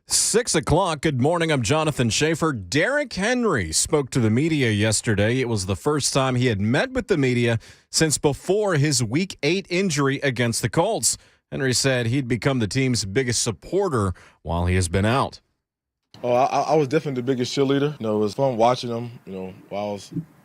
6 o'clock. Good morning. I'm Jonathan Schaefer. Derrick Henry spoke to the media yesterday. It was the first time he had met with the media since before his Week 8 injury against the Colts. Henry said he'd become the team's biggest supporter while he has been out. Oh, I was definitely the biggest cheerleader. It was fun watching him, while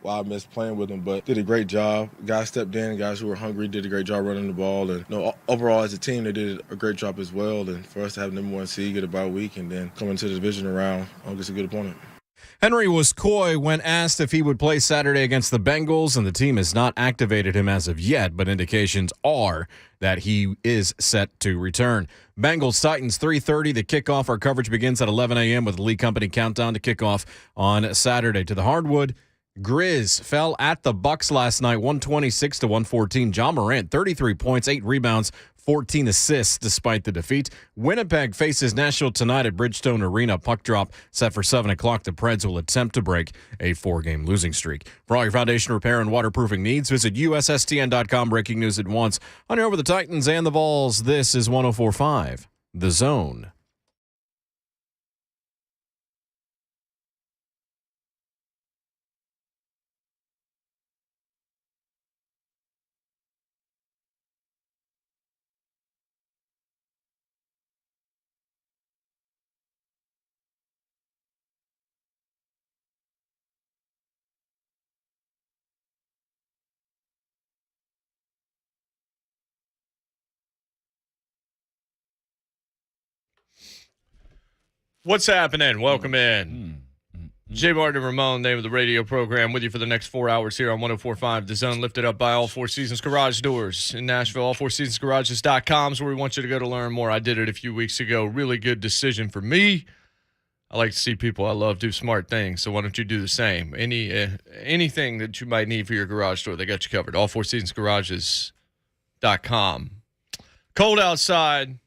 I missed playing with him, but did a great job. Guys stepped in, guys who were hungry did a great job running the ball. And overall, as a team, they did a great job as well. And for us to have number one seed, get a bye week, and then come into the division round against a good opponent. Henry was coy when asked if he would play Saturday against the Bengals, and the team has not activated him as of yet, but indications are that he is set to return. Bengals Titans 3:30. The kickoff. Our coverage begins at 11 a.m. with the Lee Company countdown to kickoff on Saturday. To the hardwood, Grizz fell at the Bucks last night, 126-114. John Morant, 33 points, 8 rebounds, 14 assists despite the defeat. Winnipeg faces Nashville tonight at Bridgestone Arena. Puck drop set for 7 o'clock. The Preds will attempt to break a 4-game losing streak. For all your foundation repair and waterproofing needs, visit USSTN.com. Breaking news at once. On over the Titans and the Vols, this is 104.5 The Zone. What's happening? Welcome in. JMart and Ramon, name of the radio program, with you for the next 4 hours here on 104.5 The Zone, lifted up by All Four Seasons Garage Doors in Nashville. AllFourSeasonsGarages.com is where we want you to go to learn more. I did it a few weeks ago. Really good decision for me. I like to see people I love do smart things, so why don't you do the same? Anything that you might need for your garage door, they got you covered. AllFourSeasonsGarages.com. Cold outside.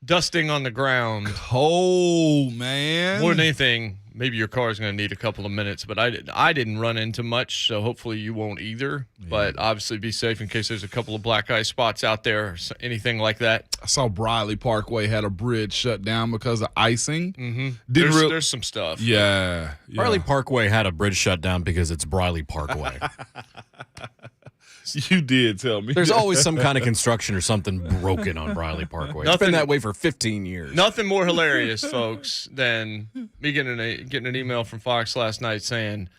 Dusting on the ground. Cold, man. More than anything, maybe your car is going to need a couple of minutes, but I didn't run into much, so hopefully you won't either. Yeah. But obviously be safe in case there's a couple of black ice spots out there or anything like that. I saw Briley Parkway had a bridge shut down because of icing. Mm-hmm. There's some stuff. Yeah. Briley Parkway had a bridge shut down because it's Briley Parkway. You did tell me. There's always some kind of construction or something broken on Briley Parkway. It's been that way for 15 years. Nothing more hilarious, folks, than me getting an email from Fox last night saying,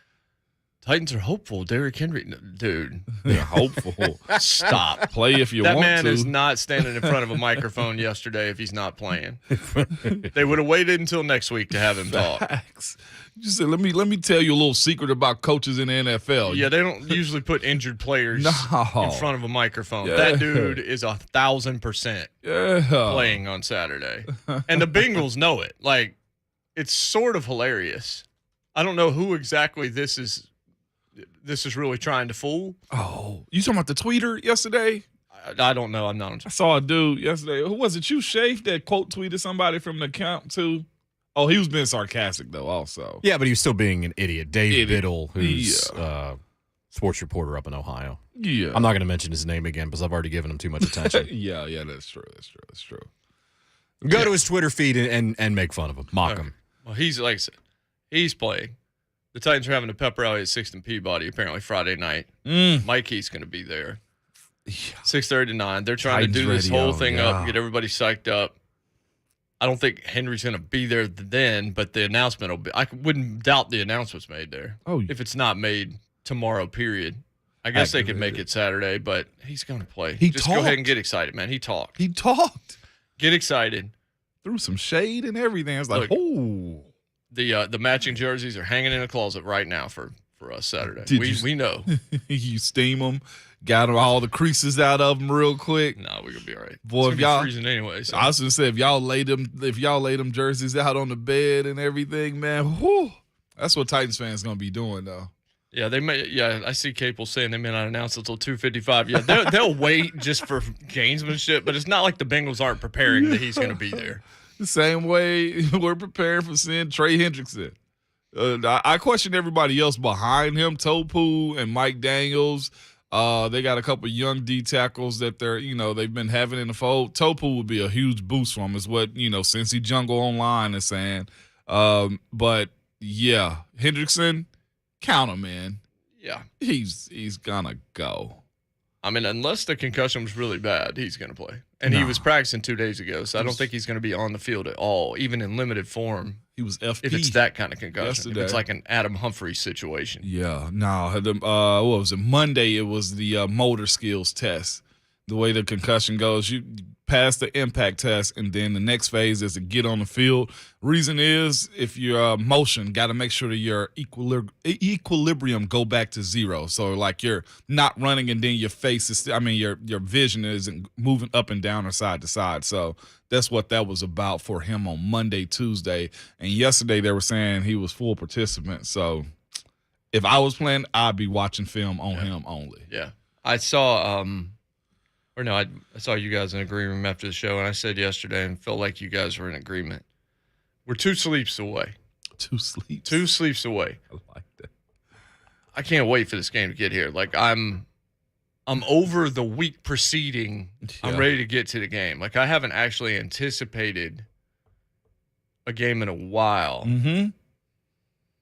Titans are hopeful. Derrick Henry. Dude. They're hopeful. Stop. Play if you want to. That man is not standing in front of a microphone yesterday if he's not playing. They would have waited until next week to have him talk. You said, let me tell you a little secret about coaches in the NFL. Yeah, they don't usually put injured players in front of a microphone. Yeah. That dude is 1,000% playing on Saturday. And the Bengals know it. Like, it's sort of hilarious. I don't know who exactly this is really trying to fool. Oh, you talking about the tweeter yesterday? I don't know. I'm not. I saw a dude yesterday. Who was it? You, Shafe, that quote tweeted somebody from the account too? Oh, he was being sarcastic, though, also. Yeah, but he was still being an idiot. Dave Biddle, who's sports reporter up in Ohio. Yeah. I'm not going to mention his name again because I've already given him too much attention. Yeah, that's true. Go to his Twitter feed and make fun of him. Mock him. Well, he's, like I said, he's playing. The Titans are having a pep rally at 6th and Peabody, apparently Friday night. Mike Heath's going to be there. Yeah. 6:30 to 9. They're trying to do this whole thing up, get everybody psyched up. I don't think Henry's going to be there then, but the announcement will be. I wouldn't doubt the announcement's made there. Oh, if it's not made tomorrow, period. I guess they could make it Saturday, but he's going to play. Just go ahead and get excited, man. He talked. Get excited. Threw some shade and everything. I was like, oh. The matching jerseys are hanging in a closet right now for us Saturday. We know. You steam them. Got all the creases out of them real quick. No, we're gonna be all right. Boy, if y'all freezing anyway. So. I was gonna say if y'all laid them jerseys out on the bed and everything, man, whew, that's what Titans fans gonna be doing though. Yeah, they may. Yeah, I see Capel saying they may not announce until 2:55. Yeah, they'll wait just for gamesmanship, but it's not like the Bengals aren't preparing that he's gonna be there. The same way we're preparing for seeing Trey Hendrickson. I question everybody else behind him, Topu and Mike Daniels. They got a couple young D tackles that they've been having in the fold. Topu would be a huge boost for them, is what, Cincy Jungle Online is saying. But yeah, Hendrickson, count him in. Yeah. He's gonna go. I mean, unless the concussion was really bad, he's going to play. And he was practicing 2 days ago, so I don't think he's going to be on the field at all, even in limited form. He was FP. If it's that kind of concussion. Yesterday. If it's like an Adam Humphries situation. Yeah. No, what was it? Monday, it was the motor skills test. The way the concussion goes, you pass the impact test, and then the next phase is to get on the field. Reason is, if your motion, got to make sure that your equilibrium go back to zero. So, like, you're not running, and then your face is, your vision isn't moving up and down or side to side. So that's what that was about for him on Monday, Tuesday. And yesterday they were saying he was full participant. So if I was playing, I'd be watching film on him only. Yeah. I saw I saw you guys in a green room after the show, and I said yesterday and felt like you guys were in agreement. We're 2 sleeps away. 2 sleeps? 2 sleeps away. I like that. I can't wait for this game to get here. Like, I'm over the week preceding. Yeah. I'm ready to get to the game. Like, I haven't actually anticipated a game in a while. Mm-hmm.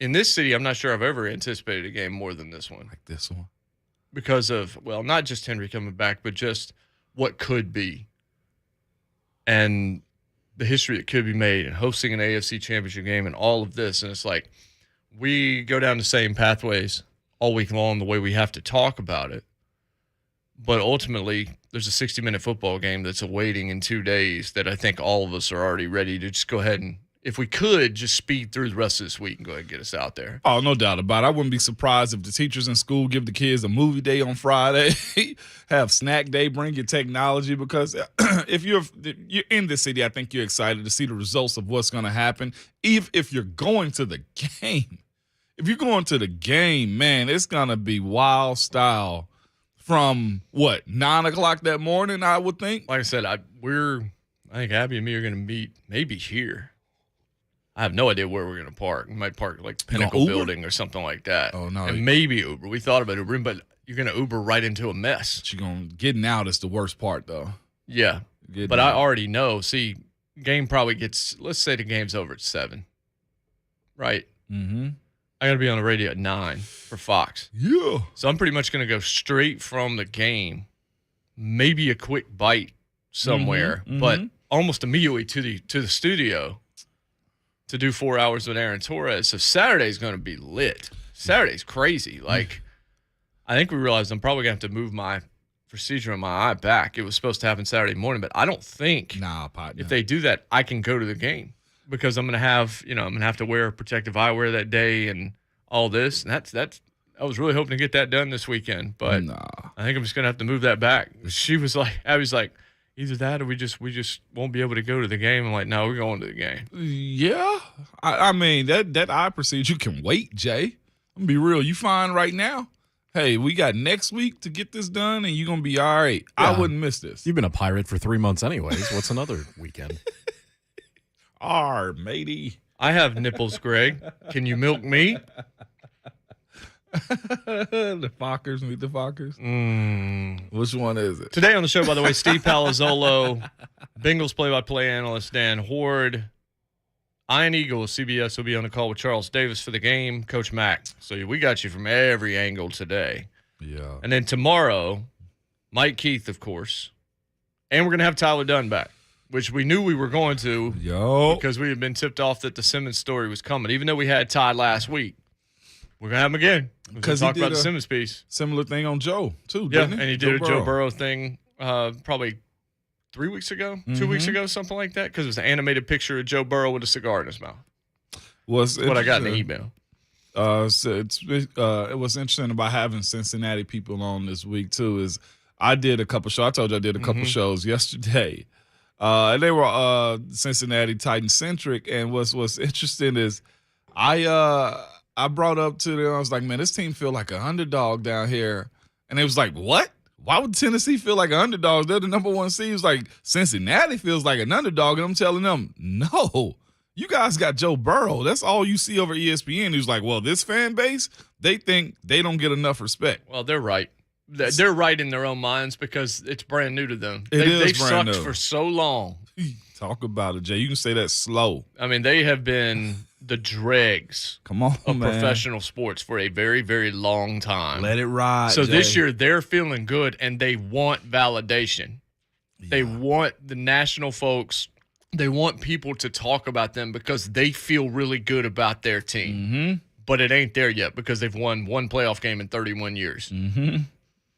In this city, I'm not sure I've ever anticipated a game more than this one. Like this one. Because of, well, not just Henry coming back, but just what could be. And the history that could be made, and hosting an AFC championship game, and all of this. And it's like, we go down the same pathways all week long, the way we have to talk about it. But ultimately, there's a 60-minute football game that's awaiting in 2 days that I think all of us are already ready to just go ahead and, if we could, just speed through the rest of this week and go ahead and get us out there. Oh, no doubt about it. I wouldn't be surprised if the teachers in school give the kids a movie day on Friday, have snack day, bring your technology, because if you're in this city, I think you're excited to see the results of what's going to happen. If you're going to the game, man, it's going to be wild style from, 9 o'clock that morning, I would think? Like I said, I think Abby and me are going to meet maybe here. I have no idea where we're going to park. We might park like Pinnacle Building or something like that. Oh, no. And maybe Uber. We thought about Ubering, but you're going to Uber right into a mess. Getting out is the worst part, though. Yeah. But I already know. See, game probably gets, let's say the game's over at 7. Right? Mm-hmm. I got to be on the radio at 9 for Fox. Yeah. So I'm pretty much going to go straight from the game, maybe a quick bite somewhere, but almost immediately to the studio to do 4 hours with Aaron Torres. So Saturday's going to be lit. Saturday's crazy. Like, I think we realized I'm probably going to have to move my procedure on my eye back. It was supposed to happen Saturday morning, but I don't think if they do that, I can go to the game, because I'm going to have, I'm going to have to wear protective eyewear that day and all this. And that's I was really hoping to get that done this weekend, but I think I'm just going to have to move that back. Abby's like, either that or we just won't be able to go to the game. I'm like, no, we're going to the game. Yeah. I mean, that eye procedure can wait, Jay. I'm going to be real. You fine right now? Hey, we got next week to get this done, and you're going to be all right. Yeah. I wouldn't miss this. You've been a pirate for 3 months anyways. What's another weekend? Matey. I have nipples, Greg. Can you milk me? The Fockers, meet the Fockers. Which one is it? Today on the show, by the way, Steve Palazzolo, Bengals play-by-play analyst Dan Horde, Iron Eagle, CBS will be on the call with Charles Davis for the game, Coach Mack. So we got you from every angle today. Yeah. And then tomorrow, Mike Keith, of course, and we're going to have Tyler Dunn back, which we knew we were going to because we had been tipped off that the Simmons story was coming, even though we had Ty last week. We're going to have him again. Because talk about the Simmons piece. Similar thing on Joe, too, yeah, didn't he? And he did a Joe Burrow thing probably 3 weeks ago, 2 weeks ago, something like that, because it was an animated picture of Joe Burrow with a cigar in his mouth. That's what I got in the email. It was interesting about having Cincinnati people on this week, too, is I did a couple shows. I told you I did a couple shows yesterday. And they were Cincinnati Titan-centric, and what's interesting is I brought up to them, I was like, man, this team feel like an underdog down here. And they was like, what? Why would Tennessee feel like an underdog? They're the number 1 seed. It was like, Cincinnati feels like an underdog. And I'm telling them, no, you guys got Joe Burrow. That's all you see over ESPN. He was like, well, this fan base, they think they don't get enough respect. Well, they're right. they're right in their own minds because it's brand new to them. They've sucked for so long. Talk about it, Jay. You can say that slow. I mean, they have been the dregs Come on, of man. professional sports for a very, very long time. Let it ride. So Jay. this year they're feeling good and they want validation. Yeah. They want the national folks. They want people to talk about them because they feel really good about their team. Mm-hmm. But it ain't there yet because they've won one playoff game in 31 years. Mm-hmm.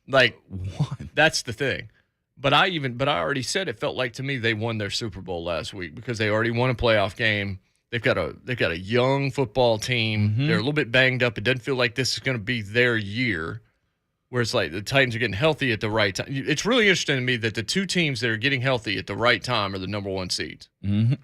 Like, One. That's the thing. But I already said it felt like to me they won their Super Bowl last week because they already won a playoff game. They've got a young football team. Mm-hmm. They're a little bit banged up. It doesn't feel like this is going to be their year. Where it's like the Titans are getting healthy at the right time. It's really interesting to me that the two teams that are getting healthy at the right time are the number one seeds. Mm-hmm.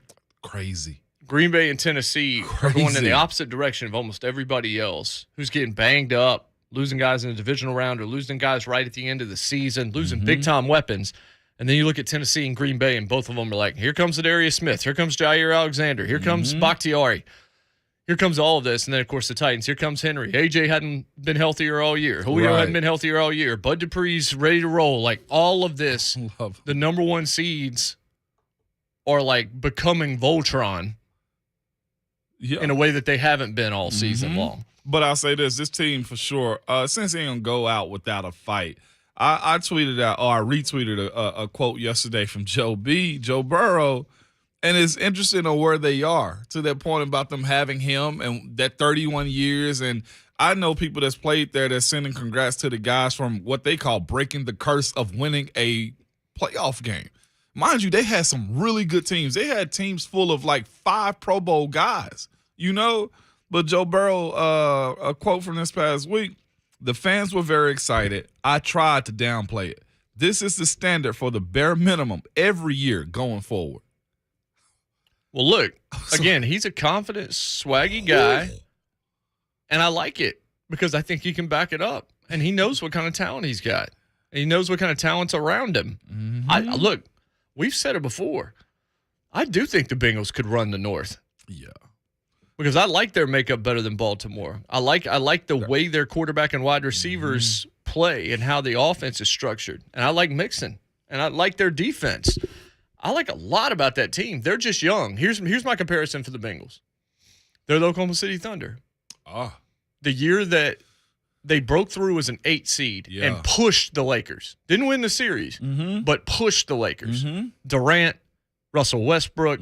Crazy. Green Bay and Tennessee are going in the opposite direction of almost everybody else who's getting banged up, losing guys in the divisional round or losing guys right at the end of the season, losing big-time weapons. And then you look at Tennessee and Green Bay, and both of them are like, here comes Darius Smith. Here comes Jair Alexander. Here comes Bakhtiari. Here comes all of this. And then, of course, the Titans. Here comes Henry. AJ hadn't been healthier all year. Julio hadn't been healthier all year. Bud Dupree's ready to roll. Like, all of this, the number one seeds are, like, becoming Voltron in a way that they haven't been all season long. But I'll say this team for sure, since they ain't going to go out without a fight, I tweeted out, or I retweeted a quote yesterday from Joe Burrow, and it's interesting on where they are to that point about them having him and that 31 years. And I know people that's played there that's sending congrats to the guys from what they call breaking the curse of winning a playoff game. Mind you, they had some really good teams. They had teams full of like 5 Pro Bowl guys, you know? But Joe Burrow, a quote from this past week, the fans were very excited. I tried to downplay it. This is the standard for the bare minimum every year going forward. Well, look, again, he's a confident, swaggy guy, and I like it because I think he can back it up, and he knows what kind of talent he's got, and he knows what kind of talent's around him. Look, we've said it before. I do think the Bengals could run the North. Yeah. Because I like their makeup better than Baltimore. I like the way their quarterback and wide receivers play and how the offense is structured. And I like Mixon. And I like their defense. I like a lot about that team. They're just young. Here's my comparison for the Bengals. They're the Oklahoma City Thunder. The year that they broke through as an 8 seed and pushed the Lakers. Didn't win the series, but pushed the Lakers. Durant, Russell Westbrook,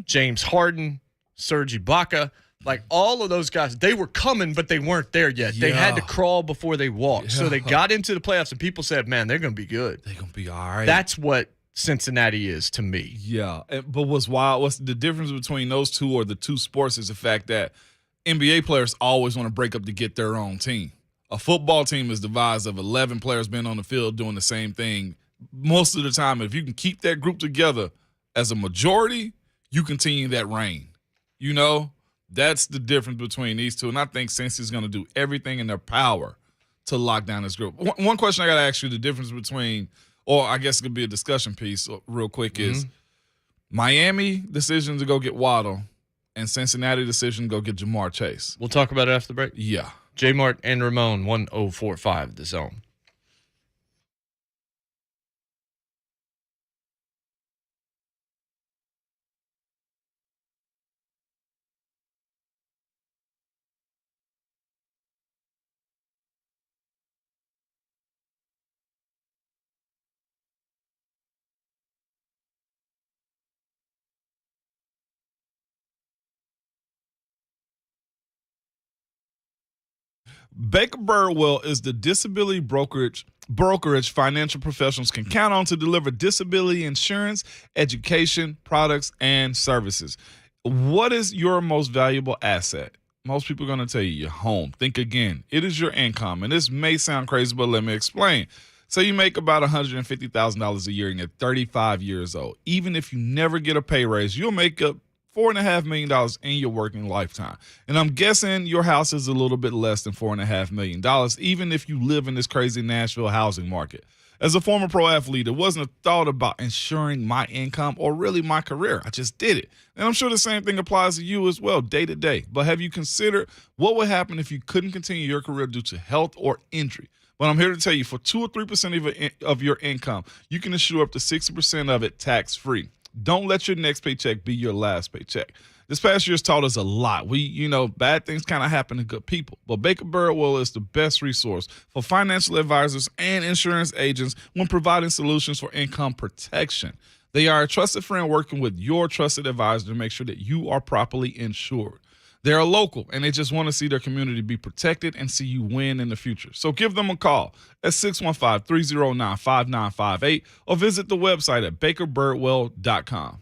James Harden, Serge Ibaka. Like, all of those guys, they were coming, but they weren't there yet. They had to crawl before they walked. So they got into the playoffs, and people said, man, they're going to be good. They're going to be all right. That's what Cincinnati is to me. Yeah. But what's the difference between those two or the two sports is the fact that NBA players always want to break up to get their own team. A football team is devised of 11 players being on the field doing the same thing. Most of the time, if you can keep that group together as a majority, you continue that reign. You know, that's the difference between these two. And I think Cincy's going to do everything in their power to lock down this group. One question I got to ask you, the difference between, or I guess it could be a discussion piece real quick, is Miami decision to go get Waddle and Cincinnati decision to go get JMart Chase. We'll talk about it after the break. Yeah. JMart and Ramon, 1045 The Zone. Baker Burwell is the disability brokerage financial professionals can count on to deliver disability insurance, education, products, and services. What is your most valuable asset? Most people are going to tell you your home. Think again. It is your income. And this may sound crazy, but let me explain. So you make about $150,000 a year and you're 35 years old. Even if you never get a pay raise, you'll make up $4.5 million in your working lifetime. And I'm guessing your house is a little bit less than $4.5 million, even if you live in this crazy Nashville housing market. As a former pro athlete, it wasn't a thought about ensuring my income or really my career. I just did it. And I'm sure the same thing applies to you as well, day to day. But have you considered what would happen if you couldn't continue your career due to health or injury? But I'm here to tell you, for 2 or 3% of your income, you can insure up to 60% of it tax-free. Don't let your next paycheck be your last paycheck. This past year's taught us a lot. Bad things kind of happen to good people. But Baker Birdwell is the best resource for financial advisors and insurance agents when providing solutions for income protection. They are a trusted friend working with your trusted advisor to make sure that you are properly insured. They're a local, and they just want to see their community be protected and see you win in the future. So give them a call at 615-309-5958 or visit the website at bakerbirdwell.com.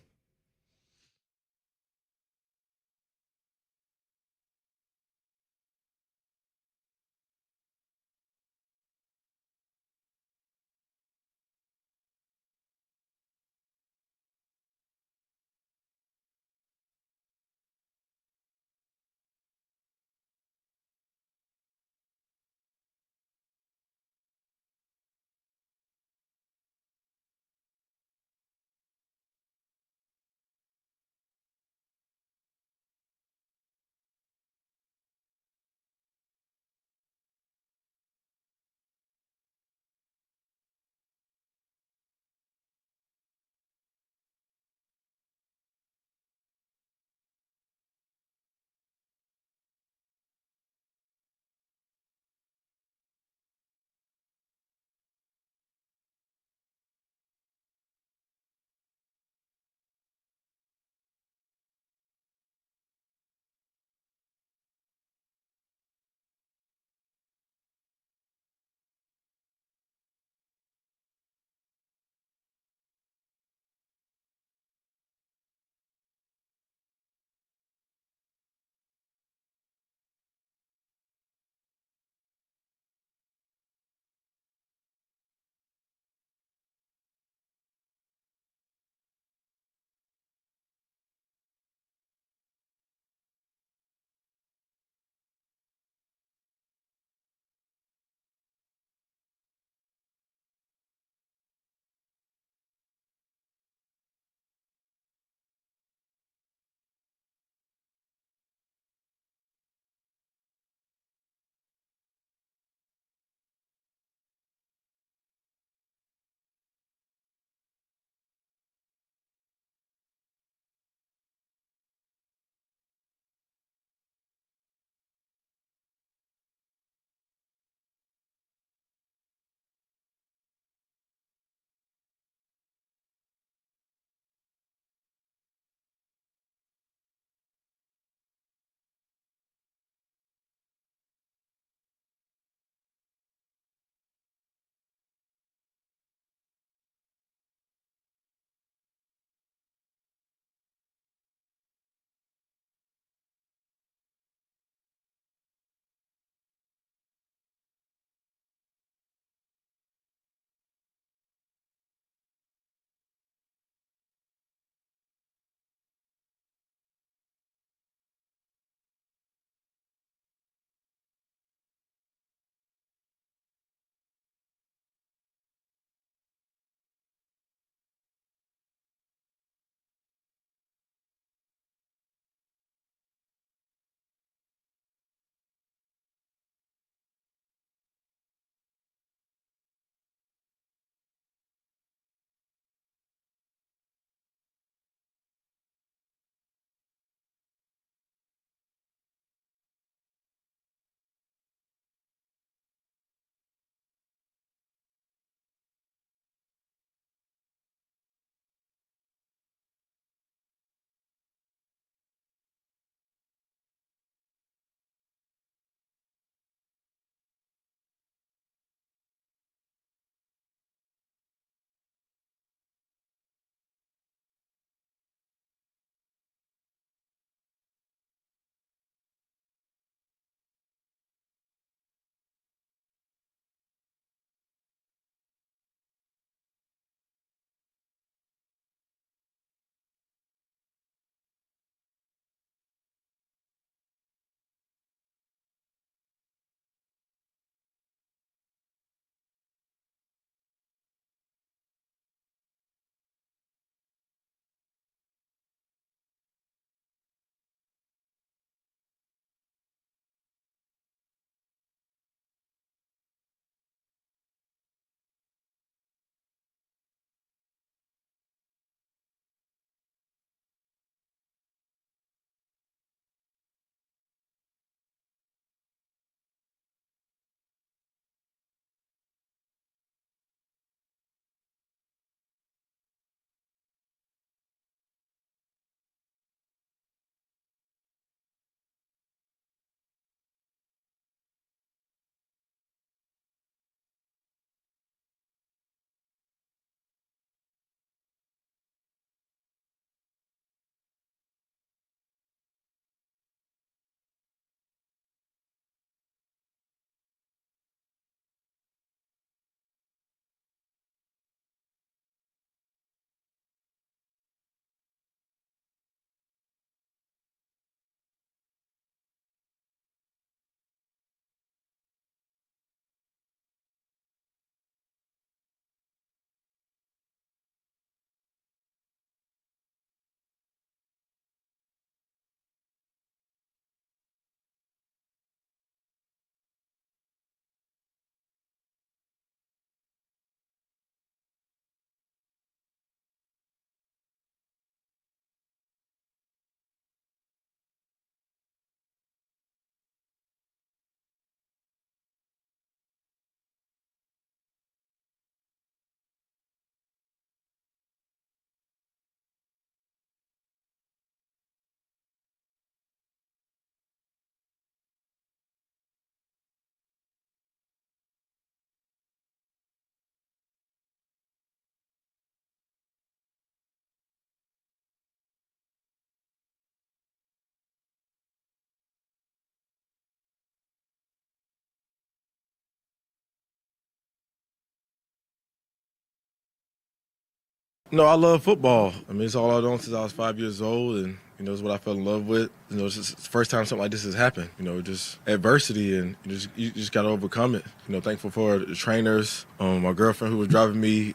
No, I love football. I mean, it's all I've done since I was 5 years old, and it's what I fell in love with. It's just the first time something like this has happened. Just adversity, and you just got to overcome it. Thankful for the trainers, my girlfriend who was driving me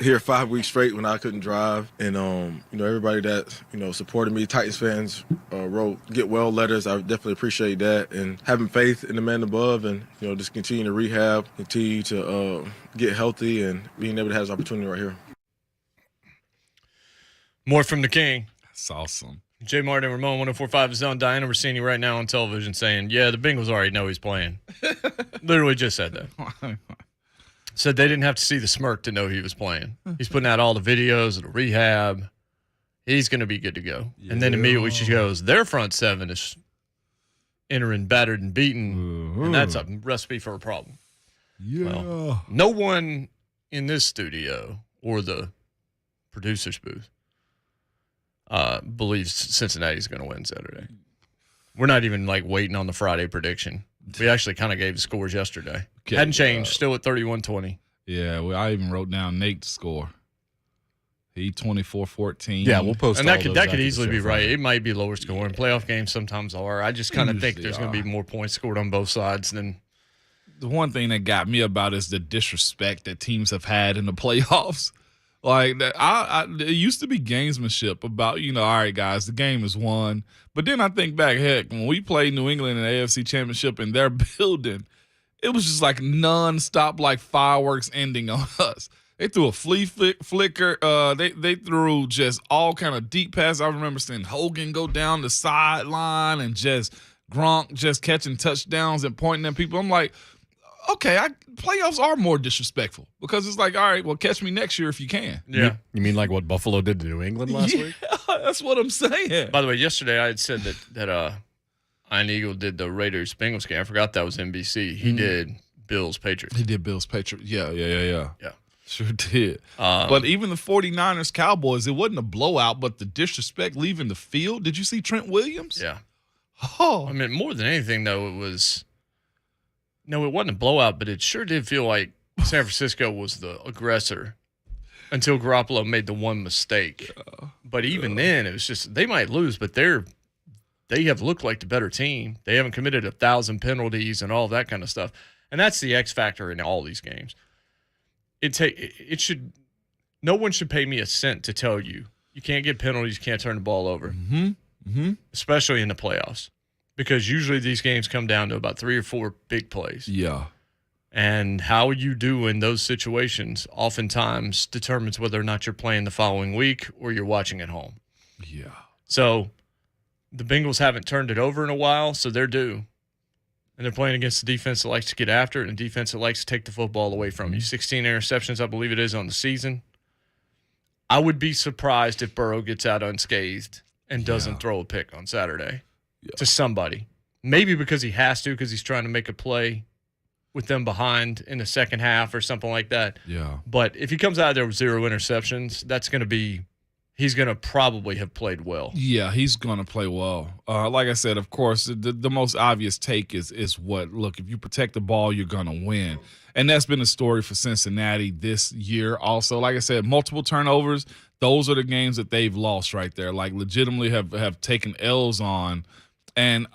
here 5 weeks straight when I couldn't drive, and everybody that supported me. Titans fans wrote get well letters. I definitely appreciate that, and having faith in the man above, and just continue to rehab, continue to get healthy, and being able to have this opportunity right here. More from the King. That's awesome. JMart and Ramon, 104.5 Zone. Diana Rossini right now on television saying, yeah, the Bengals already know he's playing. Literally just said that. Said they didn't have to see the smirk to know he was playing. He's putting out all the videos of the rehab. He's going to be good to go. Yeah. And then immediately she goes, their front seven is entering battered and beaten, and that's a recipe for a problem. Yeah. Well, no one in this studio or the producer's booth believes Cincinnati's going to win Saturday. We're not even waiting on the Friday prediction. We actually kind of gave the scores yesterday. Okay, hadn't changed. Still at 31-20. Yeah, well, I even wrote down Nate's score. He 24-14. Yeah, we'll post. And that could easily be right. It might be lower scoring. Playoff games sometimes are. I just kind of think there's going to be more points scored on both sides than. The one thing that got me about is the disrespect that teams have had in the playoffs. It used to be gamesmanship about, all right, guys, the game is won. But then I think back, heck, when we played New England in the AFC Championship in their building, it was just nonstop, fireworks ending on us. They threw a flea flicker. They threw just all kind of deep passes. I remember seeing Hogan go down the sideline and just Gronk just catching touchdowns and pointing at people. I'm like, okay, playoffs are more disrespectful because it's all right, well, catch me next year if you can. Yeah. You mean like what Buffalo did to New England last week? That's what I'm saying. By the way, yesterday I had said that Iron Eagle did the Raiders-Bengals game. I forgot that was NBC. He did Bills-Patriots. He did Bills-Patriots. Yeah. Sure did. But even the 49ers-Cowboys, it wasn't a blowout, but the disrespect leaving the field. Did you see Trent Williams? Yeah. Oh. I mean, more than anything, though, it wasn't a blowout, but it sure did feel like San Francisco was the aggressor until Garoppolo made the one mistake. But even then, it was just they might lose, but they have looked like the better team. They haven't committed 1,000 penalties and all that kind of stuff. And that's the X factor in all these games. No one should pay me a cent to tell you can't get penalties, you can't turn the ball over. Especially in the playoffs. Because usually these games come down to about 3 or 4 big plays. Yeah. And how you do in those situations oftentimes determines whether or not you're playing the following week or you're watching at home. Yeah. So the Bengals haven't turned it over in a while, so they're due. And they're playing against a defense that likes to get after it and a defense that likes to take the football away from you. 16 interceptions, I believe it is, on the season. I would be surprised if Burrow gets out unscathed and doesn't throw a pick on Saturday to somebody. Maybe because he has to, because he's trying to make a play with them behind in the second half or something like that. Yeah. But if he comes out of there with 0 interceptions, that's going to be – he's going to probably have played well. Yeah, he's going to play well. Like I said, of course, the most obvious take is what, look, if you protect the ball, you're going to win. And that's been a story for Cincinnati this year also. Like I said, multiple turnovers, those are the games that they've lost right there, legitimately have taken L's on. And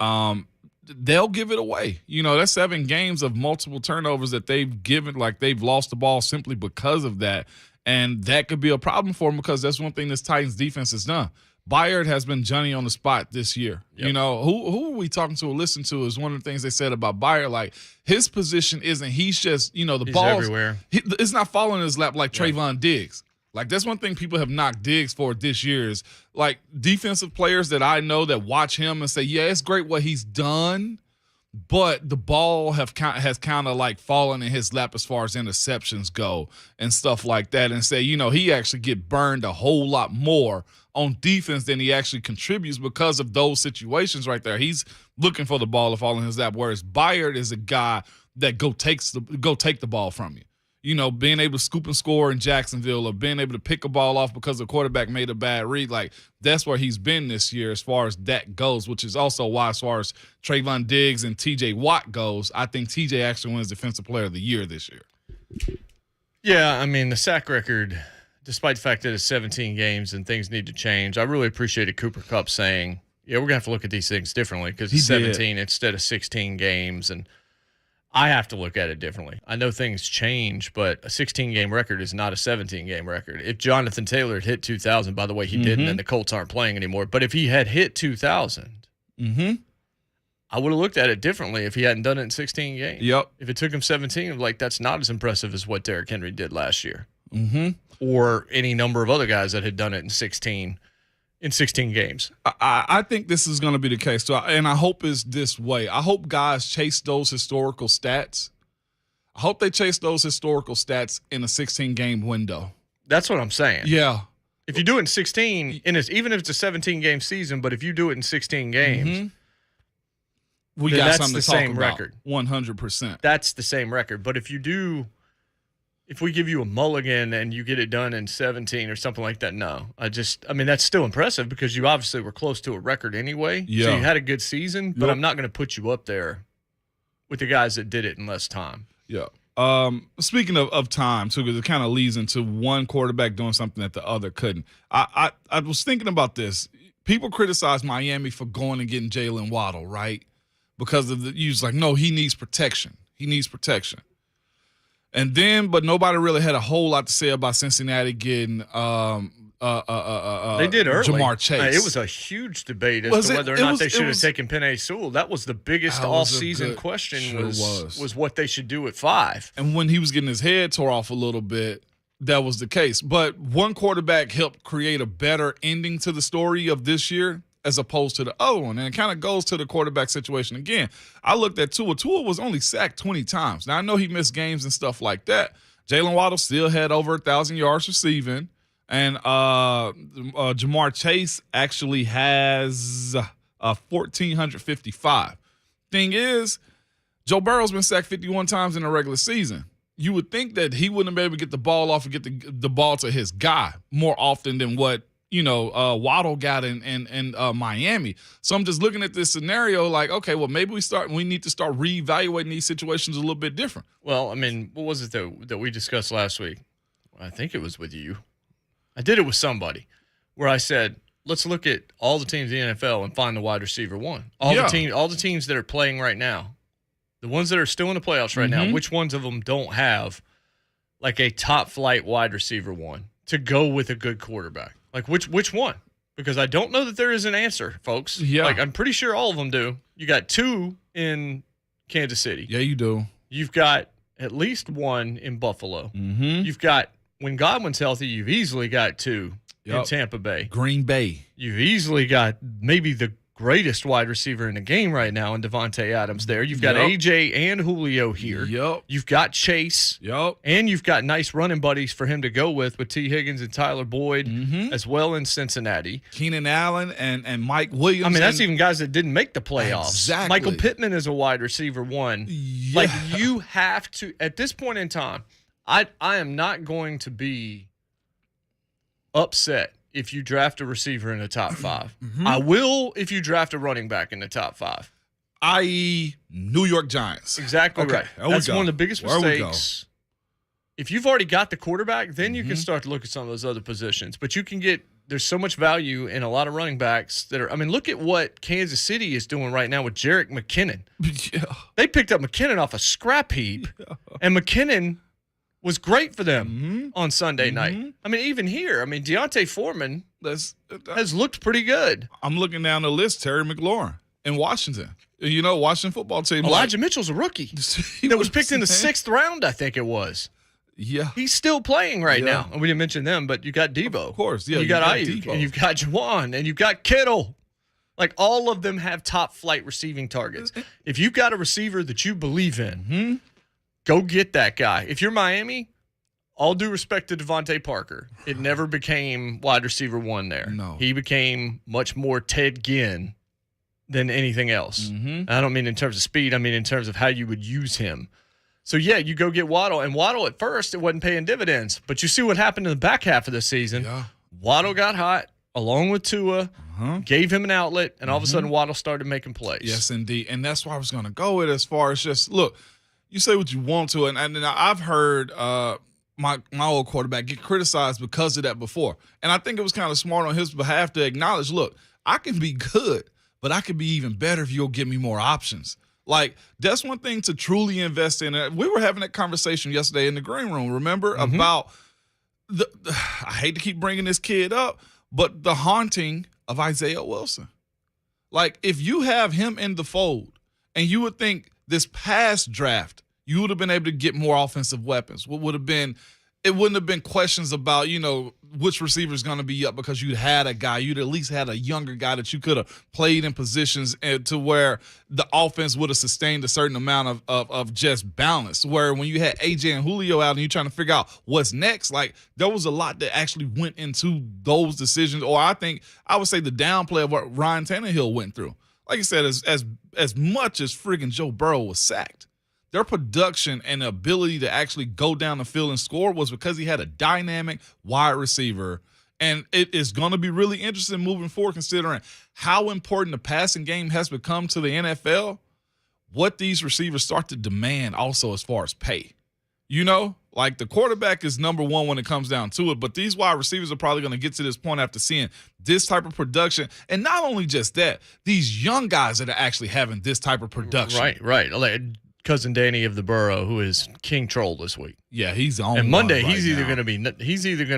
they'll give it away. That's 7 games of multiple turnovers that they've given, they've lost the ball simply because of that. And that could be a problem for them because that's one thing this Titans defense has done. Bayard has been Johnny on the spot this year. Yep. Who are we talking to or listen to is one of the things they said about Bayard. His position isn't, he's just, the ball everywhere. It's not falling in his lap like Trayvon Diggs. That's one thing people have knocked Diggs for this year is, defensive players that I know that watch him and say, yeah, it's great what he's done, but the ball has kind of fallen in his lap as far as interceptions go and stuff like that, and say, he actually get burned a whole lot more on defense than he actually contributes because of those situations right there. He's looking for the ball to fall in his lap, whereas Bayard is a guy that go take the ball from you. Being able to scoop and score in Jacksonville or being able to pick a ball off because the quarterback made a bad read, that's where he's been this year as far as that goes, which is also why as far as Trayvon Diggs and T.J. Watt goes, I think T.J. actually wins Defensive Player of the Year this year. Yeah, I mean, the sack record despite the fact that it's 17 games and things need to change, I really appreciated Cooper Kupp saying, yeah, we're going to have to look at these things differently because it's 17 instead of 16 games. And I have to look at it differently. I know things change, but a 16-game record is not a 17-game record. If Jonathan Taylor had hit 2,000, by the way, he didn't, and the Colts aren't playing anymore. But if he had hit 2,000, I would have looked at it differently if he hadn't done it in 16 games. Yep. If it took him 17, like that's not as impressive as what Derrick Henry did last year. Or any number of other guys that had done it in 16 games. I think this is going to be the case, too, and I hope it's this way. I hope guys chase those historical stats. I hope they chase those historical stats in a 16-game window. That's what I'm saying. Yeah. If you do it in 16, even if it's a 17-game season, but if you do it in 16 games, we got that's something the to talk same about. record. 100%. That's the same record. But if we give you a mulligan and you get it done in 17 or something like that, no. That's still impressive because you obviously were close to a record anyway. Yeah. So you had a good season, but I'm not going to put you up there with the guys that did it in less time. Yeah. Speaking of time, too, because it kind of leads into one quarterback doing something that the other couldn't. I was thinking about this. People criticize Miami for going and getting Jalen Waddle, right? Because of you was like, no, he needs protection. He needs protection. And then, but nobody really had a whole lot to say about Cincinnati getting They did early. JMart Chase. It was a huge debate as to whether or not they should have taken Penei Sewell. That was the biggest off-season question was what they should do at 5. And when he was getting his head tore off a little bit, that was the case. But one quarterback helped create a better ending to the story of this year as opposed to the other one. And it kind of goes to the quarterback situation again. I looked at Tua. Tua was only sacked 20 times. Now, I know he missed games and stuff like that. Jalen Waddle still had over 1,000 yards receiving. And JMart Chase actually has 1,455. Thing is, Joe Burrow's been sacked 51 times in a regular season. You would think that he wouldn't be able to get the ball off and get the ball to his guy more often than what Waddle got in Miami. So I'm just looking at this scenario like, okay, well, maybe we need to start reevaluating these situations a little bit different. Well, I mean, what was it that we discussed last week? I think it was with you. I did it with somebody where I said, let's look at all the teams in the NFL and find the wide receiver one. All the teams that are playing right now, the ones that are still in the playoffs right now, which ones of them don't have like a top flight wide receiver one to go with a good quarterback? Like which one? Because I don't know that there is an answer, folks. Yeah. Like I'm pretty sure all of them do. You got 2 in Kansas City. Yeah, you do. You've got at least 1 in Buffalo. You've got, when Godwin's healthy, you've easily got 2 in Tampa Bay. Green Bay. You've easily got maybe the greatest wide receiver in the game right now in Devontae Adams there. You've got AJ and Julio here. You've got Chase. And you've got nice running buddies for him to go with T. Higgins and Tyler Boyd as well in Cincinnati. Keenan Allen and Mike Williams. I mean, that's even guys that didn't make the playoffs. Exactly. Michael Pittman is a wide receiver 1. Yeah. Like, you have to, at this point in time, I am not going to be upset if you draft a receiver in the top 5. I will if you draft a running back in the top 5. I.e. New York Giants. Exactly right. That's one of the biggest mistakes. If you've already got the quarterback, then you can start to look at some of those other positions. But you can there's so much value in a lot of running backs that are, I mean, look at what Kansas City is doing right now with Jerick McKinnon. They picked up McKinnon off a scrap heap, and McKinnon was great for them on Sunday night. I mean, even here, I mean, Deontay Foreman has looked pretty good. I'm looking down the list, Terry McLaurin in Washington. Washington football team. Elijah Mitchell's a rookie that was picked in the 6th round, I think it was. Yeah. He's still playing right now. And we didn't mention them, but you got Debo. Of course, yeah. You got Ayuk, and you've got Juwan, and you've got Kittle. Like, all of them have top-flight receiving targets. If you've got a receiver that you believe in, go get that guy. If you're Miami, all due respect to Devontae Parker, it never became wide receiver 1 there. No. He became much more Ted Ginn than anything else. I don't mean in terms of speed. I mean in terms of how you would use him. So, yeah, you go get Waddle. And Waddle, at first, it wasn't paying dividends. But you see what happened in the back half of the season. Yeah. Waddle got hot, along with Tua, gave him an outlet, and all of a sudden Waddle started making plays. Yes, indeed. And that's where I was going to go with as far as just, look, you say what you want to. And I've heard my old quarterback get criticized because of that before. And I think it was kind of smart on his behalf to acknowledge, look, I can be good, but I could be even better if you'll give me more options. Like, that's one thing to truly invest in. We were having that conversation yesterday in the green room, remember, about I hate to keep bringing this kid up, but the haunting of Isaiah Wilson. Like, if you have him in the fold, and you would think this past draft, you would have been able to get more offensive weapons. What would have been, it wouldn't have been questions about, which receiver is going to be up because you'd had a guy. You'd at least had a younger guy that you could have played in positions to where the offense would have sustained a certain amount of just balance. Where when you had AJ and Julio out and you're trying to figure out what's next, like, there was a lot that actually went into those decisions. Or I would say the downplay of what Ryan Tannehill went through. Like I said, as much as friggin' Joe Burrow was sacked, their production and ability to actually go down the field and score was because he had a dynamic wide receiver. And it is going to be really interesting moving forward, considering how important the passing game has become to the NFL, what these receivers start to demand also as far as pay. Like, the quarterback is number one when it comes down to it, but these wide receivers are probably going to get to this point after seeing this type of production. And not only just that, these young guys that are actually having this type of production. Right. Like cousin Danny of the Borough, who is King Troll this week. Yeah, he's on. And Monday, he's either going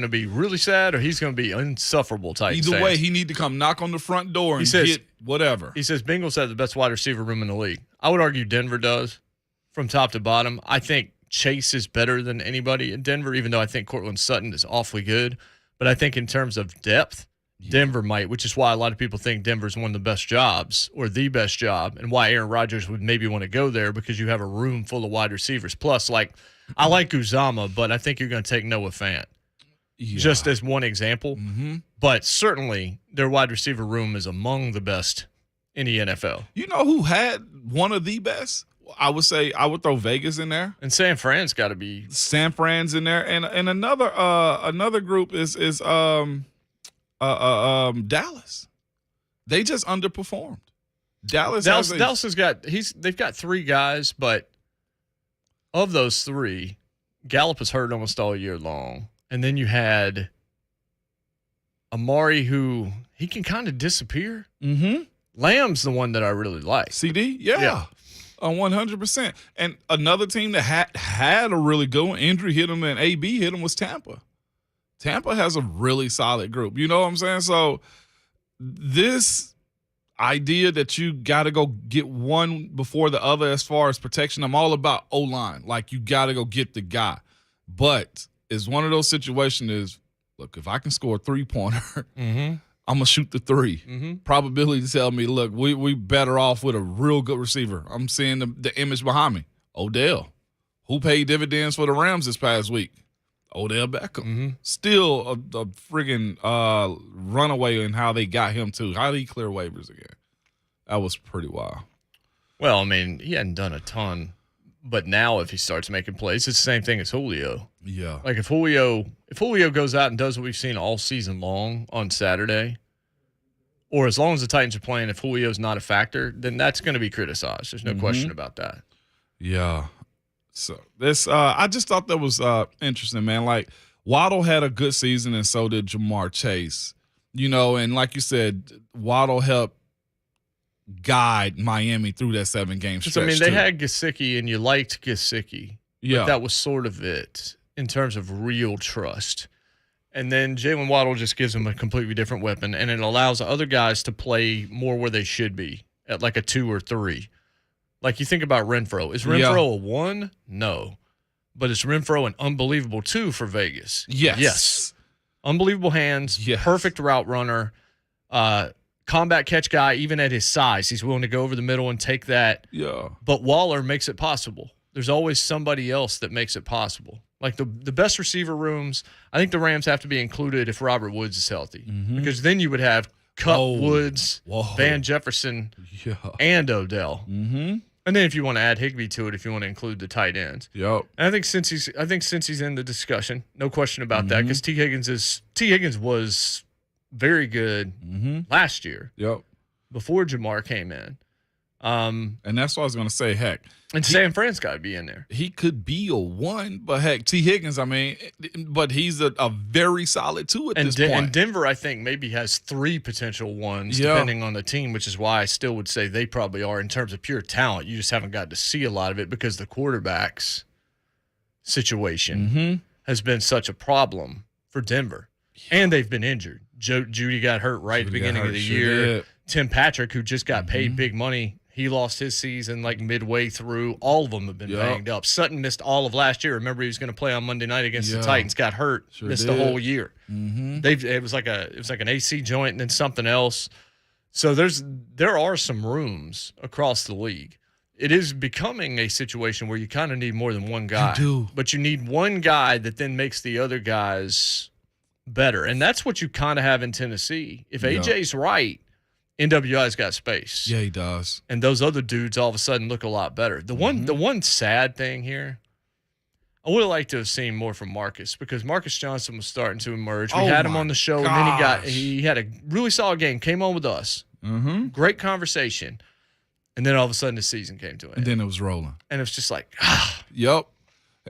to be really sad or he's going to be insufferable type. Either way, he need to come knock on the front door and get whatever. He says Bengals have the best wide receiver room in the league. I would argue Denver does, from top to bottom. I think Chase is better than anybody in Denver, even though I think Cortland Sutton is awfully good. But I think in terms of depth, Denver might, which is why a lot of people think Denver's one of the best jobs or the best job, and why Aaron Rodgers would maybe want to go there, because you have a room full of wide receivers. Plus, I like Uzama, but I think you're going to take Noah Fant. Just as one example. Mm-hmm. But certainly their wide receiver room is among the best in the NFL. You know who had one of the best? I would say I would throw Vegas in there, and San Fran's got to be. San Fran's in there, and another group is Dallas. They just underperformed. Dallas has got they've got three guys, but of those three, Gallup was hurt almost all year long, and then you had Amari, who he can kind of disappear. Mm-hmm. Lamb's the one that I really like. CD, yeah. 100%. And another team that had a really good one, Andrew hit him and AB hit him, was Tampa. Tampa has a really solid group. You know what I'm saying? So this idea that you got to go get one before the other as far as protection, I'm all about O-line. Like, you got to go get the guy. But it's one of those situations is, look, if I can score a three-pointer, I'm going to shoot the three. Mm-hmm. Probability tell me, look, we better off with a real good receiver. I'm seeing the image behind me. Odell, who paid dividends for the Rams this past week. Odell Beckham. Mm-hmm. Still a friggin' runaway in how they got him, too. How did he clear waivers again? That was pretty wild. Well, I mean, he hadn't done a ton. But now if he starts making plays, it's the same thing as Julio. Yeah. Like, if Julio goes out and does what we've seen all season long on Saturday, or as long as the Titans are playing, if Julio's not a factor, then that's going to be criticized. There's no question about that. Yeah. So this, I just thought that was interesting, man. Like, Waddle had a good season, and so did JMart Chase. And like you said, Waddle helped guide Miami through that 7-game stretch. I mean, they had Gesicki, and you liked Gesicki. Yeah. But that was sort of it in terms of real trust. And then Jalen Waddle just gives them a completely different weapon, and it allows other guys to play more where they should be, at like a 2 or 3. Like, you think about Renfro. Is Renfro a 1? No. But is Renfro an unbelievable 2 for Vegas? Yes. Unbelievable hands, perfect route runner, combat catch guy, even at his size. He's willing to go over the middle and take that. Yeah. But Waller makes it possible. There's always somebody else that makes it possible. Like, the best receiver rooms, I think the Rams have to be included if Robert Woods is healthy. Mm-hmm. Because then you would have Kupp, Woods, Van Jefferson, and Odell. Mm-hmm. And then if you want to add Higbee to it, if you want to include the tight ends. Yep. And I think since he's in the discussion, no question about that, because T. Higgins was very good last year. Yep. Before JMart came in. And that's what I was going to say. Heck, San Fran's got to be in there. He could be a 1, but heck, T. Higgins, but he's a very solid 2 at this point. And Denver, I think, maybe has 3 potential 1s, depending on the team, which is why I still would say they probably are in terms of pure talent. You just haven't got to see a lot of it because the quarterback's situation has been such a problem for Denver. Yeah. And they've been injured. Judy got hurt at the beginning of the year. Tim Patrick, who just got paid big money, he lost his season like midway through. All of them have been banged up. Sutton missed all of last year. Remember, he was going to play on Monday night against the Titans. Got hurt, missed the whole year. It was like an AC joint and then something else. So there are some rooms across the league. It is becoming a situation where you kind of need more than one guy. You do. But you need one guy that then makes the other guys better. And that's what you kind of have in Tennessee. If AJ's right, NWI's got space. Yeah, he does. And those other dudes all of a sudden look a lot better. The one sad thing here, I would have liked to have seen more from Marcus because Marcus Johnson was starting to emerge. We had him on the show, and then he had a really solid game, came on with us. Great conversation. And then all of a sudden the season came to an end. And then it was rolling. And it's just like, Yep.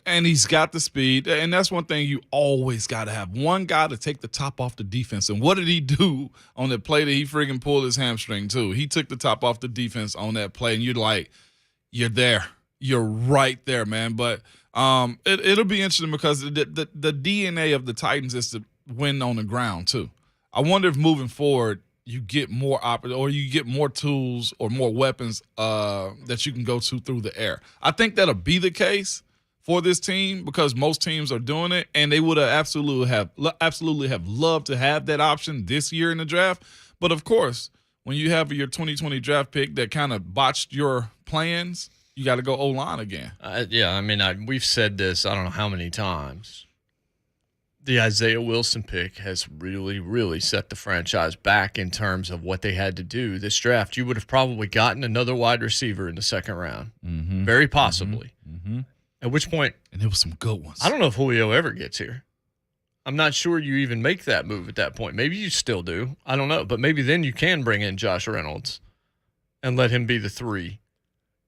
And he's got the speed. And that's one thing you always got to have. One guy to take the top off the defense. And what did he do on the play that he freaking pulled his hamstring too? He took the top off the defense on that play. And you're like, you're there. You're right there, man. But it'll be interesting because the DNA of the Titans is to win on the ground too. I wonder if moving forward, you get more or you get more tools or more weapons that you can go to through the air. I think that'll be the case for this team because most teams are doing it, and they would have absolutely have loved to have that option this year in the draft. But of course, when you have your 2020 draft pick that kind of botched your plans, you got to go O-line again. We've said this I don't know how many times. The Isaiah Wilson pick has really, really set the franchise back in terms of what they had to do this draft. You would have probably gotten another wide receiver in the second round, very possibly. At which point, and there was some good ones. I don't know if Julio ever gets here. I'm not sure you even make that move at that point. Maybe you still do. I don't know, but maybe then you can bring in Josh Reynolds and let him be the 3,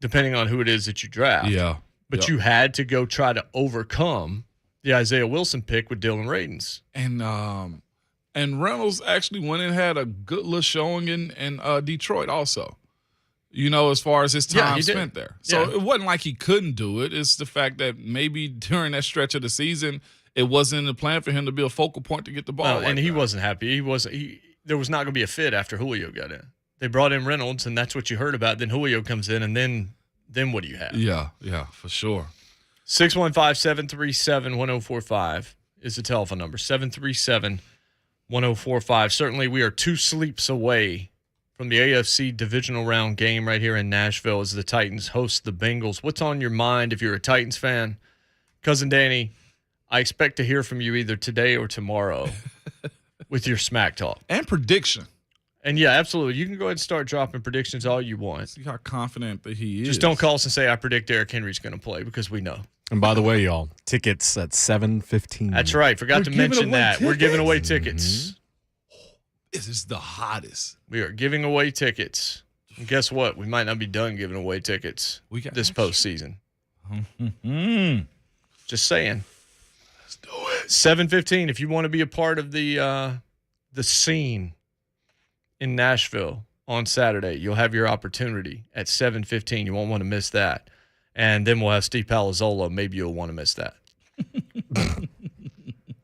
depending on who it is that you draft. Yeah, but you had to go try to overcome the Isaiah Wilson pick with Dylan Radins. And Reynolds actually went and had a good little showing in Detroit also. As far as his time spent there. So it wasn't like he couldn't do it. It's the fact that maybe during that stretch of the season, it wasn't in the plan for him to be a focal point to get the ball. And he wasn't happy. There was not going to be a fit after Julio got in. They brought in Reynolds, and that's what you heard about. Then Julio comes in, and then what do you have? Yeah, for sure. 615-737-1045 is the telephone number. 737-1045. Certainly, we are 2 sleeps away from the AFC divisional round game right here in Nashville as the Titans host the Bengals. What's on your mind if you're a Titans fan? Cousin Danny, I expect to hear from you either today or tomorrow with your smack talk. And prediction. And, yeah, absolutely. You can go ahead and start dropping predictions all you want. See how confident that he is. Just don't call us and say, I predict Derrick Henry's going to play because we know. And by the way, y'all, tickets at 7:15. That's right. Forgot to mention that. We're giving away tickets. This is the hottest. We are giving away tickets. And guess what? We might not be done giving away tickets this postseason. Just saying. Let's do it. 7:15. If you want to be a part of the scene in Nashville on Saturday, you'll have your opportunity at 7:15. You won't want to miss that. And then we'll have Steve Palazzolo. Maybe you'll want to miss that.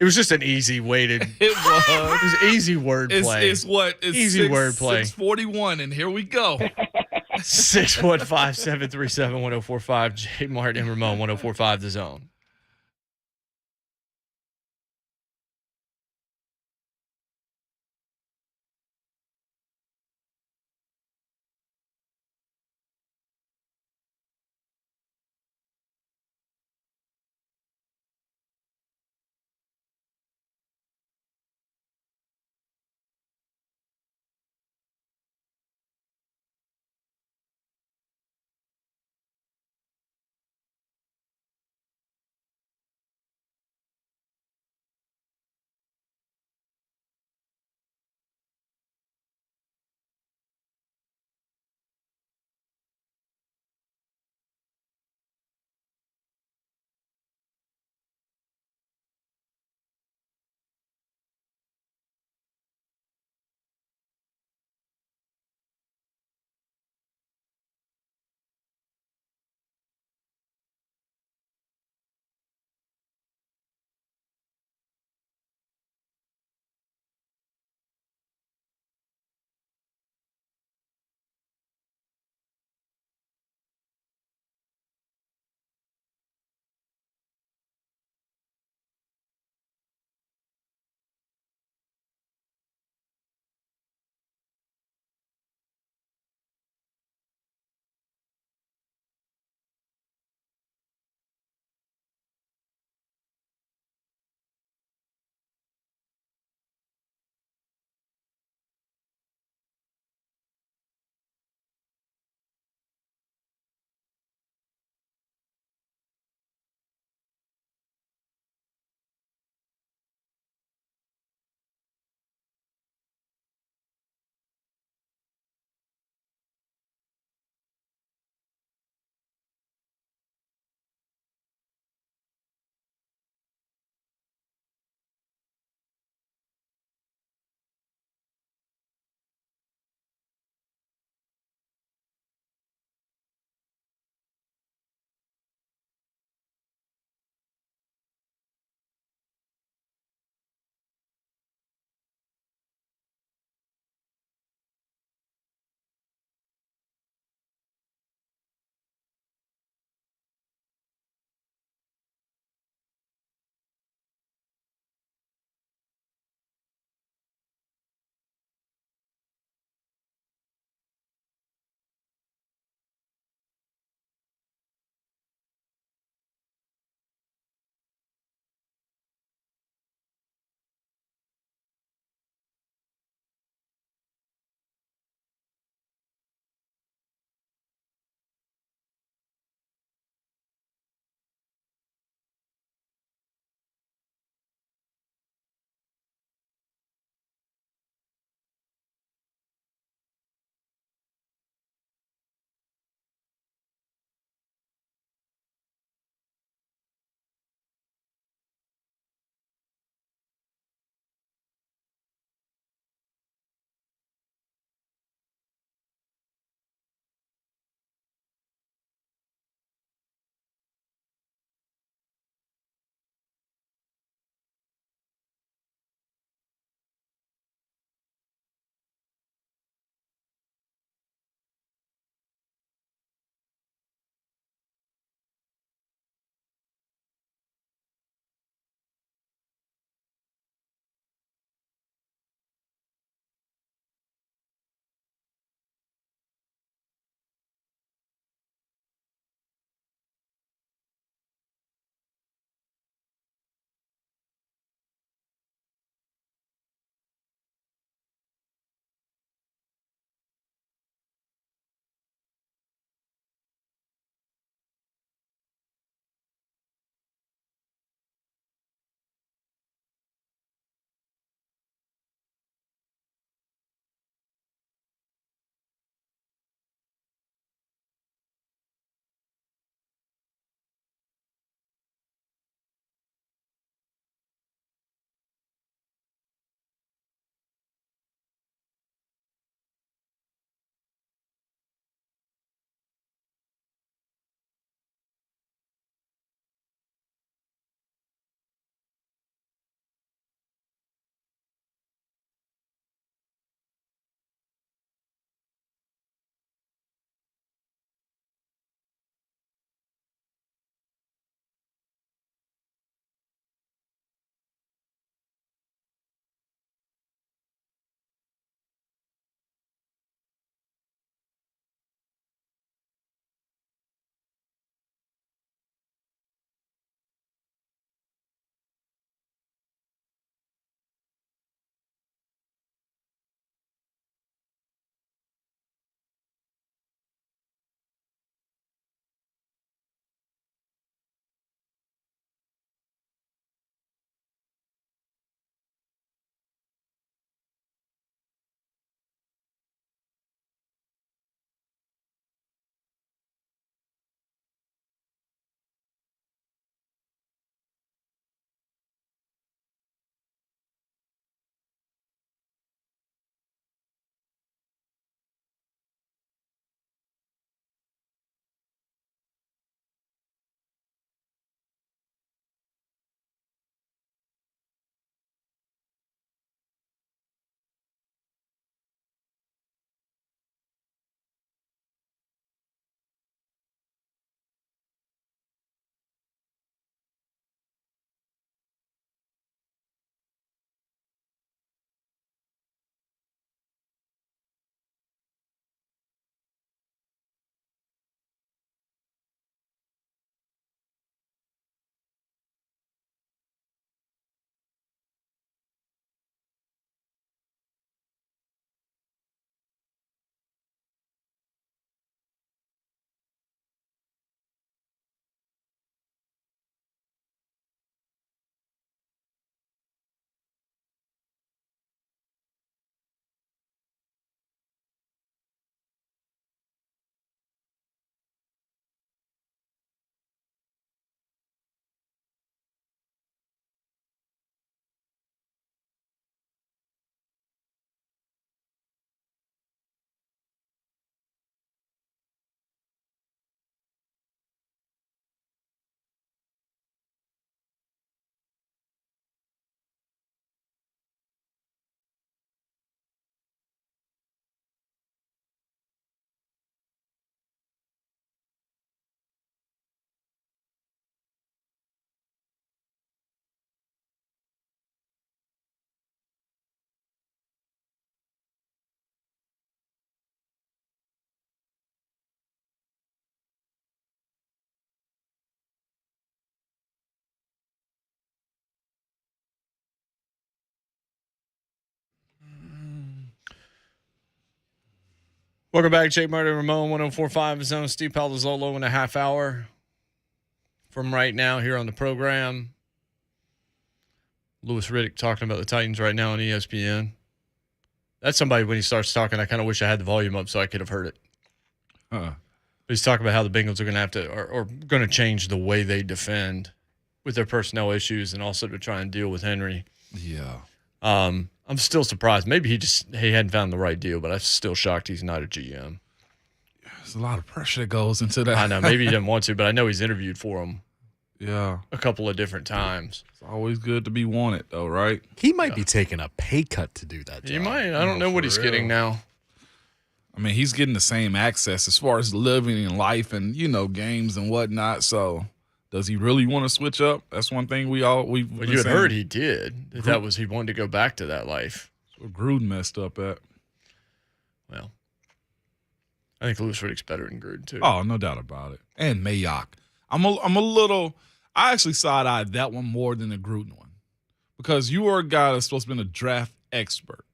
It was just an easy way to. It was easy wordplay. It's easy wordplay. 6:41, and here we go. 615-737-1045. JMart and Ramon, 1045 The Zone. Welcome back, JMart and Ramon, 104.5 Zone. Steve Palazzolo in a half hour from right now here on the program. Louis Riddick talking about the Titans right now on ESPN. That's somebody, when he starts talking, I kind of wish I had the volume up so I could have heard it. He's talking about how the Bengals are going to have to, or going to change the way they defend with their personnel issues and also to try and deal with Henry. Yeah. I'm still surprised. Maybe he hadn't found the right deal, but I'm still shocked he's not a GM. There's a lot of pressure that goes into that. I know. Maybe he didn't want to, but I know he's interviewed for him. Yeah. A couple of different times. It's always good to be wanted, though, right? He might be taking a pay cut to do that job. He might. I don't know what he's getting now. I mean, he's getting the same access as far as living in life and, games and whatnot. So does he really want to switch up? That's one thing we've Well, you had saying. heard he did. That was he wanted to go back to that life. That's what Gruden messed up at. Well, I think Louis Riddick's better than Gruden, too. Oh, no doubt about it. And Mayock. I actually side-eyed that one more than the Gruden one because you are a guy that's supposed to be a draft expert.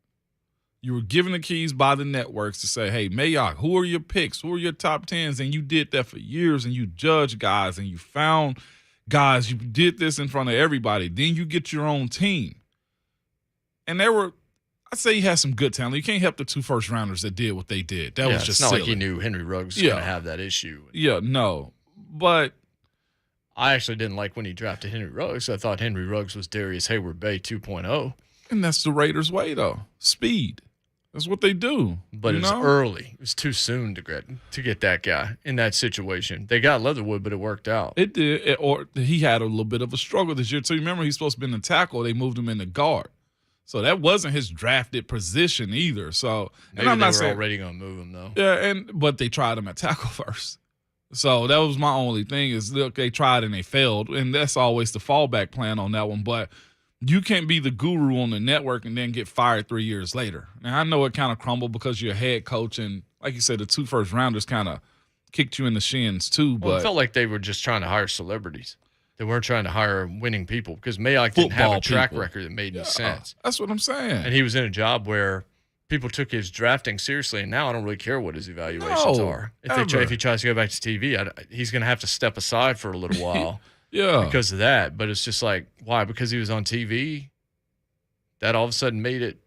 You were given the keys by the networks to say, hey, Mayock, who are your picks? Who are your top 10s? And you did that for years, and you judged guys, and you found guys. You did this in front of everybody. Then you get your own team. And I'd say he had some good talent. You can't help the 2 first-rounders that did what they did. That was just it's not silly. like he knew Henry Ruggs was going to have that issue. Yeah, no. But I actually didn't like when he drafted Henry Ruggs. I thought Henry Ruggs was Darius Hayward-Bay 2.0. And that's the Raiders' way, though. Speed. That's what they do. But it was early. It was too soon to get that guy in that situation. They got Leatherwood, but it worked out. It did. Or he had a little bit of a struggle this year, too. Remember, he's supposed to be in the tackle. They moved him in the guard. So that wasn't his drafted position either. So Maybe they were already going to move him, though. Yeah, but they tried him at tackle first. So that was my only thing is, look, they tried and they failed. And that's always the fallback plan on that one. But you can't be the guru on the network and then get fired 3 years later. Now, I know it kind of crumbled because you're a head coach. And like you said, the 2 first-rounders kind of kicked you in the shins too. Well, but it felt like they were just trying to hire celebrities. They weren't trying to hire winning people because Mayock didn't have a track record that made any sense. That's what I'm saying. And he was in a job where people took his drafting seriously, and now I don't really care what his evaluations are. If he tries to go back to TV, he's going to have to step aside for a little while because of that. But it's just like, why? Because he was on TV? That all of a sudden made it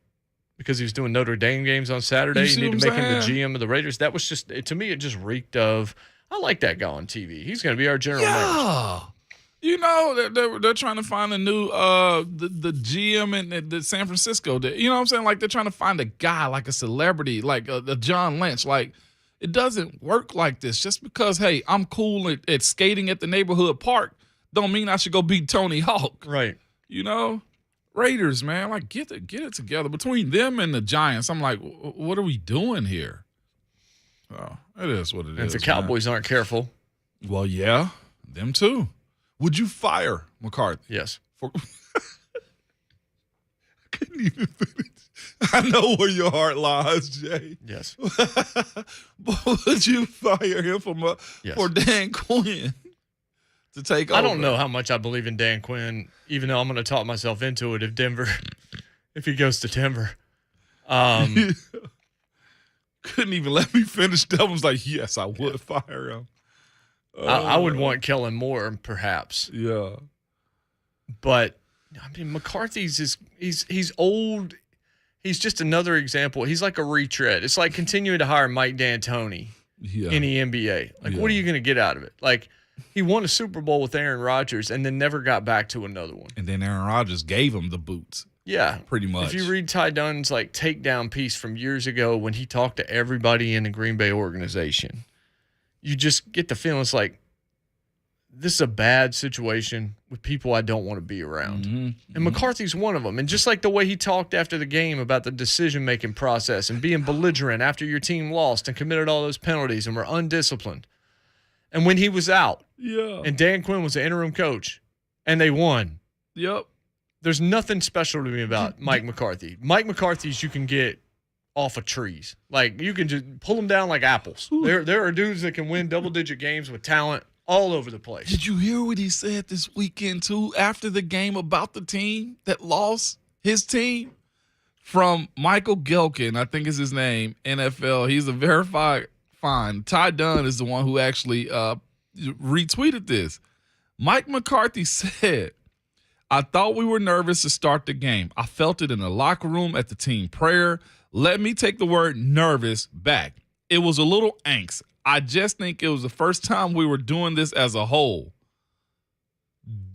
because he was doing Notre Dame games on Saturday. You need to make him the GM of the Raiders. That was just, to me, it just reeked of, I like that guy on TV. He's going to be our general manager. They're trying to find a new the GM in the San Francisco. You know what I'm saying? Like they're trying to find a guy, like a celebrity, like a John Lynch. Like it doesn't work like this. Just because, hey, I'm cool at skating at the neighborhood park, don't mean I should go beat Tony Hawk. Right. Raiders, man, like get it together. Between them and the Giants, I'm like, what are we doing here? Oh, it is what it is. If the Cowboys aren't careful. Well, yeah, them too. Would you fire McCarthy? Yes. I couldn't even finish. I know where your heart lies, Jay. Yes. But would you fire him for Dan Quinn to take over? I don't know how much I believe in Dan Quinn, even though I'm going to talk myself into it if he goes to Denver. Couldn't even let me finish. That was like, yes, I would fire him. I would want Kellen Moore, perhaps. Yeah. But, I mean, McCarthy's he's old. He's just another example. He's like a retread. It's like continuing to hire Mike D'Antoni in the NBA. Like, what are you going to get out of it? Like, he won a Super Bowl with Aaron Rodgers and then never got back to another one. And then Aaron Rodgers gave him the boots. Yeah. Pretty much. If you read Ty Dunn's, like, takedown piece from years ago when he talked to everybody in the Green Bay organization, you just get the feeling it's like, this is a bad situation with people I don't want to be around. And McCarthy's one of them. And just like the way he talked after the game about the decision-making process and being belligerent after your team lost and committed all those penalties and were undisciplined. And when he was out and Dan Quinn was the interim coach and they won. Yep. There's nothing special to me about Mike McCarthy. Mike McCarthy's you can get off of trees. Like, you can just pull them down like apples. There are dudes that can win double-digit games with talent all over the place. Did you hear what he said this weekend, too, after the game about the team that lost, his team? from Michael Gelkin, I think is his name, NFL. He's a verified find. Ty Dunn is the one who actually retweeted this. Mike McCarthy said, I thought we were nervous to start the game. I felt it in the locker room at the team prayer. Let me take the word nervous back. It was a little angst. I just think it was the first time we were doing this as a whole.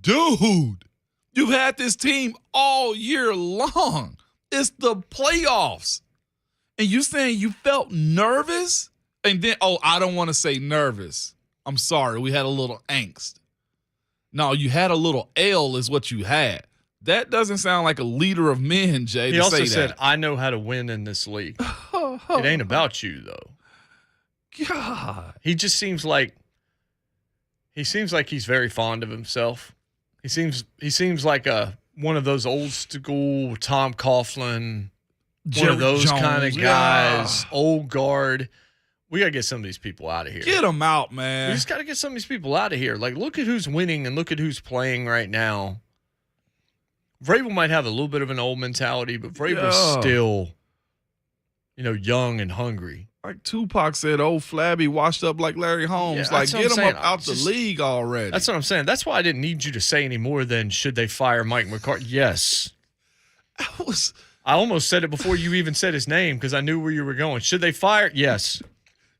Dude, you've had this team all year long. It's the playoffs. And you saying you felt nervous? And then, I don't want to say nervous. I'm sorry, we had a little angst. No, you had a little L is what you had. That doesn't sound like a leader of men, Jay, He to also say said, that. I know how to win in this league. It ain't about you, though. God. He just seems like he's very fond of himself. He seems like one of those old school Tom Coughlin, one of those kind of guys, old guard. We got to get some of these people out of here. Get them out, We man. just got to get some of these people out of here. Like, look at who's winning and look at who's playing right now. Vrabel might have a little bit of an old mentality, but Vrabel's still, young and hungry. Like Tupac said, old flabby, washed up like Larry Holmes. Yeah, like, that's what get I'm him saying. out the league already. That's what I'm saying. That's why I didn't need you to say any more than should they fire Mike McCarthy. Yes. I almost said it before you even said his name because I knew where you were going. Should they fire? Yes.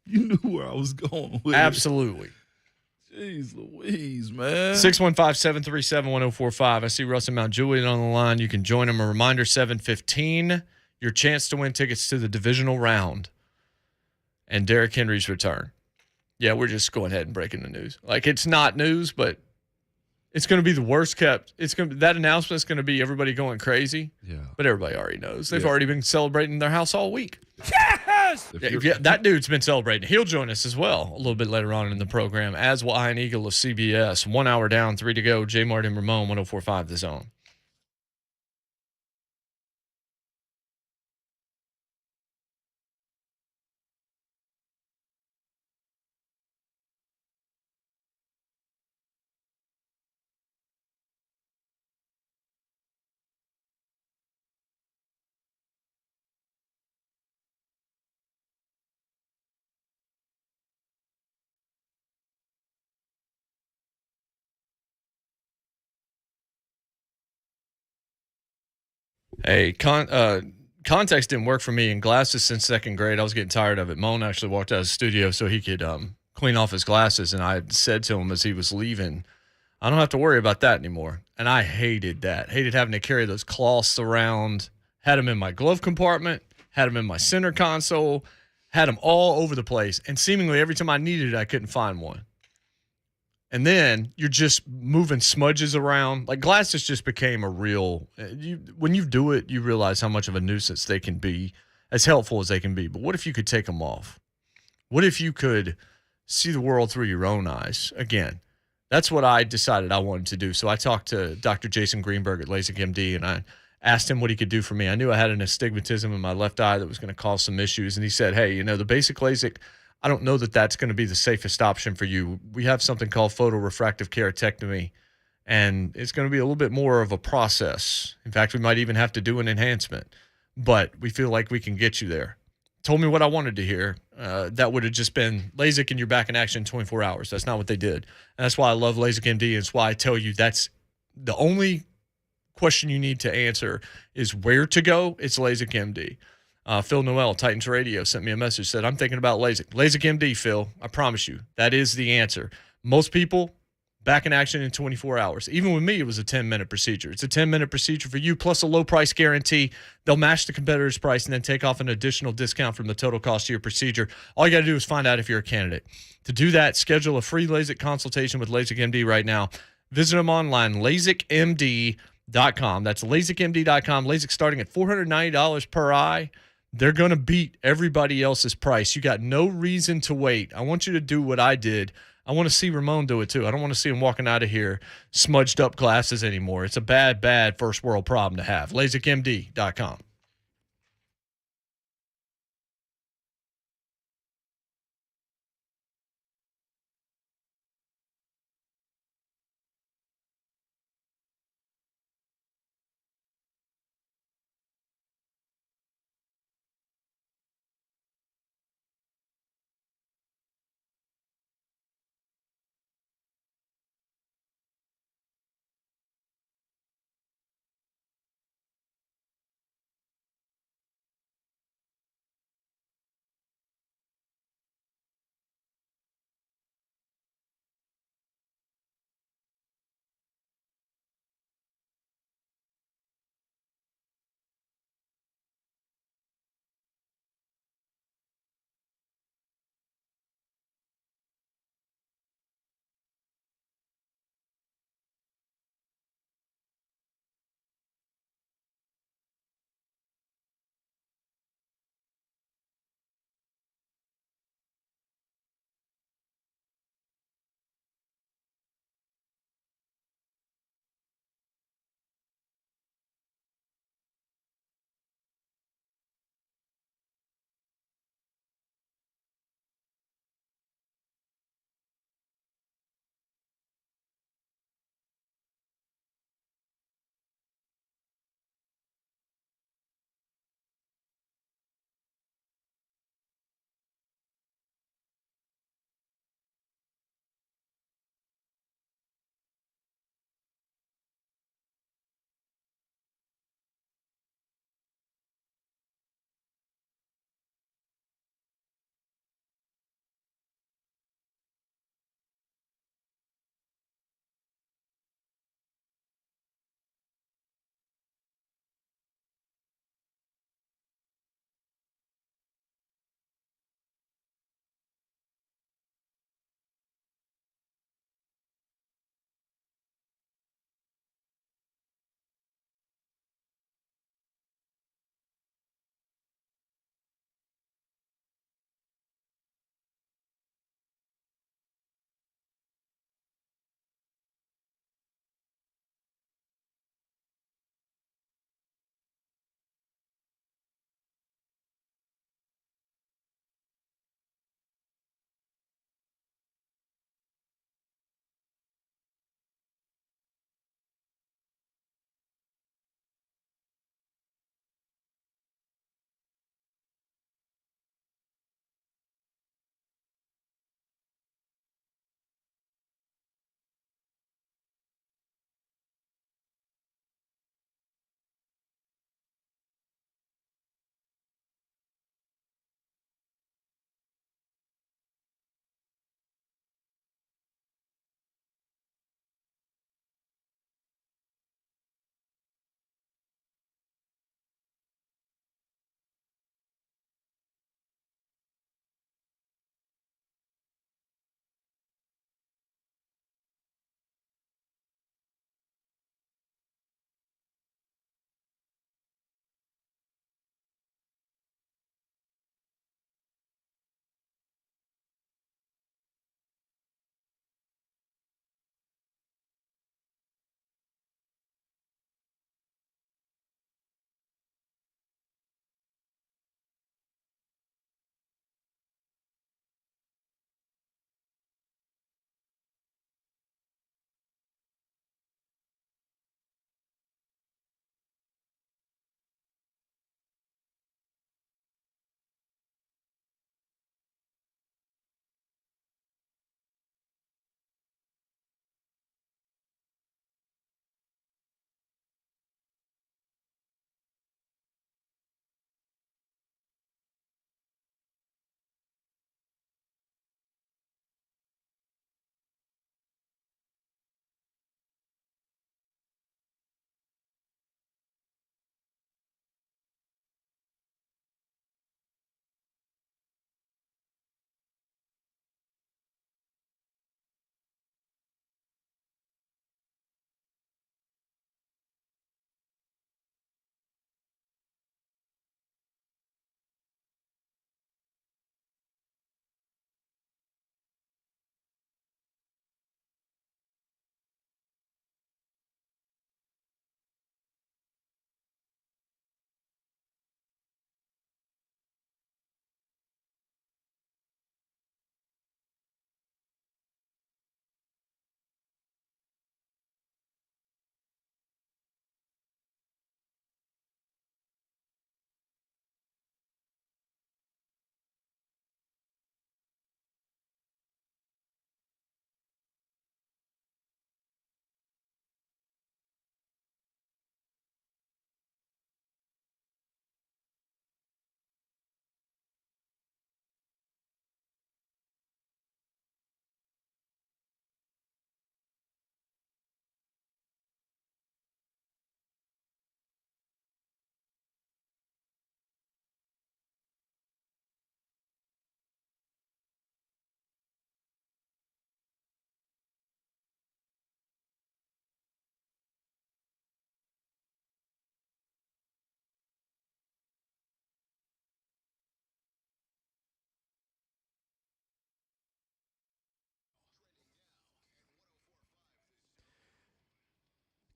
You knew where I was going with Absolutely. it. Jeez Louise, man. 615-737-1045. I see Russ and Mount Juliet on the line. You can join him. A reminder, 7:15, your chance to win tickets to the divisional round and Derrick Henry's return. Yeah, we're just going ahead and breaking the news. Like, it's not news, but it's going to be the worst kept. That announcement's going to be everybody going crazy. Yeah. But everybody already knows. They've already been celebrating in their house all week. Yes! Yeah, that dude's been celebrating. He'll join us as well a little bit later on in the program, as will Ian Eagle of CBS. 1 hour down, 3 to go. JMart and Ramon, 104.5 The Zone. Hey, context didn't work for me in glasses since second grade. I was getting tired of it. Moan actually walked out of the studio so he could clean off his glasses, and I said to him as he was leaving, I don't have to worry about that anymore. And I hated that. Hated having to carry those cloths around. Had them in my glove compartment, had them in my center console, had them all over the place. And seemingly every time I needed it, I couldn't find one. And then you're just moving smudges around. Like, glasses just became a real when you do it, you realize how much of a nuisance they can be, as helpful as they can be. But what if you could take them off? What if you could see the world through your own eyes? Again, that's what I decided I wanted to do. So I talked to Dr. Jason Greenberg at Lasik MD, and I asked him what he could do for me. I knew I had an astigmatism in my left eye that was going to cause some issues. And he said, hey, the basic LASIK, I don't know that that's going to be the safest option for you. We have something called photorefractive keratectomy, and it's going to be a little bit more of a process. In fact, we might even have to do an enhancement, but we feel like we can get you there. Told me what I wanted to hear. That would have just been LASIK and you're back in action in 24 hours. That's not what they did. And that's why I love LASIK MD. And it's why I tell you that's the only question you need to answer is where to go. It's LASIK MD. Phil Noel, Titans Radio, sent me a message, said, I'm thinking about LASIK. LASIK MD, Phil, I promise you, that is the answer. Most people, back in action in 24 hours. Even with me, it was a 10-minute procedure. It's a 10-minute procedure for you, plus a low price guarantee. They'll match the competitor's price and then take off an additional discount from the total cost of your procedure. All you got to do is find out if you're a candidate. To do that, schedule a free LASIK consultation with LASIK MD right now. Visit them online, LASIKMD.com. That's LASIKMD.com. LASIK starting at $490 per eye. They're going to beat everybody else's price. You got no reason to wait. I want you to do what I did. I want to see Ramon do it too. I don't want to see him walking out of here smudged up glasses anymore. It's a bad, bad first world problem to have. LASIKMD.com.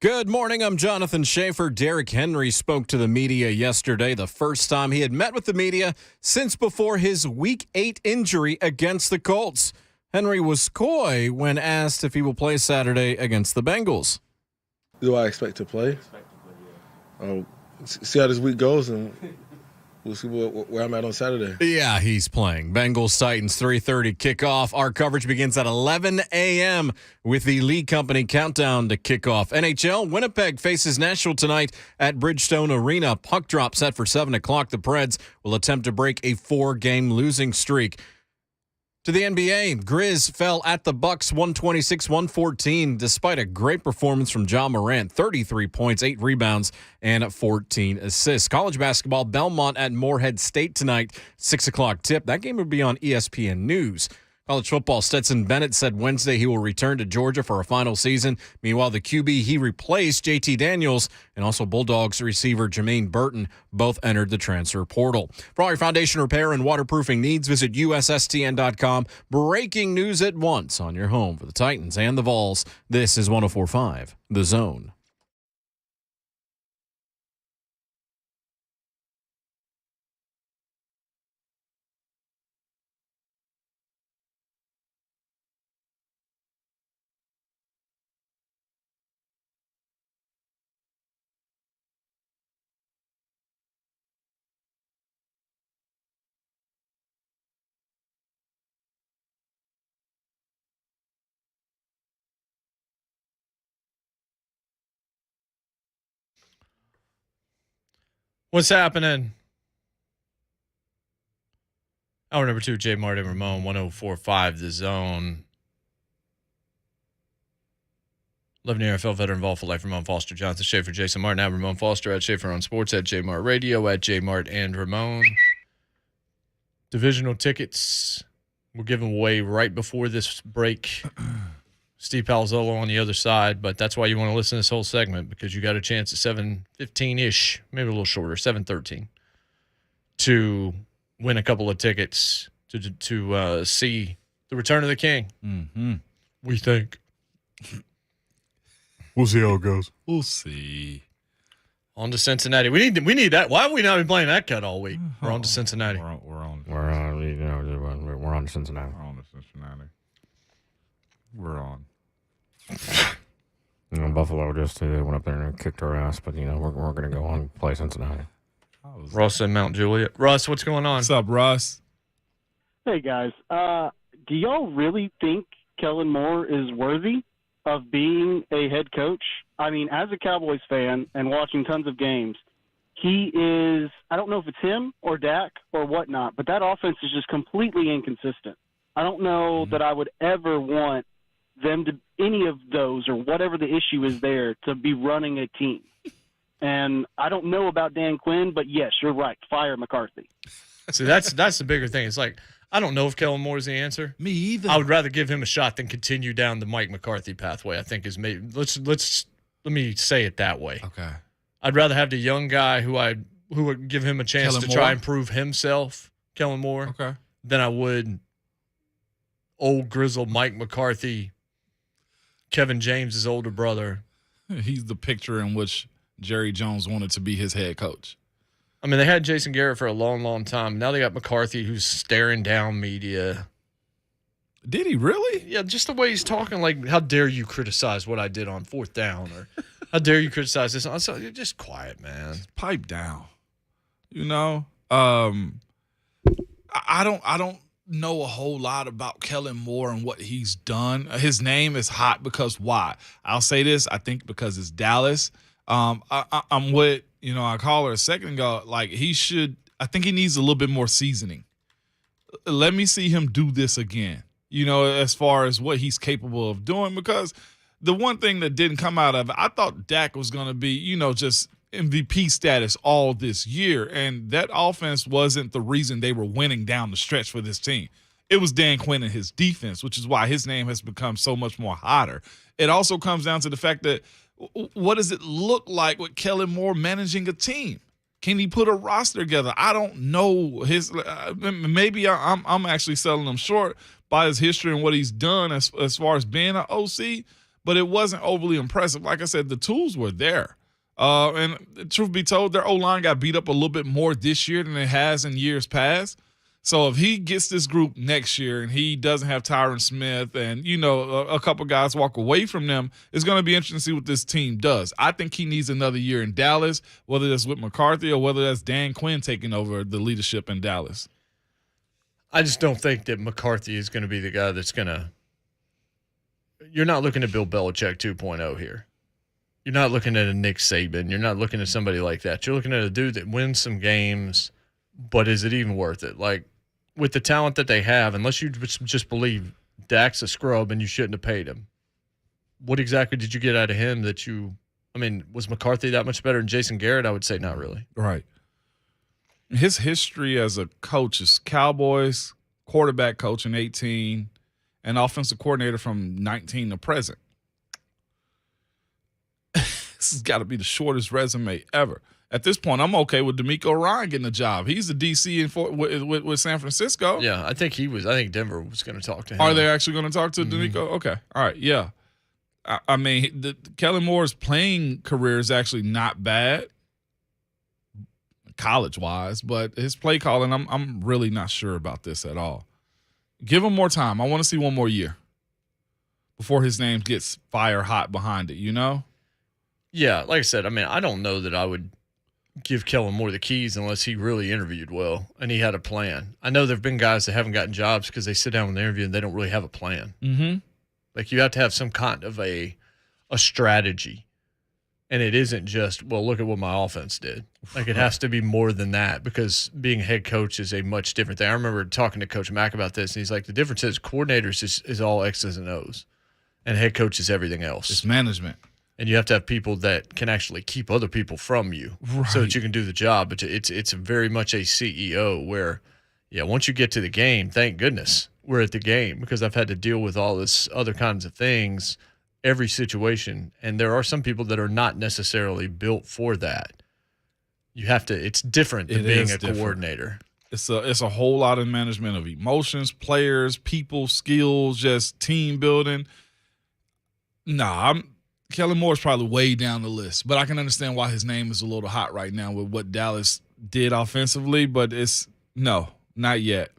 Good morning. I'm Jonathan Schaefer. Derrick Henry spoke to the media yesterday, the first time he had met with the media since before his Week 8 injury against the Colts. Henry was coy when asked if he will play Saturday against the Bengals. Do I expect to play? See how this week goes, and we'll see where I'm at on Saturday. Yeah, he's playing. Bengals Titans 3:30 kickoff. Our coverage begins at 11 a.m. with the Lee Company countdown to kickoff. NHL, Winnipeg faces Nashville tonight at Bridgestone Arena. Puck drop set for 7 o'clock. The Preds will attempt to break a 4-game losing streak. To the NBA, Grizz fell at the Bucks 126-114 despite a great performance from Ja Morant, 33 points, 8 rebounds, and 14 assists. College basketball, Belmont at Morehead State tonight, 6 o'clock tip. That game will be on ESPN News. College football, Stetson Bennett said Wednesday he will return to Georgia for a final season. Meanwhile, the QB he replaced, JT Daniels, and also Bulldogs receiver Jermaine Burton both entered the transfer portal. For all your foundation repair and waterproofing needs, visit USSTN.com. Breaking news at once on your home for the Titans and the Vols. This is 104.5 The Zone. What's happening? Hour number 2, JMart and Ramon, 104.5 The Zone. 11-year NFL veteran involved for life, Ramon Foster, Jonathan Schaefer, Jason Martin, at Ramon Foster, at Schaefer on Sports, at JMart Radio, at JMart and Ramon. Divisional tickets were given away right before this break. Steve Palazzolo on the other side, but that's why you want to listen to this whole segment, because you got a chance at 7:15-ish, maybe a little shorter, 7:13, to win a couple of tickets to see the Return of the King. Mm-hmm. We think. We'll see how it goes. We'll see. On to Cincinnati. We need that. Why have we not been playing that cut all week? We're on to Cincinnati. We're on We're on to Cincinnati. We're on to Cincinnati. We're on. Buffalo just went up there and kicked our ass, but we're going to go on and play Cincinnati. Ross and Mount Juliet. Russ, what's going on? What's up, Russ? Hey, guys. Do y'all really think Kellen Moore is worthy of being a head coach? I mean, as a Cowboys fan and watching tons of games, he is – I don't know if it's him or Dak or whatnot, but that offense is just completely inconsistent. I don't know that I would ever want them to – any of those or whatever the issue is there to be running a team. And I don't know about Dan Quinn, but yes, you're right. Fire McCarthy. See, that's the bigger thing. It's like, I don't know if Kellen Moore is the answer. Me either. I would rather give him a shot than continue down the Mike McCarthy pathway. I think is maybe let me say it that way. Okay. I'd rather have the young guy who would give him a chance Kellen to Moore? try and prove himself, Kellen Moore, Okay. than I would old grizzled Mike McCarthy, Kevin James' older brother. He's the picture in which Jerry Jones wanted to be his head coach. I mean, they had Jason Garrett for a long, long time. Now they got McCarthy, who's staring down media. Did he really? Yeah, just the way he's talking, like, how dare you criticize what I did on fourth down, or how dare you criticize this? So you're just quiet, man. Pipe down. I don't know a whole lot about Kellen Moore and what he's done. His name is hot because why? I'll say this. I think because it's Dallas. I'm with, I call her a second ago. Like I think he needs a little bit more seasoning. Let me see him do this again, as far as what he's capable of doing, because the one thing that didn't come out of it, I thought Dak was going to be, just MVP status all this year. And that offense wasn't the reason they were winning down the stretch for this team. It was Dan Quinn and his defense, which is why his name has become so much more hotter. It also comes down to the fact that what does it look like with Kellen Moore managing a team? Can he put a roster together? I don't know his. Maybe I'm actually selling him short by his history and what he's done as far as being an OC. but it wasn't overly impressive. Like I said, the tools were there. And truth be told, their O-line got beat up a little bit more this year than it has in years past. So if he gets this group next year and he doesn't have Tyron Smith and, a couple guys walk away from them, it's going to be interesting to see what this team does. I think he needs another year in Dallas, whether that's with McCarthy or whether that's Dan Quinn taking over the leadership in Dallas. I just don't think that McCarthy is going to be the guy that's going to – you're not looking at Bill Belichick 2.0 here. You're not looking at a Nick Saban. You're not looking at somebody like that. You're looking at a dude that wins some games, but is it even worth it? Like, with the talent that they have, unless you just believe Dak's a scrub and you shouldn't have paid him, what exactly did you get out of him that you – I mean, was McCarthy that much better than Jason Garrett? I would say not really. Right. His history as a coach is Cowboys, quarterback coach in 18, and offensive coordinator from 19 to present. This has got to be the shortest resume ever. At this point, I'm okay with DeMeco Ryan getting a job. He's the DC with San Francisco. Yeah, I think Denver was going to talk to him. Are they actually going to talk to DeMeco? Okay. All right. Yeah. I mean, Kellen Moore's playing career is actually not bad college-wise, but his play calling, I'm really not sure about this at all. Give him more time. I want to see one more year before his name gets fire hot behind it, Yeah, like I said, I mean, I don't know that I would give Kellen Moore the keys unless he really interviewed well and he had a plan. I know there have been guys that haven't gotten jobs because they sit down with the interview and they don't really have a plan. Mm-hmm. Like, you have to have some kind of a strategy. And it isn't just, well, look at what my offense did. Like, it has to be more than that because being a head coach is a much different thing. I remember talking to Coach Mack about this, and he's like, the difference is coordinators is all X's and O's, and head coach is everything else. It's management. And you have to have people that can actually keep other people from you so that you can do the job. But it's very much a CEO where, yeah, once you get to the game, thank goodness we're at the game because I've had to deal with all this other kinds of things, every situation. And there are some people that are not necessarily built for that. You have to – it's different than being a coordinator. It's a whole lot of management of emotions, players, people, skills, just team building. Kellen Moore's probably way down the list, but I can understand why his name is a little hot right now with what Dallas did offensively, but no, not yet.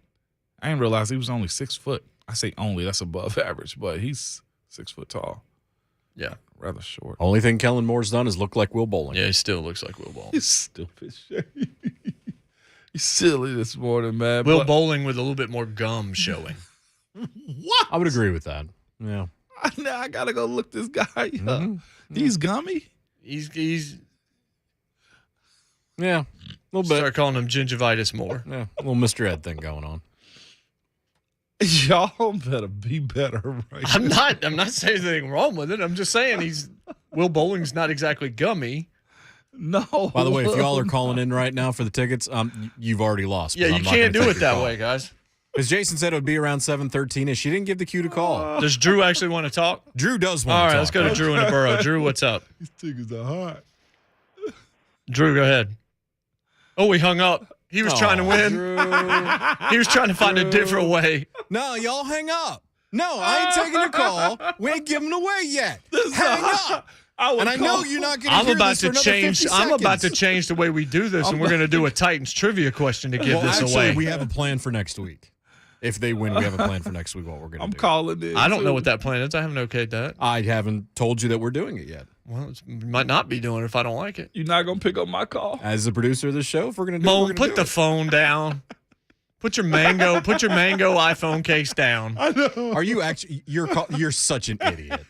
I didn't realize he was only 6 foot. I say only, that's above average, but he's 6 foot tall. Yeah. Rather short. Only thing Kellen Moore's done is look like Will Bowling. Yeah, he still looks like Will Bowling. He's stupid shit. He's silly this morning, man. Will Bowling with a little bit more gum showing. What? I would agree with that. Yeah. Now I gotta go look this guy up. Mm-hmm. He's gummy. He's Yeah. A little bit. start calling him gingivitis more. Yeah. A little Mr. Ed thing going on. Y'all better be better right I'm not saying anything wrong with it. I'm just saying Will Bowling's not exactly gummy. No. By the way, if y'all are calling in right now for the tickets, you've already lost. Yeah, I'm you not can't gonna do take it your that call. way, guys. Because Jason said it would be around 7:13ish. She didn't give the cue to call. Does Drew actually want to talk? Drew does want All to right, talk. let's go to Drew in the borough. Drew, what's up? These tickets are hot. Drew, go ahead. Oh, he hung up. He was trying to win. Drew. He was trying to find a different way. No, y'all hang up. No, I ain't taking your call. We ain't giving it away yet. Hang up. And I know you're not going to hear this for another 50 seconds. I'm about to change the way we do this, and we're going to do a Titans trivia question to give this actually, away. we have a plan for next week. If they win, we have a plan for next week what we're going to do. I'm calling this. I don't know what that plan is. I haven't okayed that. I haven't told you that we're doing it yet. Well, we might not be doing it if I don't like it. You're not going to pick up my call? As the producer of this show, if we're going to do it, we're Mo, gonna put do the it. phone down. Put your mango iPhone case down. I know. Are you actually? You're such an idiot.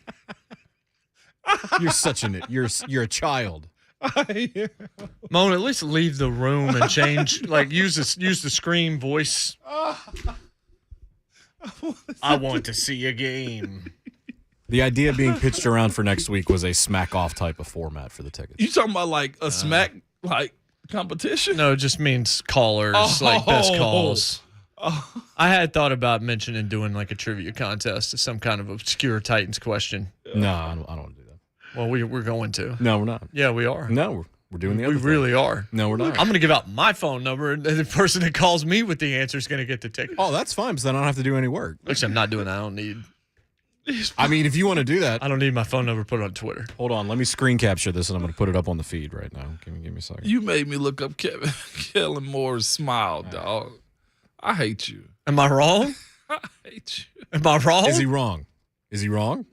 You're such an you're a child. Mo, at least leave the room and change. Like use the screen voice. I want to see a game. The idea being pitched around for next week was a smack off type of format for the tickets. You talking about like a smack competition? No, it just means callers, like best calls. I had thought about mentioning doing like a trivia contest, some kind of obscure Titans question. No, I don't want to do that. Well, we're going to. No, we're not. Yeah, we are. No, we're doing the other We thing. really are. No, we're not. I'm going to give out my phone number, and the person that calls me with the answer is going to get the ticket. Oh, that's fine, because then I don't have to do any work. Actually, I'm not doing that. I don't need. I mean, if you want to do that, I don't need my phone number put on Twitter. hold on. Let me screen capture this, and I'm going to put it up on the feed right now. Give me a second. You made me look up Kellen Moore's smile, dog. I hate you. Am I wrong? I hate you. Am I wrong? Is he wrong? Is he wrong?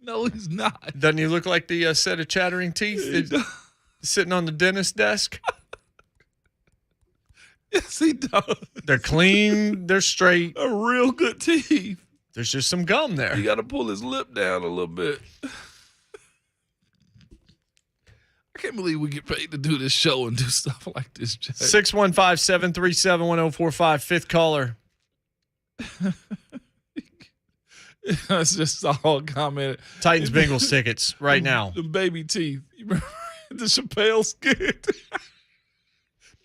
No, he's not. Doesn't he look like the set of chattering teeth sitting on the dentist desk? Yes, he does. They're clean. They're straight. A real good teeth. There's just some gum there. You got to pull his lip down a little bit. I can't believe we get paid to do this show and do stuff like this, Jay. 615-737-1045. Fifth caller. That's just all commented. Titans-Bengals tickets right now. The baby teeth. You remember the Chappelle skit?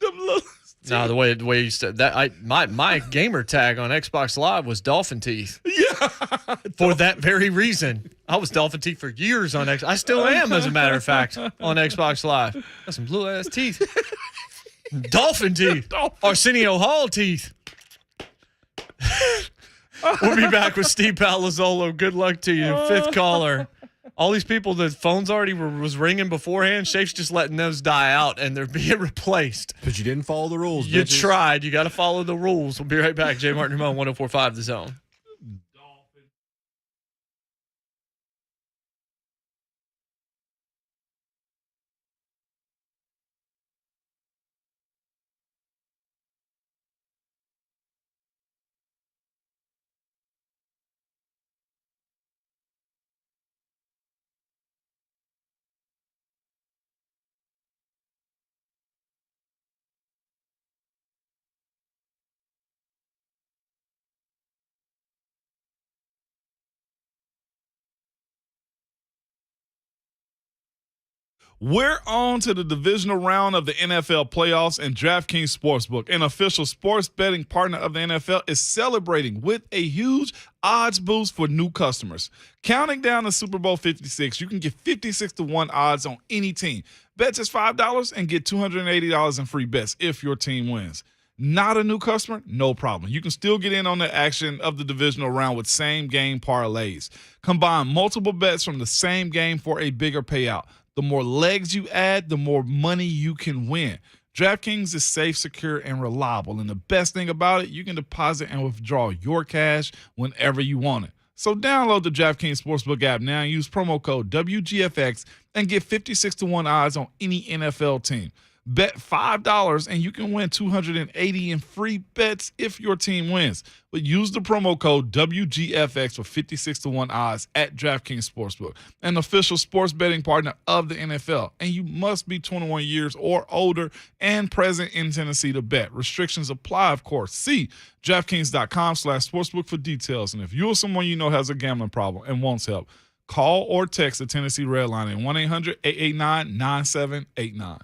Them little No, the way you said that, my gamer tag on Xbox Live was dolphin teeth. Yeah. For that very reason. I was dolphin teeth for years on Xbox. I still am, as a matter of fact, on Xbox Live. Got some blue ass teeth. Dolphin teeth. Arsenio Hall teeth. We'll be back with Steve Palazzolo. Good luck to you. Fifth caller. All these people, the phones already was ringing beforehand. Shafe's just letting those die out, and they're being replaced. But you didn't follow the rules, You bitches. tried. You got to follow the rules. We'll be right back. JMart and Ramon, 104.5 The Zone. We're on to the divisional round of the NFL playoffs, and DraftKings Sportsbook, an official sports betting partner of the NFL, is celebrating with a huge odds boost for new customers. Counting down to Super Bowl 56, you can get 56-1 odds on any team. Bet just $5 and get $280 in free bets if your team wins. Not a new customer? No problem. You can still get in on the action of the divisional round with same-game parlays. Combine multiple bets from the same game for a bigger payout. The more legs you add, the more money you can win. DraftKings is safe, secure, and reliable. And the best thing about it, you can deposit and withdraw your cash whenever you want it. So download the DraftKings Sportsbook app now and use promo code WGFX and get 56-1 odds on any NFL team. Bet $5 and you can win $280 in free bets if your team wins. But use the promo code WGFX for 56-1 odds at DraftKings Sportsbook, an official sports betting partner of the NFL. And you must be 21 years or older and present in Tennessee to bet. Restrictions apply, of course. See DraftKings.com/sportsbook for details. And if you or someone you know has a gambling problem and wants help, call or text the Tennessee Red Line at 1-800-889-9789.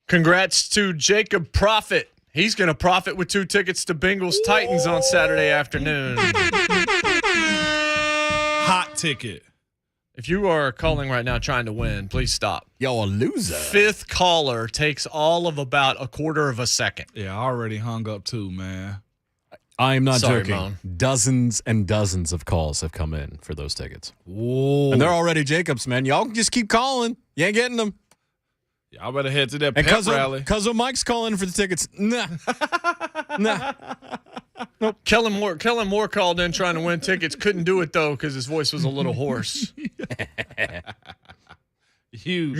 Congrats to Jacob Profit. He's going to profit with 2 tickets to Bengals Titans on Saturday afternoon. Hot ticket. If you are calling right now trying to win, please stop. Yo, a loser. 5th caller takes all of about a quarter of a second. Yeah, I already hung up too, man. I am not Sorry, joking. Ramon. Dozens and dozens of calls have come in for those tickets. Whoa. And they're already Jacobs, man. Y'all can just keep calling. You ain't getting them. Y'all better head to that And pep rally. because of Mike's calling for the tickets, nah. Kellen Moore called in trying to win tickets. Couldn't do it, though, because his voice was a little hoarse. Huge.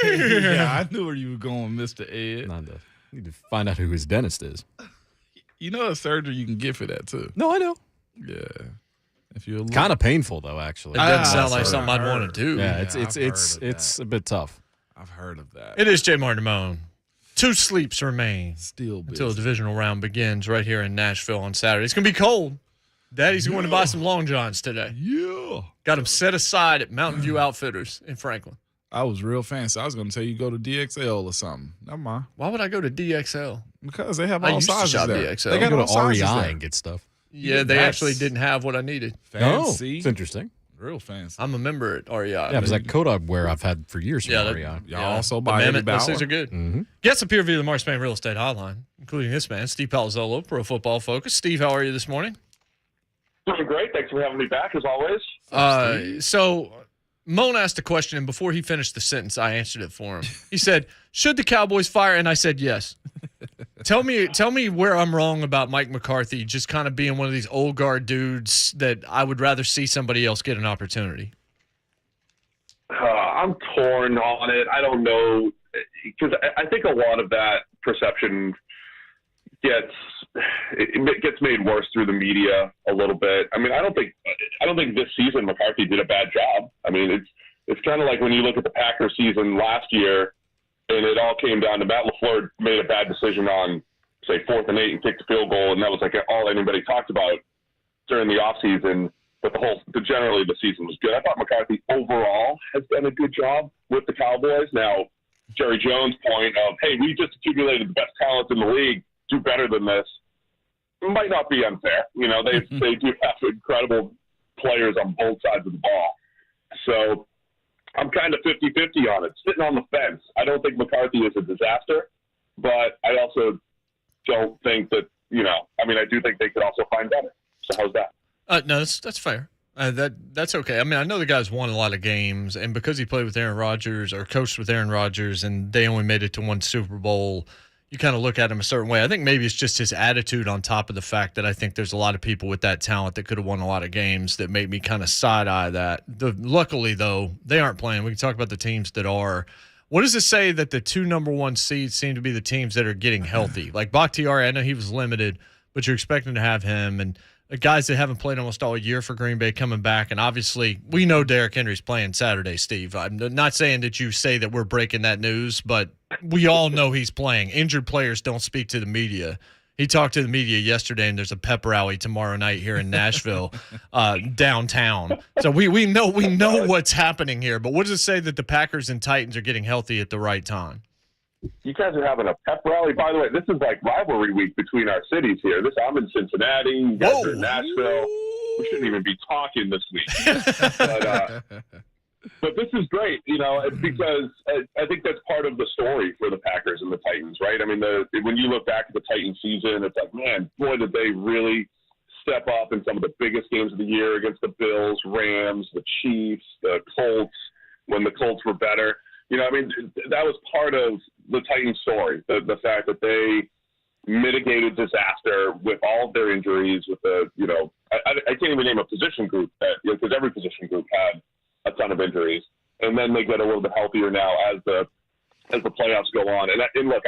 Yeah, I knew where you were going, Mr. Ed. Need to find out who his dentist is. You know a surgery you can get for that, too. No, I know. Yeah. If you're Kind of painful, though, actually. It doesn't sound that's like what something I I'd want heard. to do. Yeah, I've heard of it's that. a bit tough. I've heard of that. It is JMart and Ramon. 2 sleeps remain Still until the busy. divisional round begins right here in Nashville on Saturday. It's going to be cold. Daddy's going to buy some Long Johns today. Yeah. Got them set aside at Mountain View Outfitters in Franklin. I was real fancy. I was going to tell you go to DXL or something. Never mind. Why would I go to DXL? Because they have I all used to sizes shop there. DXL. They got Go all to sizes REI there. and get stuff. Yeah, they That's actually didn't have what I needed. Fancy. It's interesting. Real fancy. I'm a member at REI. Yeah, it was that coat I wear I've had for years from Yeah, REI. Y'all also the buy every Mammoth, those Bauer. things are good. Mm-hmm. Guests appear via the Mark Spain Real Estate Hotline, including this man, Steve Palazzolo, Pro Football Focus. Steve, how are you this morning? Doing great. Thanks for having me back, as always. So Moan asked a question, and before he finished the sentence, I answered it for him. He said, should the Cowboys fire? And I said yes. Tell me where I'm wrong about Mike McCarthy just kind of being one of these old guard dudes that I would rather see somebody else get an opportunity. I'm torn on it. I don't know, because I think a lot of that perception gets made worse through the media a little bit. I mean, I don't think this season McCarthy did a bad job. I mean, it's kind of like when you look at the Packers season last year, and it all came down to Matt LaFleur made a bad decision on, say, 4th and 8 and kicked a field goal, and that was like all anybody talked about during the offseason. But generally the season was good. I thought McCarthy overall has done a good job with the Cowboys. Now, Jerry Jones' point of, hey, we just accumulated the best talent in the league, do better than this, might not be unfair. You know, they do have incredible players on both sides of the ball. So I'm kind of 50-50 on it, sitting on the fence. I don't think McCarthy is a disaster, but I also don't think that, I do think they could also find better. So how's that? No, that's fair. That's okay. I mean, I know the guy's won a lot of games, and because he played with Aaron Rodgers or coached with Aaron Rodgers, and they only made it to one Super Bowl, you kind of look at him a certain way. I think maybe it's just his attitude on top of the fact that I think there's a lot of people with that talent that could have won a lot of games that made me kind of side-eye that. Luckily, though, they aren't playing. We can talk about the teams that are. What does it say that the 2 number 1 seeds seem to be the teams that are getting healthy? Like Bakhtiari, I know he was limited, but you're expecting to have him, and guys that haven't played almost all year for Green Bay coming back. And obviously, we know Derrick Henry's playing Saturday, Steve. I'm not saying that you say that we're breaking that news, but we all know he's playing. Injured players don't speak to the media. He talked to the media yesterday, and there's a pep rally tomorrow night here in Nashville, downtown. So we know what's happening here. But what does it say that the Packers and Titans are getting healthy at the right time? You guys are having a pep rally. By the way, this is like rivalry week between our cities here. I'm in Cincinnati. You guys are in Nashville. We shouldn't even be talking this week. But this is great, because I think that's part of the story for the Packers and the Titans, right? I mean, when you look back at the Titans season, it's like, man, boy, did they really step up in some of the biggest games of the year against the Bills, Rams, the Chiefs, the Colts, when the Colts were better. That was part of the Titans story, the fact that they mitigated disaster with all of their injuries, with I can't even name a position group because every position group had a ton of injuries, and then they get a little bit healthier now as the playoffs go on. And look,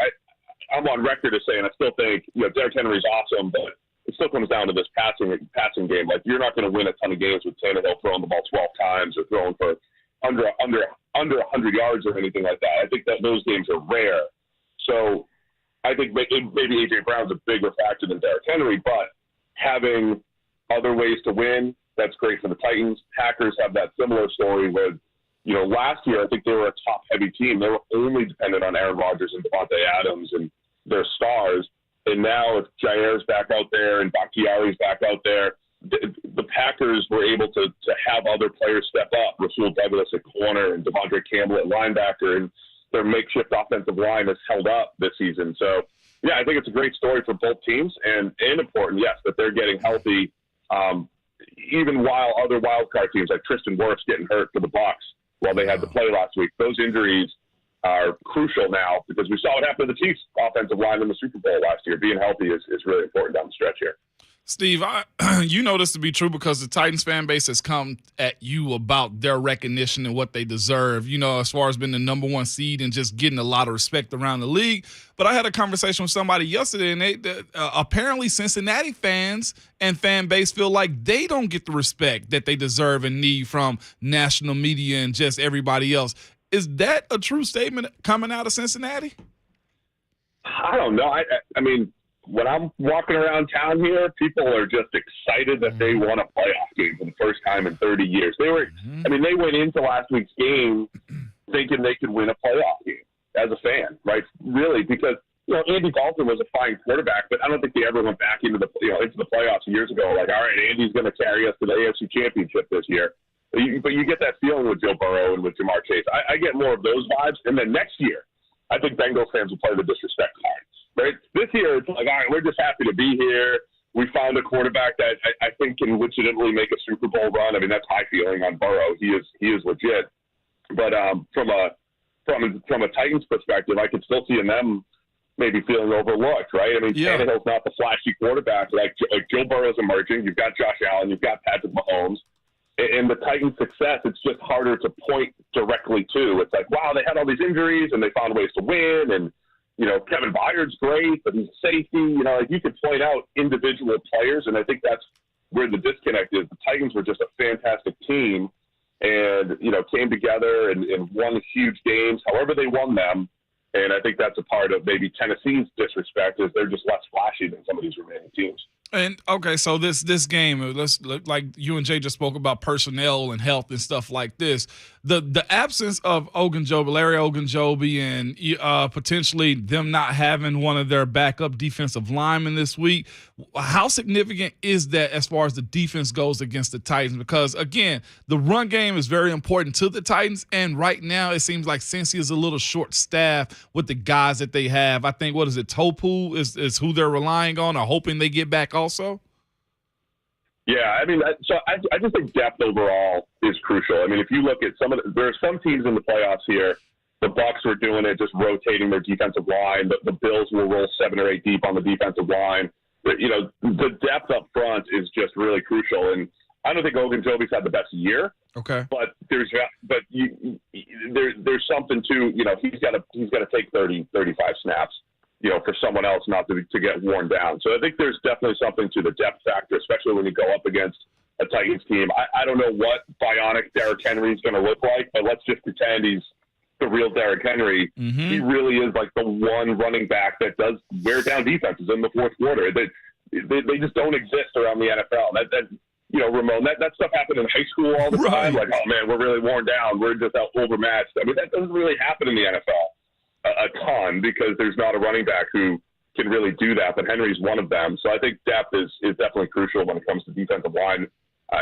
I'm on record as saying I still think Derrick Henry's awesome, but it still comes down to this passing game. Like, you're not going to win a ton of games with Tannehill throwing the ball 12 times or throwing for under 100 yards or anything like that. I think that those games are rare. So I think maybe A.J. Brown's a bigger factor than Derrick Henry, but having other ways to win, that's great for the Titans. Packers have that similar story with last year I think they were a top-heavy team. They were only dependent on Aaron Rodgers and Devontae Adams and their stars. And now if Jair's back out there and Bakhtiari's back out there, the Packers were able to have other players step up. Rasul Douglas at corner and Devondre Campbell at linebacker, and their makeshift offensive line has held up this season. So, yeah, I think it's a great story for both teams, and important, yes, that they're getting healthy, even while other wildcard teams like Tristan Wirfs getting hurt for the Bucs while they had to play last week. Those injuries are crucial now because we saw what happened to the Chiefs' offensive line in the Super Bowl last year. Being healthy is really important down the stretch here. Steve, you know this to be true because the Titans fan base has come at you about their recognition and what they deserve, as far as being the number one seed and just getting a lot of respect around the league. But I had a conversation with somebody yesterday, and apparently Cincinnati fans and fan base feel like they don't get the respect that they deserve and need from national media and just everybody else. Is that a true statement coming out of Cincinnati? I don't know. I mean, when I'm walking around town here, people are just excited that they won a playoff game for the first time in 30 years. They went into last week's game thinking they could win a playoff game as a fan, right? Really, because, Andy Dalton was a fine quarterback, but I don't think they ever went back into the playoffs years ago. Like, all right, Andy's going to carry us to the AFC Championship this year. But you get that feeling with Joe Burrow and with JMart Chase. I get more of those vibes. And then next year, I think Bengals fans will play the disrespect card. Right? This year, it's like, all right, we're just happy to be here. We found a quarterback that I think can legitimately make a Super Bowl run. I mean, that's high feeling on Burrow. He is legit. But from a Titans perspective, I could still see them maybe feeling overlooked, right? I mean, Tannehill's not the flashy quarterback. Like Joe Burrow's emerging. You've got Josh Allen. You've got Patrick Mahomes. And the Titans' success, it's just harder to point directly to. It's like, wow, they had all these injuries, and they found ways to win, and Kevin Byard's great, but he's a safety. You could point out individual players, and I think that's where the disconnect is. The Titans were just a fantastic team and, came together and won huge games, however they won them. And I think that's a part of maybe Tennessee's disrespect is they're just less flashy than some of these remaining teams. And okay, so this game, let's like you and Jay just spoke about personnel and health and stuff like this. The absence of Larry Ogunjobi, and potentially them not having one of their backup defensive linemen this week. How significant is that as far as the defense goes against the Titans? Because again, the run game is very important to the Titans, and right now it seems like Cincy is a little short-staffed with the guys that they have. I think Topu is who they're relying on or hoping they get back also? Yeah, I mean, I just think depth overall is crucial. I mean, if you look at there are some teams in the playoffs here. The Bucs were doing it, just rotating their defensive line. The Bills will roll 7 or 8 deep on the defensive line. But, the depth up front is just really crucial. And I don't think Ogunjobi's had the best year. Okay. But there's something to, he's got to take 30, 35 snaps. For someone else not to get worn down. So I think there's definitely something to the depth factor, especially when you go up against a Titans team. I don't know what bionic Derrick Henry is going to look like, but let's just pretend he's the real Derrick Henry. Mm-hmm. He really is like the one running back that does wear down defenses in the fourth quarter. They just don't exist around the NFL. Ramon, that stuff happened in high school all the time. Like, oh, man, we're really worn down. We're just overmatched. I mean, that doesn't really happen in the NFL. A ton because there's not a running back who can really do that, but Henry's one of them. So I think depth is definitely crucial when it comes to defensive line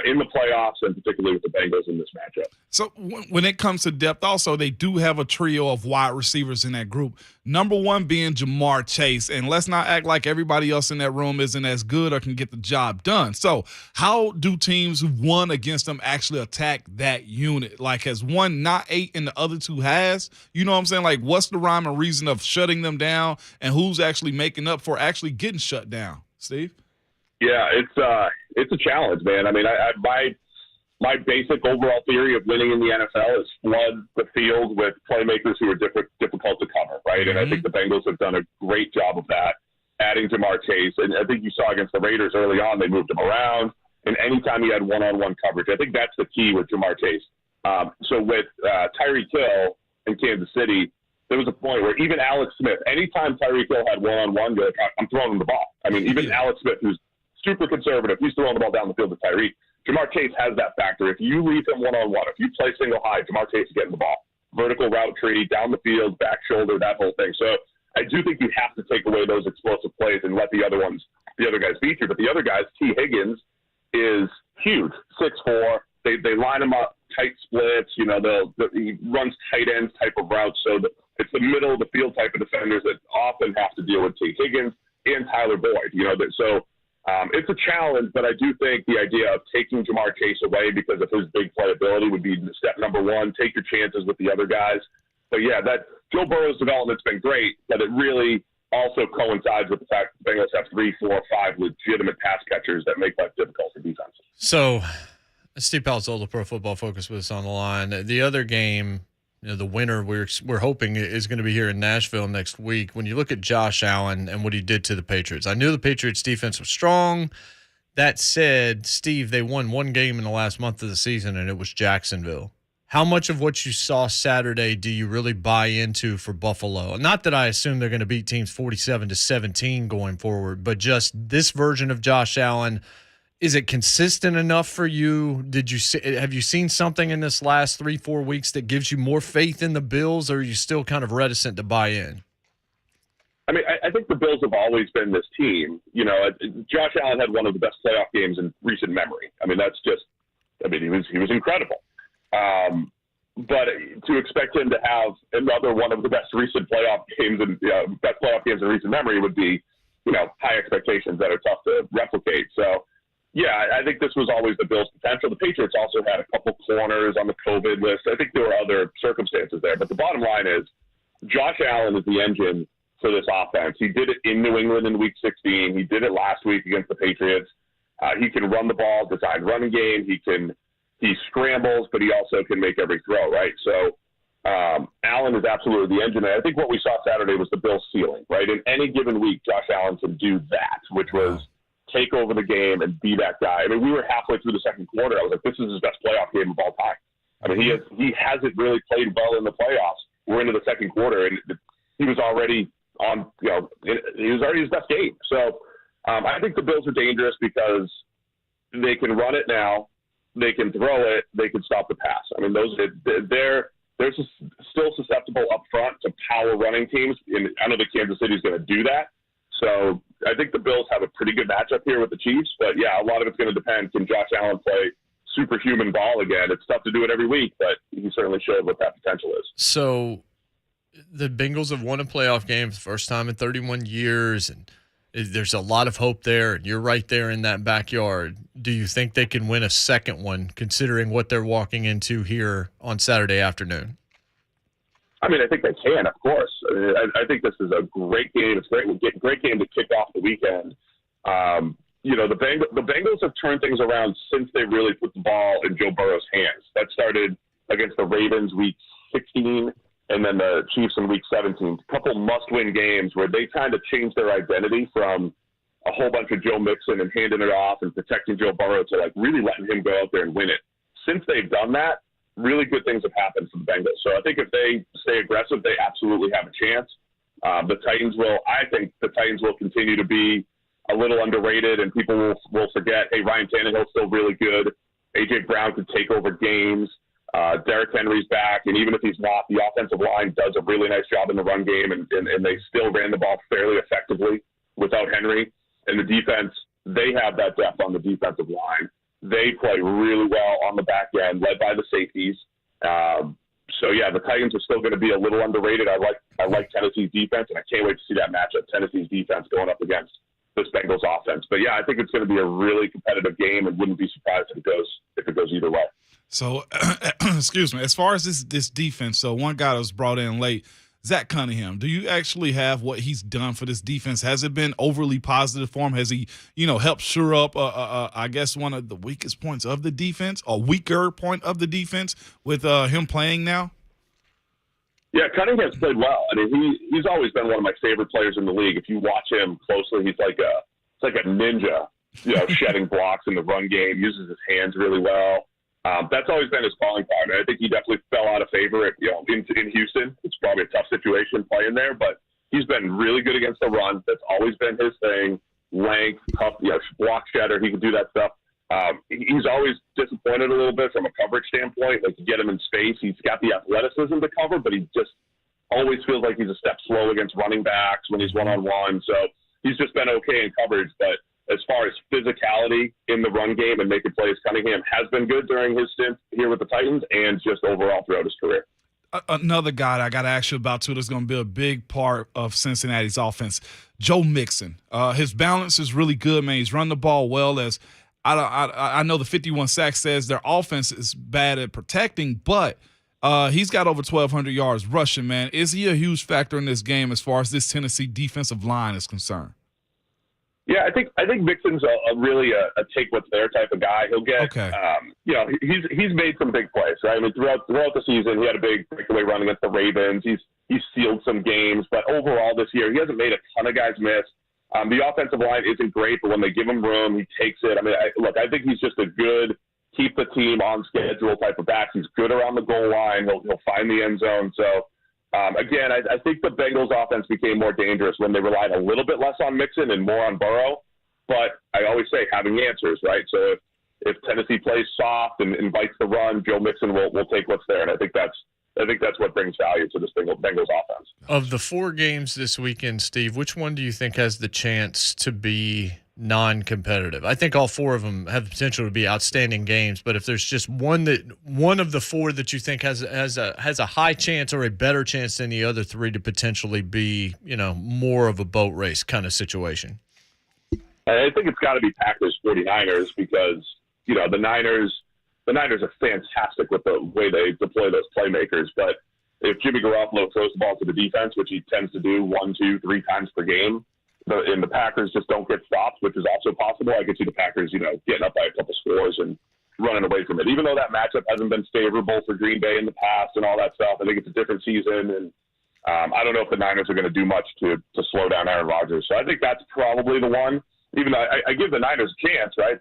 in the playoffs and particularly with the Bengals in this matchup. So when it comes to depth also, they do have a trio of wide receivers in that group. Number one being JMart Chase, and let's not act like everybody else in that room isn't as good or can get the job done. So how do teams who've won against them actually attack that unit? Like, has one not 8 and the other 2 has? You know what I'm saying? Like, what's the rhyme and reason of shutting them down, and who's actually making up for actually getting shut down? Steve? Yeah, it's a challenge, man. I mean, my basic overall theory of winning in the NFL is flood the field with playmakers who are difficult to cover, right? Mm-hmm. And I think the Bengals have done a great job of that, adding JMart Chase. And I think you saw against the Raiders early on, they moved him around. And anytime he had one-on-one coverage, I think that's the key with JMart Chase. So with Tyreek Hill in Kansas City, there was a point where even Alex Smith, anytime Tyreek Hill had one-on-one, you're like, I'm throwing him the ball. I mean, even Alex Smith, who's super conservative, he's throwing the ball down the field to Tyreek. Jamar Chase has that factor. If you leave him one-on-one, if you play single high, Jamar Chase is getting the ball. Vertical route tree, down the field, back shoulder, that whole thing. So I do think you have to take away those explosive plays and let the other guys beat you. But the other guys, T. Higgins is huge, 6'4". They line him up, tight splits. You know, he runs tight ends type of routes. So it's the middle of the field type of defenders that often have to deal with T. Higgins and Tyler Boyd. You know, so it's a challenge. But I do think the idea of taking Jamar Chase away because of his big playability would be step number one. Take your chances with the other guys. But yeah, that Joe Burrow's development's been great, but it really also coincides with the fact that the Bengals have 3, 4, 5 legitimate pass catchers that make life difficult for defense. So, Steve Palazzolo, Pro Football Focus, with us on the line. The other game, you know, the winner we're hoping is going to be here in Nashville next week. When you look at Josh Allen and what he did to the Patriots, I knew the Patriots defense was strong. That said, Steve, they won one game in the last month of the season, and it was Jacksonville. How much of what you saw Saturday do you really buy into for Buffalo? Not that I assume they're going to beat teams 47-17 going forward, but just this version of Josh Allen, is it consistent enough for you? Have you seen something in this last 3-4 weeks that gives you more faith in the Bills, or are you still kind of reticent to buy in? I mean, I think the Bills have always been this team. You know, Josh Allen had one of the best playoff games in recent memory. I mean, he was incredible. But to expect him to have another one of the best recent playoff games and best playoff games in recent memory would be, you know, high expectations that are tough to replicate. So, yeah, I think this was always the Bills' potential. The Patriots also had a couple corners on the COVID list. I think there were other circumstances there. But the bottom line is Josh Allen is the engine for this offense. He did it in New England in Week 16. He did it last week against the Patriots. He can run the ball, design running game. He scrambles, but he also can make every throw, right? So Allen is absolutely the engine. And I think what we saw Saturday was the Bills' ceiling, right? In any given week, Josh Allen can do that, which was take over the game and be that guy. I mean, we were halfway through the second quarter. I was like, this is his best playoff game of all time. I mean, he hasn't really played well in the playoffs. We're into the second quarter, and he was already on, you know, he was already his best game. So I think the Bills are dangerous because they can run it now. They can throw it. They can stop the pass. I mean, they're still susceptible up front to power running teams. And I know that Kansas City is going to do that. So I think the Bills have a pretty good matchup here with the Chiefs. But, yeah, a lot of it's going to depend. Can Josh Allen play superhuman ball again? It's tough to do it every week, but he certainly showed what that potential is. So the Bengals have won a playoff game for the first time in 31 years, and there's a lot of hope there, and you're right there in that backyard. Do you think they can win a second one, considering what they're walking into here on Saturday afternoon? I mean, I think they can, of course. I think this is a great game. It's a great game to kick off the weekend. You know, the Bengals have turned things around since they really put the ball in Joe Burrow's hands. That started against the Ravens Week 16, and then the Chiefs in Week 17. A couple must-win games where they kind of changed their identity from a whole bunch of Joe Mixon and handing it off and protecting Joe Burrow to, like, really letting him go out there and win it. Since they've done that, really good things have happened for the Bengals. So I think if they stay aggressive, they absolutely have a chance. I think the Titans will continue to be a little underrated, and people will forget, hey, Ryan Tannehill's still really good. A.J. Brown could take over games. Derrick Henry's back, and even if he's not, the offensive line does a really nice job in the run game, and they still ran the ball fairly effectively without Henry. And the defense, they have that depth on the defensive line. They play really well on the back end, led by the safeties. So, yeah, the Titans are still going to be a little underrated. I like Tennessee's defense, and I can't wait to see that matchup, Tennessee's defense going up against this Bengals offense. But, yeah, I think it's going to be a really competitive game, and wouldn't be surprised if it goes either way. So, excuse me, as far as this defense, so one guy that was brought in late, Zach Cunningham, do you actually have what he's done for this defense? Has it been overly positive for him? Has he, helped shore up, I guess, one of the weakest points of the defense, a weaker point of the defense with him playing now? Yeah, Cunningham's played well. I mean, he's always been one of my favorite players in the league. If you watch him closely, he's like a ninja, shedding blocks in the run game, uses his hands really well. That's always been his calling card. And I think he definitely fell out of favor in Houston. It's probably a tough situation playing there, but he's been really good against the run. That's always been his thing. Length, tough, block shedder. He can do that stuff He's always disappointed a little bit from a coverage standpoint. Like, you get him in space, he's got the athleticism to cover, but he just always feels like he's a step slow against running backs when he's one-on-one. So he's just been okay in coverage. But as far as physicality in the run game and making plays, Cunningham has been good during his stint here with the Titans and just overall throughout his career. Another guy that I got to ask you about, too, that's going to be a big part of Cincinnati's offense, Joe Mixon. His balance is really good, man. He's run the ball well. As I know the 51 sacks says their offense is bad at protecting, but he's got over 1,200 yards rushing, man. Is he a huge factor in this game as far as this Tennessee defensive line is concerned? Yeah, I think Mixon's really a take what's there type of guy. He'll get, he's made some big plays, right? I mean, throughout the season, he had a big breakaway run against the Ravens. He's sealed some games, but overall this year, he hasn't made a ton of guys miss. The offensive line isn't great, but when they give him room, he takes it. I mean, I think he's just a good keep the team on schedule type of back. He's good around the goal line. He'll find the end zone. So, again, I think the Bengals offense became more dangerous when they relied a little bit less on Mixon and more on Burrow. But I always say having answers, right? So if Tennessee plays soft and invites the run, Joe Mixon will take what's there, and I think that's what brings value to this Bengals offense. Of the 4 games this weekend, Steve, which one do you think has the chance to be non-competitive? I think all 4 of them have the potential to be outstanding games, but if there's just one of the 4 that you think has a high chance or a better chance than the other 3 to potentially be, more of a boat race kind of situation. I think it's got to be Packers 49ers because, the Niners are fantastic with the way they deploy those playmakers. But if Jimmy Garoppolo throws the ball to the defense, which he tends to do 1, 2, 3 times per game, and the Packers just don't get stops, which is also possible, I could see the Packers, getting up by a couple scores and running away from it. Even though that matchup hasn't been favorable for Green Bay in the past and all that stuff, I think it's a different season. And I don't know if the Niners are going to do much to slow down Aaron Rodgers. So I think that's probably the one. Even though I give the Niners a chance, right?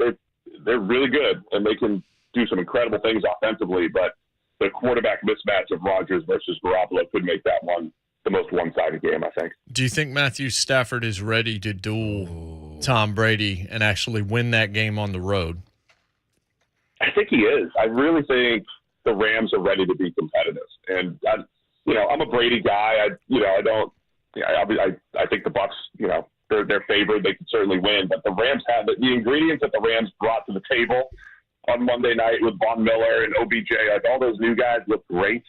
They're really good, and they can do some incredible things offensively, but the quarterback mismatch of Rodgers versus Garoppolo could make that one the most one-sided game, I think. Do you think Matthew Stafford is ready to duel Tom Brady and actually win that game on the road? I think he is. I really think the Rams are ready to be competitive. And, I'm a Brady guy. I think the Bucs, they're favored. They can certainly win. But the Rams have the ingredients that the Rams brought to the table on Monday night with Von Miller and OBJ. Like, all those new guys look great.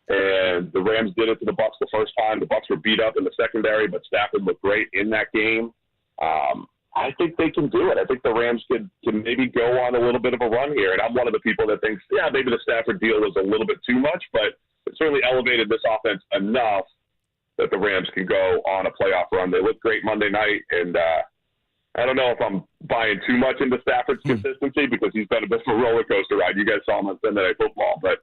And the Rams did it to the Bucs the first time. The Bucs were beat up in the secondary, but Stafford looked great in that game. I think they can do it. I think the Rams can maybe go on a little bit of a run here. And I'm one of the people that thinks, maybe the Stafford deal was a little bit too much, but it certainly elevated this offense enough that the Rams can go on a playoff run. They looked great Monday night, and I don't know if I'm buying too much into Stafford's consistency because he's been a bit of a roller coaster ride. You guys saw him on Sunday Night Football, but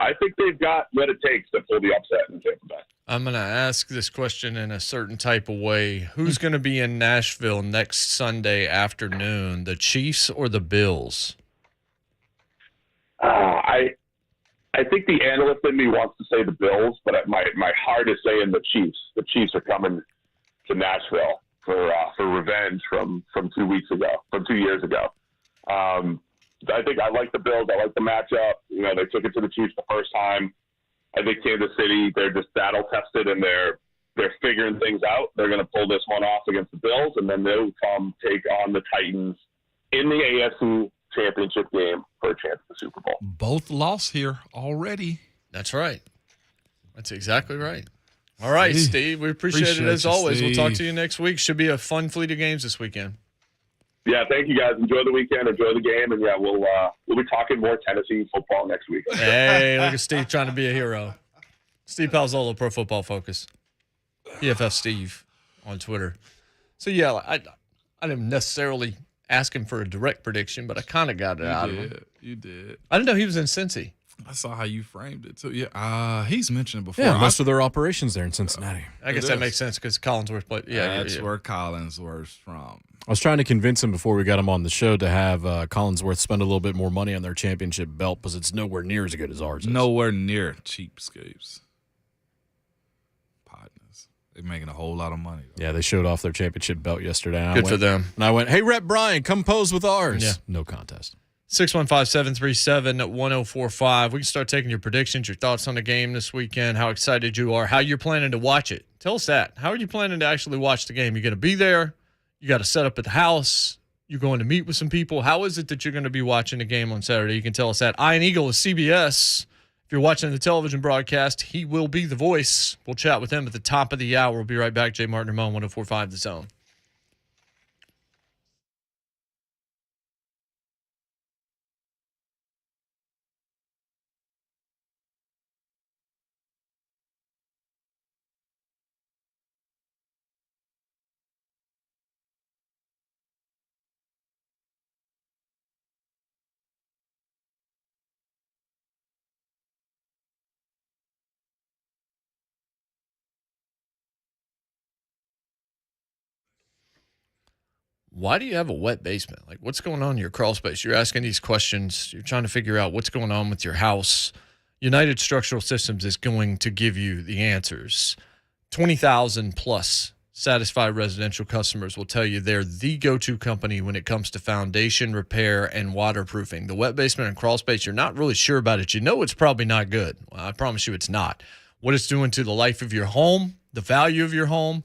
I think they've got what it takes to pull the upset in Tampa Bay. I'm going to ask this question in a certain type of way. Who's going to be in Nashville next Sunday afternoon, the Chiefs or the Bills? I think the analyst in me wants to say the Bills, but my heart is saying the Chiefs. The Chiefs are coming to Nashville for revenge from 2 years ago. I think I like the Bills. I like the matchup. They took it to the Chiefs the first time. I think Kansas City, they're just battle tested and they're figuring things out. They're going to pull this one off against the Bills, and then they'll come take on the Titans in the AFC Championship game for a chance at the Super Bowl. Both lost here already. That's right. That's exactly right. All right, Steve. We appreciate it as always. Steve. We'll talk to you next week. Should be a fun fleet of games this weekend. Yeah, thank you guys. Enjoy the weekend. Enjoy the game, and we'll be talking more Tennessee football next week. Hey, look at Steve trying to be a hero. Steve Palzolo, Pro Football Focus, PFF Steve on Twitter. So I didn't necessarily ask him for a direct prediction, but I kind of got it out of him. You did. I didn't know he was in Cincy. I saw how you framed it too. Yeah, he's mentioned it before. Yeah, most of their operations there in Cincinnati. I guess that makes sense because Collinsworth played. Yeah, that's where Collinsworth's from. I was trying to convince him before we got him on the show to have Collinsworth spend a little bit more money on their championship belt because it's nowhere near as good as ours is. Nowhere near cheapskates. Partners. They're making a whole lot of money. Though. Yeah, they showed off their championship belt yesterday. And Good for them. And I went, hey, Rep Brian, come pose with ours. Yeah. No contest. 615-737-1045. We can start taking your predictions, your thoughts on the game this weekend, how excited you are, how you're planning to watch it. Tell us that. How are you planning to actually watch the game? You're going to be there. You got to set up at the house. You're going to meet with some people. How is it that you're going to be watching the game on Saturday? You can tell us that. Ian Eagle is CBS. If you're watching the television broadcast, he will be the voice. We'll chat with him at the top of the hour. We'll be right back. JMart and Ramon, 104.5 The Zone. Why do you have a wet basement? Like, what's going on in your crawl space? You're asking these questions. You're trying to figure out what's going on with your house. United Structural Systems is going to give you the answers. 20,000 plus satisfied residential customers will tell you they're the go-to company when it comes to foundation repair and waterproofing. The wet basement and crawl space, you're not really sure about it. You know it's probably not good. Well, I promise you it's not. What it's doing to the life of your home, the value of your home,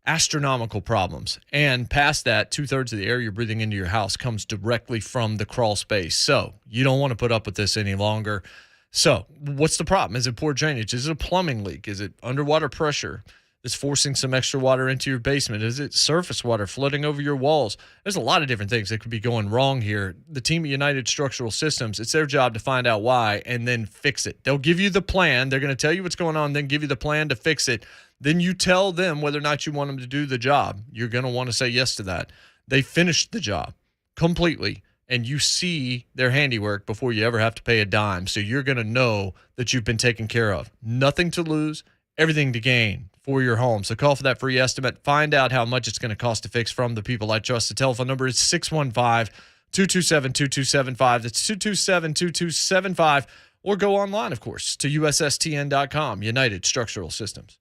astronomical problems. And past that, 2/3 of the air you're breathing into your house comes directly from the crawl space. So you don't want to put up with this any longer. So what's the problem? Is it poor drainage? Is it a plumbing leak? Is it underwater pressure that's forcing some extra water into your basement? Is it surface water flooding over your walls? There's a lot of different things that could be going wrong here. The team at United Structural Systems, it's their job to find out why and then fix it. They'll give you the plan. They're going to tell you what's going on, then give you the plan to fix it. Then you tell them whether or not you want them to do the job. You're going to want to say yes to that. They finished the job completely, and you see their handiwork before you ever have to pay a dime. So you're going to know that you've been taken care of. Nothing to lose, everything to gain for your home. So call for that free estimate. Find out how much it's going to cost to fix from the people I trust. The telephone number is 615-227-2275. That's 227-2275. Or go online, of course, to USSTN.com. United Structural Systems.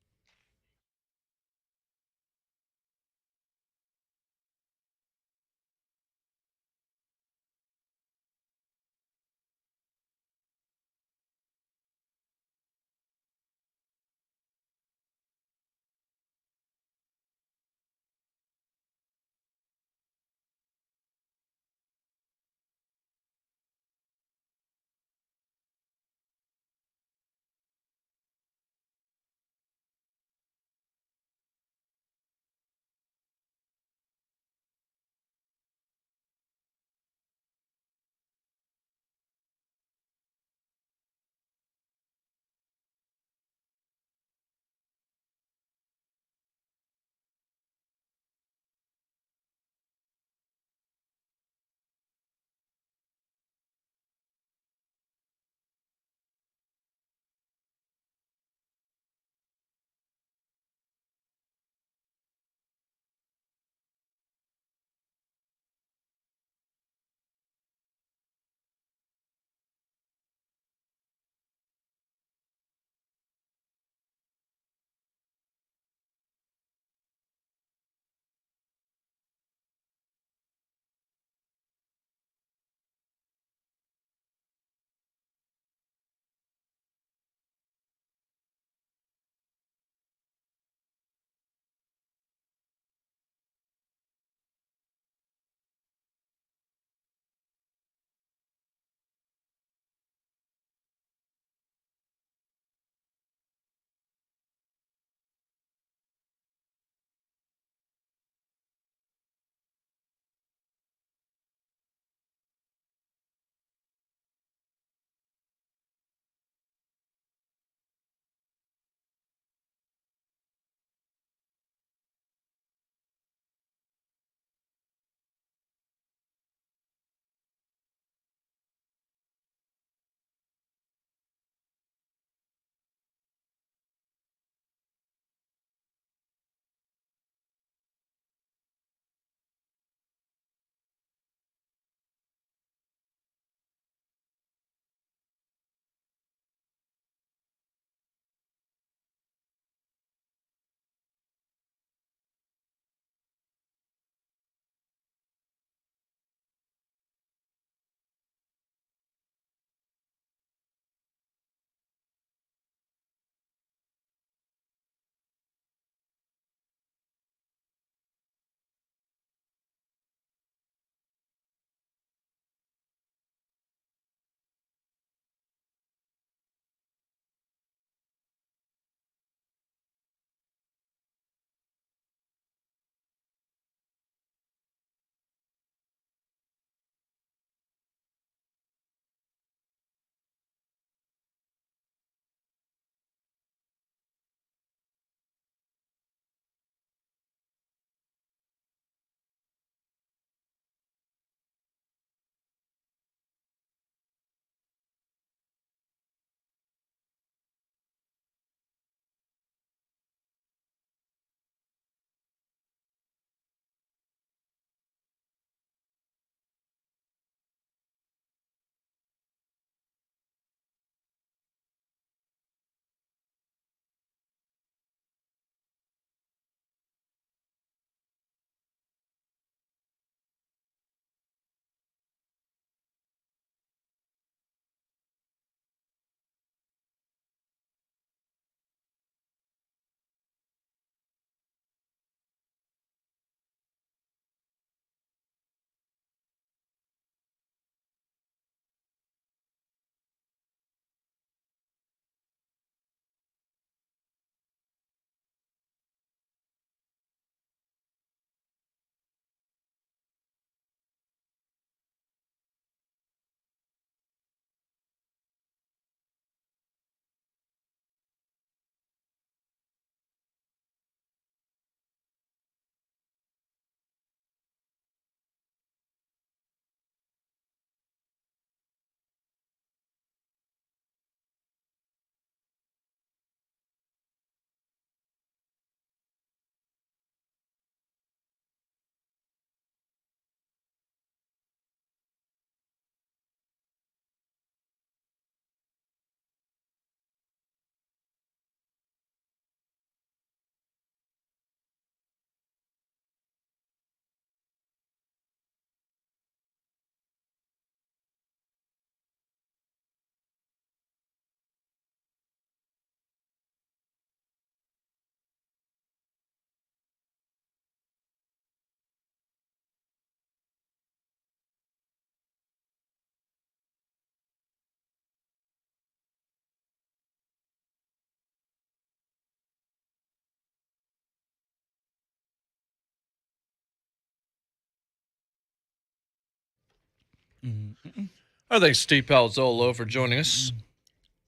I thank Steve Palazzolo for joining us.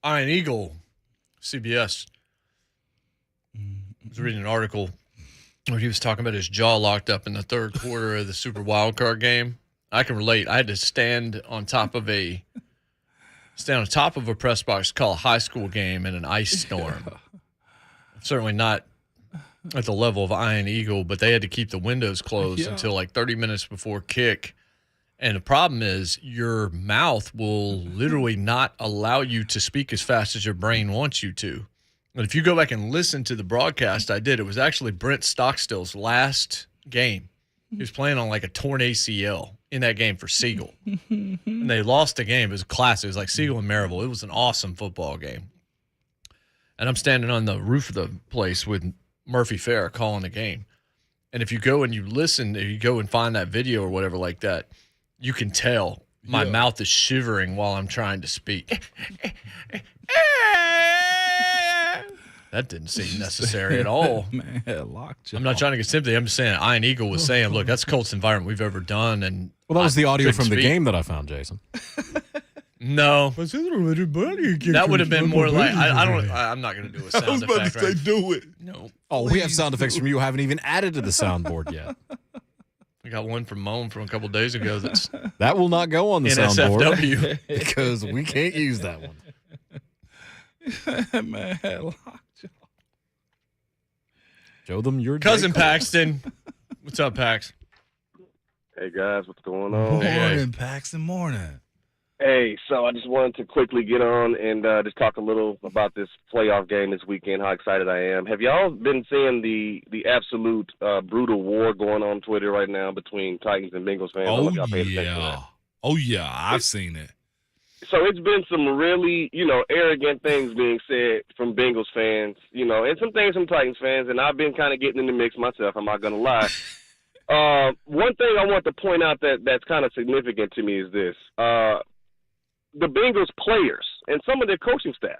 Iron Eagle, CBS. I was reading an article where he was talking about his jaw locked up in the third quarter of the Super Wildcard game. I can relate. I had to stand on top of a press box, call a high school game in an ice storm. Certainly not at the level of Iron Eagle, but they had to keep the windows closed until like 30 minutes before kick. And the problem is your mouth will literally not allow you to speak as fast as your brain wants you to. And if you go back and listen to the broadcast I did, it was actually Brent Stockstill's last game. He was playing on like a torn ACL in that game for Siegel. And they lost the game. It was classic. It was like Siegel and Maryville. It was an awesome football game. And I'm standing on the roof of the place with Murphy Fair calling the game. And if you go and you listen, if you go and find that video or whatever like that, you can tell my mouth is shivering while I'm trying to speak. That didn't seem necessary at all. Man, locked you. I'm not trying to get sympathy. I'm just saying Iron Eagle was saying, look, that's the coldest environment we've ever done. And Well, that was the audio from the speak. game that I found, Jason. No. That would have been more like, I'm not going to do a sound I was about effect. to say, Right? do it. No. Oh, we have sound effects from you haven't even added to the soundboard yet. I got one from Moan from a couple days ago that's That will not go on the soundboard NSFW. because we can't use that one. Man, locked you. Show them your Cousin day card. Paxton. What's up, Pax? Hey guys, what's going on? Morning, Paxton. Morning. Hey, so I just wanted to quickly get on and just talk a little about this playoff game this weekend. How excited I am! Have y'all been seeing the absolute brutal war going on Twitter right now between Titans and Bengals fans? I don't know if y'all paid attention to that. Oh yeah, I've seen it. So it's been some really, arrogant things being said from Bengals fans, and some things from Titans fans, and I've been kind of getting in the mix myself. I'm not gonna lie. One thing I want to point out that's kind of significant to me is this. The Bengals players and some of their coaching staff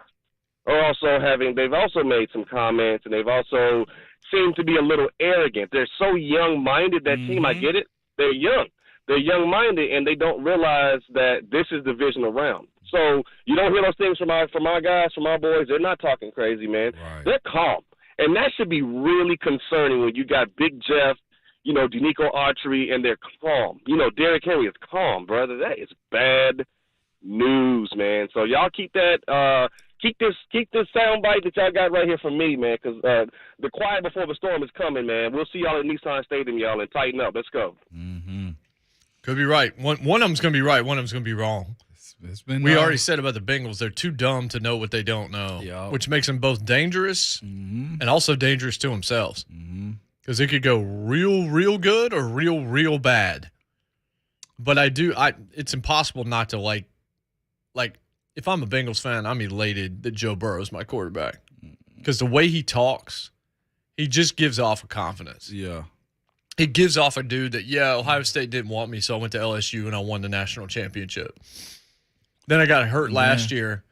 they've also made some comments, and they've also seemed to be a little arrogant. They're so young-minded, that team, I get it. They're young. They're young-minded, and they don't realize that this is the divisional round. So you don't hear those things from our guys, from our boys. They're not talking crazy, man. Right. They're calm. And that should be really concerning when you got Big Jeff, Denico Archery, and they're calm. Derrick Henry is calm, brother. That is bad news, man. So y'all keep that keep this sound bite that y'all got right here from me, man, because the quiet before the storm is coming, man. We'll see y'all at Nissan Stadium, y'all, and tighten up. Let's go. Mm-hmm. Could be right. One of them's going to be right. One of them's going to be wrong. It's been. We already said about the Bengals, they're too dumb to know what they don't know, which makes them both dangerous and also dangerous to themselves. Because it could go real, real good or real, real bad. But it's impossible not to like, if I'm a Bengals fan, I'm elated that Joe Burrow's my quarterback. Because the way he talks, he just gives off a confidence. Yeah. He gives off a dude that, Ohio State didn't want me, so I went to LSU and I won the national championship. Then I got hurt last year,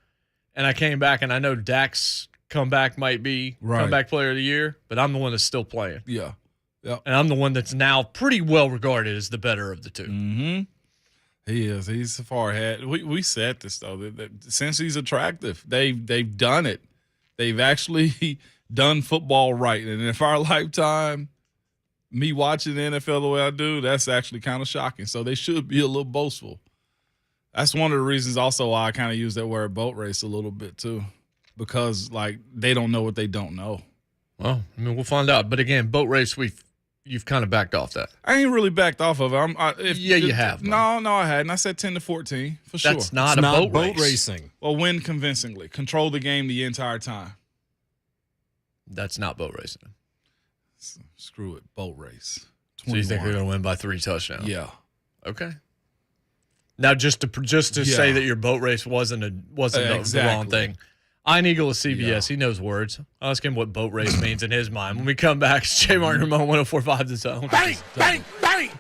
and I came back, and I know Dak's comeback might be comeback player of the year, but I'm the one that's still playing. Yeah. Yeah. And I'm the one that's now pretty well regarded as the better of the two. Mm-hmm. He is. He's far ahead. We said this, though, that since he's attractive, they've done it. They've actually done football right. And if our lifetime, me watching the NFL the way I do, that's actually kind of shocking. So they should be a little boastful. That's one of the reasons also why I kind of use that word boat race a little bit, too, because, they don't know what they don't know. Well, we'll find out. But, again, boat race, you've kind of backed off that. I ain't really backed off of it. You have. No, I hadn't. I said 10 to 14 for sure. That's not It's a not boat race. racing. Well, win convincingly. Control the game the entire time. That's not boat racing. Screw it. Boat race. So you think 21. they're going to win by 3 touchdowns? Yeah. Okay. Now, just to say that your boat race wasn't the wrong thing. Iron Eagle is CBS. He knows words. Ask him what boat race means in his mind. When we come back, it's JMart and Ramon 104.5 The Zone. Bang, bang, bang.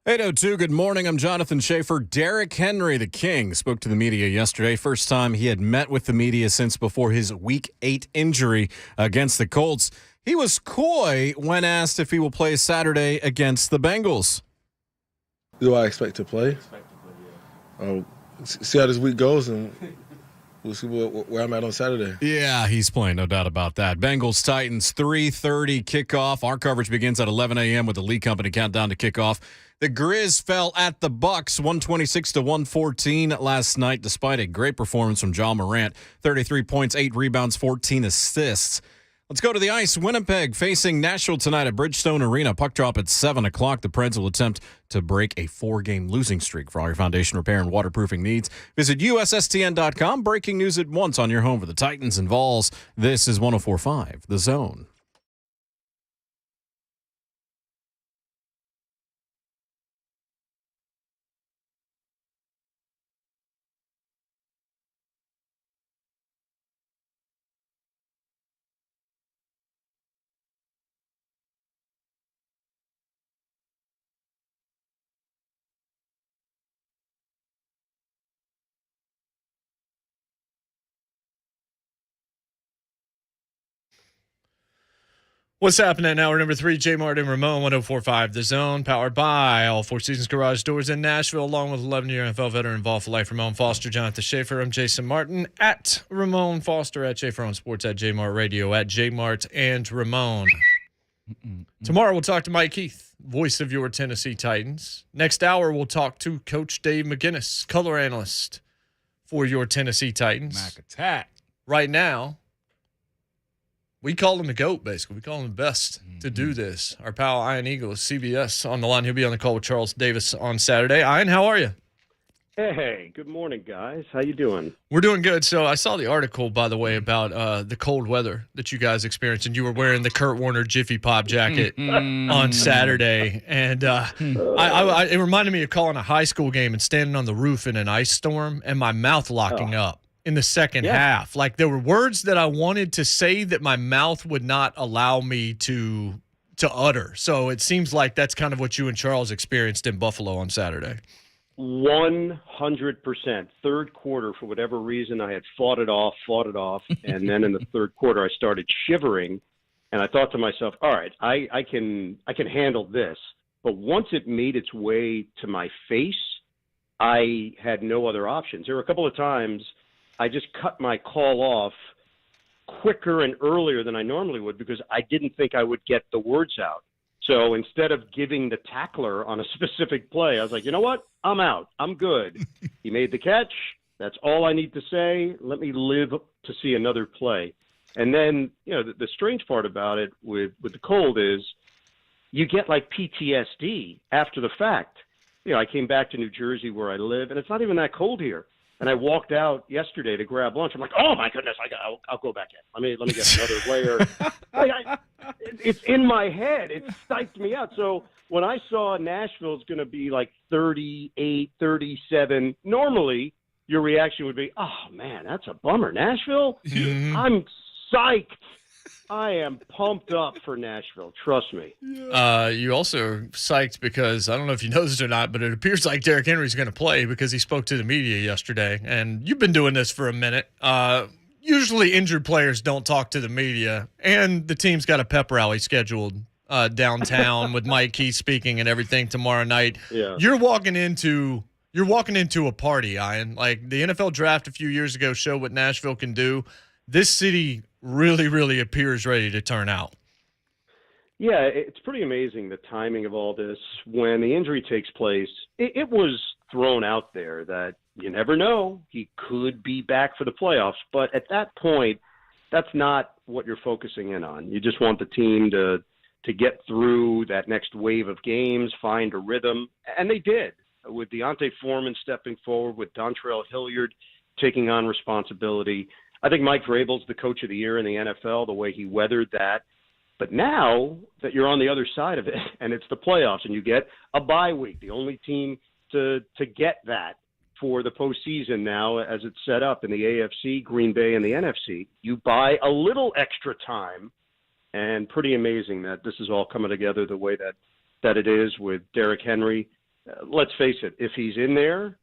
8:02, good morning. I'm Jonathan Schaefer. Derrick Henry, the King, spoke to the media yesterday. First time he had met with the media since before his Week 8 injury against the Colts. He was coy when asked if he will play Saturday against the Bengals. Do I expect to play? See how this week goes, and we'll see where I'm at on Saturday. Yeah, he's playing, no doubt about that. Bengals-Titans, 3:30 kickoff. Our coverage begins at 11 a.m. with the Lee Company countdown to kickoff. The Grizz fell at the Bucks, 126-114 last night, despite a great performance from John Morant. 33 points, 8 rebounds, 14 assists. Let's go to the ice. Winnipeg facing Nashville tonight at Bridgestone Arena. Puck drop at 7 o'clock. The Preds will attempt to break a 4-game losing streak. For all your foundation repair and waterproofing needs, visit USSTN.com. Breaking news at once on your home for the Titans and Vols. This is 104.5 The Zone. What's happening? Hour number 3, JMart and Ramon, 104.5 The Zone, powered by All Four Seasons Garage Doors in Nashville, along with 11-year NFL veteran involved for life, Ramon Foster, Jonathan Schaefer. I'm Jason Martin, at Ramon Foster, at Schaefer on Sports, at JMart Radio, at JMart and Ramon. Tomorrow we'll talk to Mike Heath, voice of your Tennessee Titans. Next hour we'll talk to Coach Dave McGinnis, color analyst for your Tennessee Titans. Mac attack. Right now, we call him the GOAT, basically. We call him the best to do this. Our pal Ian Eagle is CBS on the line. He'll be on the call with Charles Davis on Saturday. Ian, how are you? Hey, good morning, guys. How you doing? We're doing good. So I saw the article, by the way, about the cold weather that you guys experienced, and you were wearing the Kurt Warner Jiffy Pop jacket on Saturday. And it reminded me of calling a high school game and standing on the roof in an ice storm and my mouth locking up in the second half. Like, there were words that I wanted to say that my mouth would not allow me to utter. So it seems like that's kind of what you and Charles experienced in Buffalo on Saturday. 100%. Third quarter, for whatever reason, I had fought it off, and then in the third quarter, I started shivering, and I thought to myself, all right, I can handle this. But once it made its way to my face, I had no other options. There were a couple of times I just cut my call off quicker and earlier than I normally would because I didn't think I would get the words out. So instead of giving the tackler on a specific play, I was like, you know what? I'm out. I'm good. He made the catch. That's all I need to say. Let me live to see another play. And then, you know, the strange part about it with the cold is you get like PTSD after the fact. You know, I came back to New Jersey where I live, and it's not even that cold here. And I walked out yesterday to grab lunch. I'm like, oh my goodness, I'll go back in. Let me get another layer. It's in my head. It psyched me out. So when I saw Nashville's going to be like 38, 37, normally your reaction would be, oh man, that's a bummer. Nashville? I'm psyched. I am pumped up for Nashville. Trust me. You also are psyched because, I don't know if you know this or not, but it appears like Derrick Henry's going to play because he spoke to the media yesterday. And you've been doing this for a minute. Usually injured players don't talk to the media. And the team's got a pep rally scheduled downtown with Mike Keith speaking and everything tomorrow night. Yeah. You're walking into a party, Ian. Like, the NFL draft a few years ago showed what Nashville can do. This city really, really appears ready to turn out. Yeah, it's pretty amazing the timing of all this. When the injury takes place, it was thrown out there that you never know. He could be back for the playoffs. But at that point, that's not what you're focusing in on. You just want the team to get through that next wave of games, find a rhythm. And they did, with Deontay Foreman stepping forward, with Dontrell Hilliard taking on responsibility. I think Mike Vrabel's the coach of the year in the NFL, the way he weathered that. But now that you're on the other side of it and it's the playoffs and you get a bye week, the only team to get that for the postseason now as it's set up in the AFC, Green Bay, and the NFC, you buy a little extra time. And pretty amazing that this is all coming together the way that it is, with Derrick Henry let's face it, if he's in there,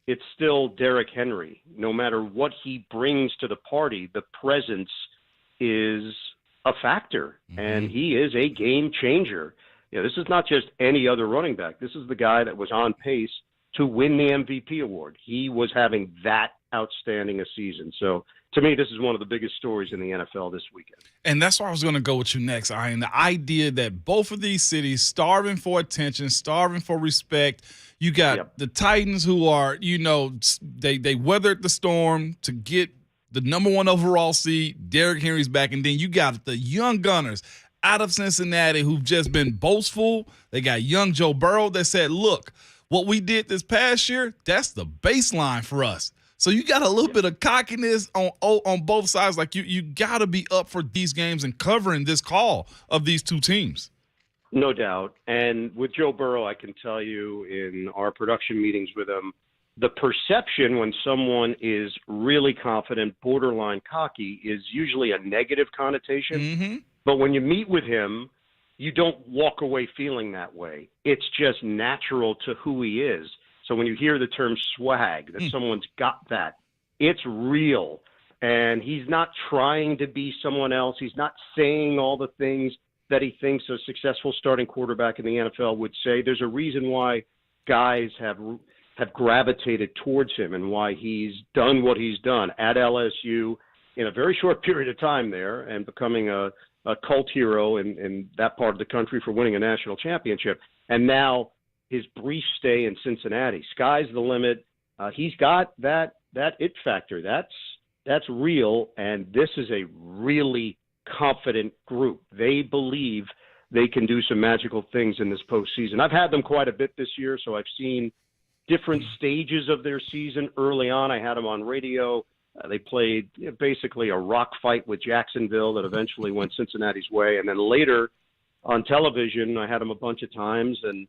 it's still Derrick Henry. No matter what he brings to the party, the presence is a factor, and he is a game changer. This is not just any other running back. This is the guy that was on pace to win the MVP award. He was having that outstanding a season. So to me, this is one of the biggest stories in the NFL this weekend. And that's where I was going to go with you next, Ian. The idea that both of these cities starving for attention, starving for respect. You got the Titans who are, they weathered the storm to get the number 1 overall seed. Derrick Henry's back. And then you got the young Gunners out of Cincinnati who've just been boastful. They got young Joe Burrow that said, look, what we did this past year, that's the baseline for us. So you got a little bit of cockiness on both sides. Like you got to be up for these games and covering this call of these two teams. No doubt. And with Joe Burrow, I can tell you in our production meetings with him, the perception when someone is really confident, borderline cocky, is usually a negative connotation. Mm-hmm. But when you meet with him, you don't walk away feeling that way. It's just natural to who he is. So when you hear the term swag, that someone's got that, it's real. And he's not trying to be someone else. He's not saying all the things that he thinks a successful starting quarterback in the NFL would say. There's a reason why guys have gravitated towards him and why he's done what he's done at LSU in a very short period of time there and becoming a cult hero in that part of the country for winning a national championship. And now his brief stay in Cincinnati. Sky's the limit. He's got that it factor. That's real, and this is a really confident group. They believe they can do some magical things in this postseason. I've had them quite a bit this year, so I've seen different stages of their season. Early on, I had them on radio. They played basically a rock fight with Jacksonville that eventually went Cincinnati's way. And then later on television, I had them a bunch of times, and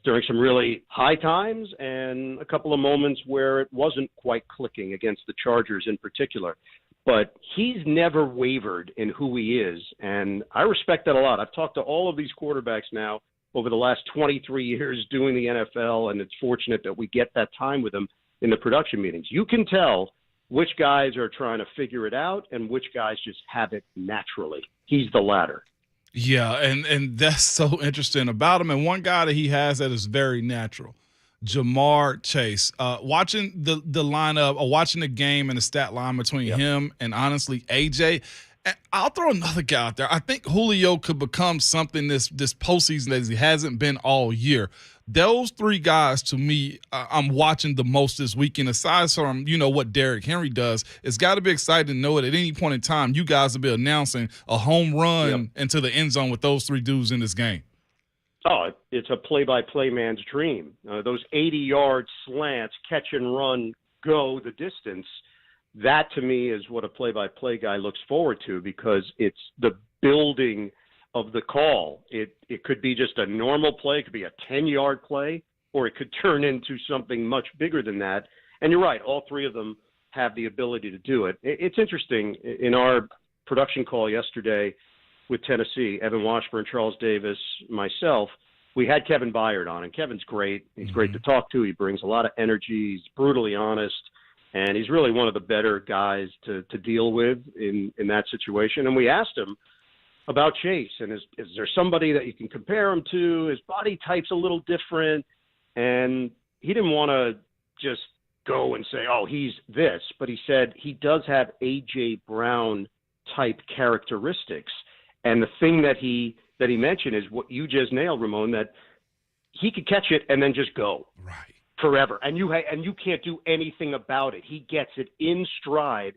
during some really high times and a couple of moments where it wasn't quite clicking against the Chargers in particular. But he's never wavered in who he is, and I respect that a lot. I've talked to all of these quarterbacks now over the last 23 years doing the NFL, and it's fortunate that we get that time with them in the production meetings. You can tell which guys are trying to figure it out and which guys just have it naturally. He's the latter. Yeah, and that's so interesting about him. And one guy that he has that is very natural, JMart Chase. Watching the lineup or watching the game and the stat line between him and, honestly, AJ, I'll throw another guy out there. I think Julio could become something this postseason that he hasn't been all year. Those three guys, to me, I'm watching the most this weekend. Aside from, what Derrick Henry does, it's got to be exciting to know that at any point in time, you guys will be announcing a home run into the end zone with those three dudes in this game. Oh, it's a play-by-play man's dream. Those 80-yard slants, catch and run, go the distance. That, to me, is what a play-by-play guy looks forward to because it's the building of the call. It could be just a normal play. It could be a 10-yard play, or it could turn into something much bigger than that. And you're right. All three of them have the ability to do it. It's interesting. In our production call yesterday with Tennessee, Evan Washburn, Charles Davis, myself, we had Kevin Byard on, and Kevin's great. He's great to talk to. He brings a lot of energy. He's brutally honest. And he's really one of the better guys to deal with in that situation. And we asked him about Chase, and is there somebody that you can compare him to? His body type's a little different, and he didn't want to just go and say, oh, he's this, but he said he does have A.J. Brown-type characteristics. And the thing that he mentioned is what you just nailed, Ramon, that he could catch it and then just go. Right. Forever, and you can't do anything about it. He gets it in stride,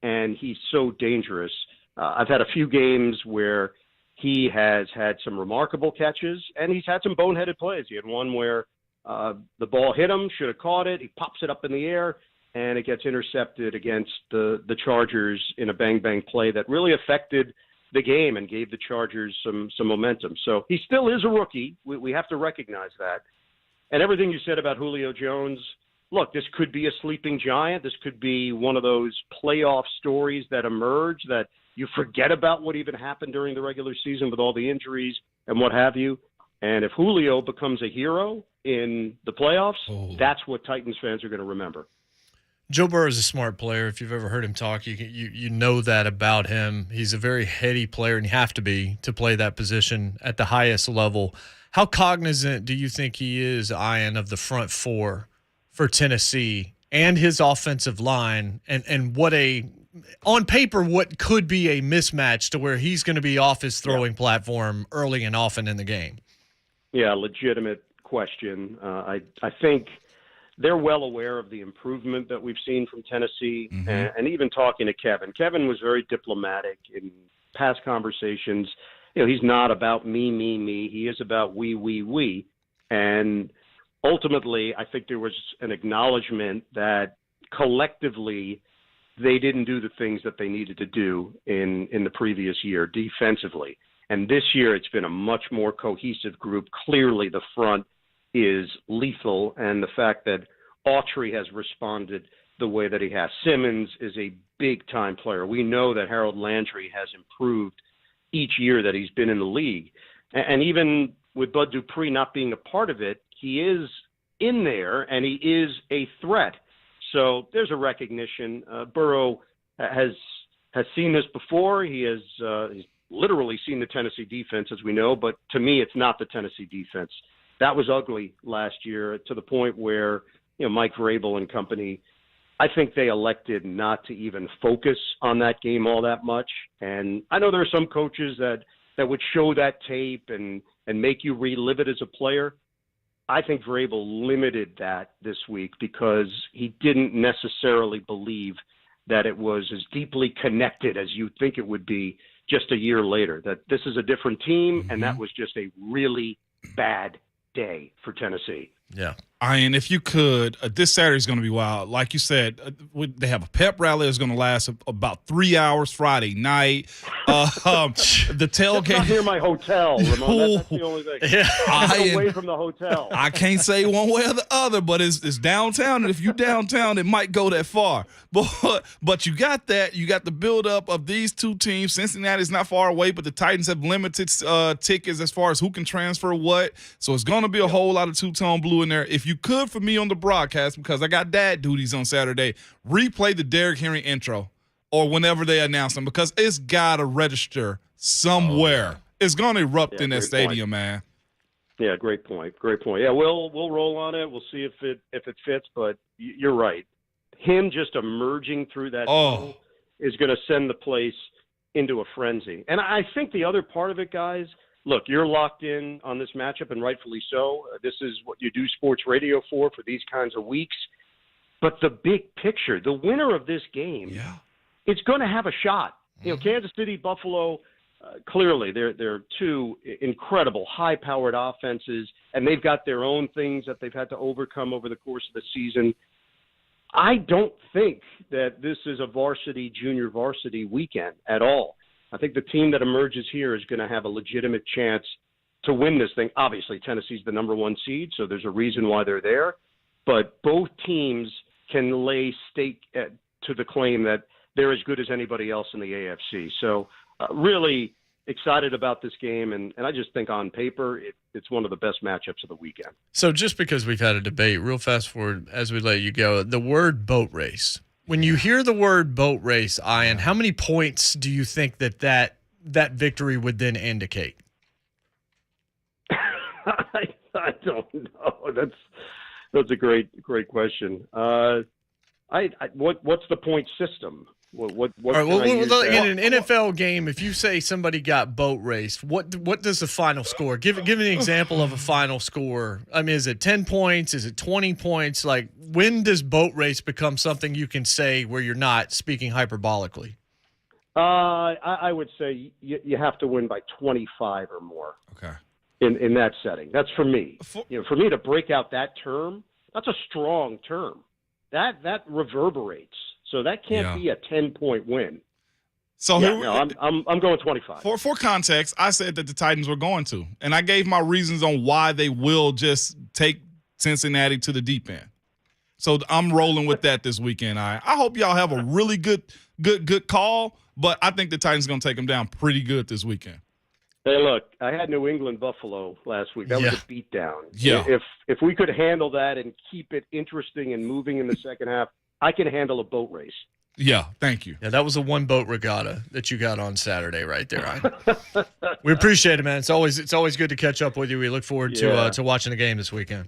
and he's so dangerous. I've had a few games where he has had some remarkable catches, and he's had some boneheaded plays. He had one where the ball hit him, should have caught it. He pops it up in the air, and it gets intercepted against the Chargers in a bang-bang play that really affected the game and gave the Chargers some momentum. So he still is a rookie. We have to recognize that. And everything you said about Julio Jones, look, this could be a sleeping giant. This could be one of those playoff stories that emerge that you forget about what even happened during the regular season with all the injuries and what have you. And if Julio becomes a hero in the playoffs, that's what Titans fans are going to remember. Joe Burrow is a smart player. If you've ever heard him talk, you know that about him. He's a very heady player, and you have to be to play that position at the highest level. How cognizant do you think he is, Ian, of the front four for Tennessee and his offensive line, and what on paper, what could be a mismatch to where he's going to be off his throwing platform early and often in the game? Yeah, legitimate question. I think they're well aware of the improvement that we've seen from Tennessee, and even talking to Kevin. Kevin was very diplomatic in past conversations. He's not about me, me, me. He is about we. And ultimately, I think there was an acknowledgement that collectively they didn't do the things that they needed to do in the previous year defensively. And this year it's been a much more cohesive group. Clearly the front is lethal, and the fact that Autry has responded the way that he has. Simmons is a big-time player. We know that Harold Landry has improved each year that he's been in the league. And even with Bud Dupree not being a part of it, he is in there, and he is a threat. So there's a recognition. Burrow has seen this before. He's literally seen the Tennessee defense, as we know, but to me, it's not the Tennessee defense. That was ugly last year, to the point where, Mike Vrabel and company, I think they elected not to even focus on that game all that much. And I know there are some coaches that would show that tape and make you relive it as a player. I think Vrabel limited that this week because he didn't necessarily believe that it was as deeply connected as you think it would be just a year later, that this is a different team, and that was just a really bad day for Tennessee. Yeah. Ian, if you could, this Saturday is going to be wild. Like you said, they have a pep rally that's going to last about 3 hours Friday night. The tailgate. That's not near my hotel, Ramon. That's the only thing. Yeah. Away from the hotel. I can't say one way or the other, but it's downtown, and if you're downtown, it might go that far. But you got that. You got the buildup of these two teams. Cincinnati is not far away, but the Titans have limited tickets as far as who can transfer what. So it's going to be a whole lot of two-tone blue in there. If you could, for me on the broadcast, because I got dad duties on Saturday, replay the Derrick Henry intro or whenever they announce them, because it's got to register somewhere. It's going to erupt in that stadium, man. Yeah, great point. Great point. Yeah, we'll roll on it. We'll see if it fits, but you're right. Him just emerging through that tunnel is going to send the place into a frenzy. And I think the other part of it, guys, look, you're locked in on this matchup, and rightfully so. This is what you do sports radio for these kinds of weeks. But the big picture, the winner of this game, it's going to have a shot. Kansas City, Buffalo, clearly they're two incredible, high-powered offenses, and they've got their own things that they've had to overcome over the course of the season. I don't think that this is a varsity, junior varsity weekend at all. I think the team that emerges here is going to have a legitimate chance to win this thing. Obviously, Tennessee's the number one seed, so there's a reason why they're there. But both teams can lay stake to the claim that they're as good as anybody else in the AFC. So really excited about this game, and I just think on paper it's one of the best matchups of the weekend. So just because we've had a debate, real fast forward as we let you go, the word boat race. When you hear the word boat race, Ian, how many points do you think that victory would then indicate? I don't know. That's a great question. What's the point system? What all right, in an NFL game, if you say somebody got boat raced, what does the final score? Give me an example of a final score. I mean, is it 10 points? Is it 20 points? Like, when does boat race become something you can say where you're not speaking hyperbolically? I would say you have to win by 25 or more. Okay. In that setting, that's for me. For me to break out that term, that's a strong term. That reverberates. So that can't be a 10-point win. So I'm going 25. For context, I said that the Titans were going to, and I gave my reasons on why they will just take Cincinnati to the deep end. So I'm rolling with that this weekend. I hope y'all have a really good call, but I think the Titans are going to take them down pretty good this weekend. Hey, look, I had New England Buffalo last week. That was a beatdown. Yeah. If we could handle that and keep it interesting and moving in the second half, I can handle a boat race. Yeah, thank you. Yeah, that was a one-boat regatta that you got on Saturday right there. We appreciate it, man. It's always good to catch up with you. We look forward to watching the game this weekend.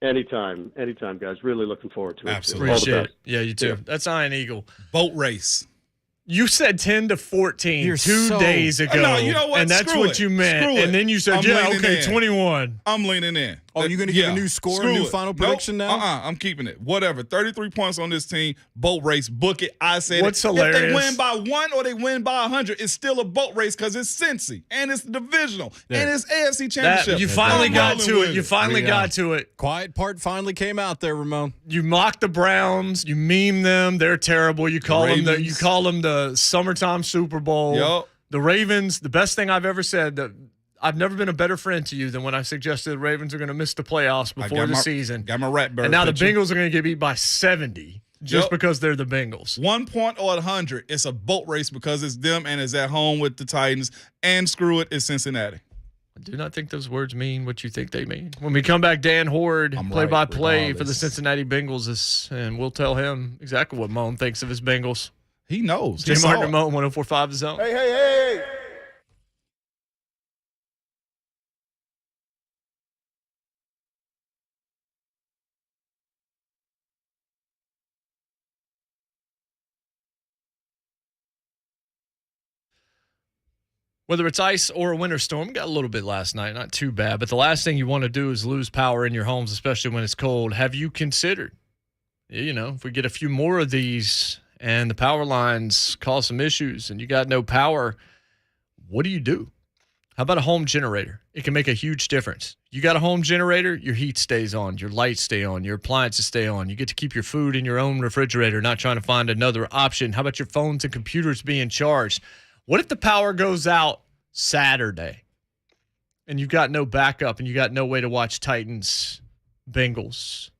Anytime, guys. Really looking forward to it. Absolutely. Appreciate it. Yeah, you too. Yeah. That's Iron Eagle. Boat race. You said 10-14 You're 2 days ago. No, you know what? And that's Screw what it. you meant. Screw it. And then you said, I'm leaning in. 21. I'm leaning in. Oh, you're going to give a new score, a new final prediction now? I'm keeping it. Whatever. 33 points on this team. Boat race. Book it. I said What's it. hilarious? If they win by 1 or they win by 100, it's still a boat race because it's Cincy and it's divisional and it's AFC Championship. You finally got to it. You finally Yeah. got to it. Quiet part finally came out there, Ramon. You mock the Browns. You meme them. They're terrible. You call them Ravens. the summertime Super Bowl. Yup. The Ravens, the best thing I've ever said, I've never been a better friend to you than when I suggested the Ravens are going to miss the playoffs before the season. Got my rat bird And now picture. the Bengals are going to get beat by 70 just because they're the Bengals. 1 point or 100, it's a boat race because it's them and it's at home with the Titans. And screw it, it's Cincinnati. I do not think those words mean what you think they mean. When we come back, Dan Horde, play-by-play for the Cincinnati Bengals, and we'll tell him exactly what Moan thinks of his Bengals. He knows. JMart and Ramon, 104.5 The Zone. Hey. Whether it's ice or a winter storm, got a little bit last night, not too bad. But the last thing you want to do is lose power in your homes, especially when it's cold. Have you considered, if we get a few more of these and the power lines cause some issues and you got no power, what do? How about a home generator? It can make a huge difference. You got a home generator, your heat stays on, your lights stay on, your appliances stay on. You get to keep your food in your own refrigerator, not trying to find another option. How about your phones and computers being charged? What if the power goes out Saturday and you've got no backup and you got no way to watch Titans-Bengals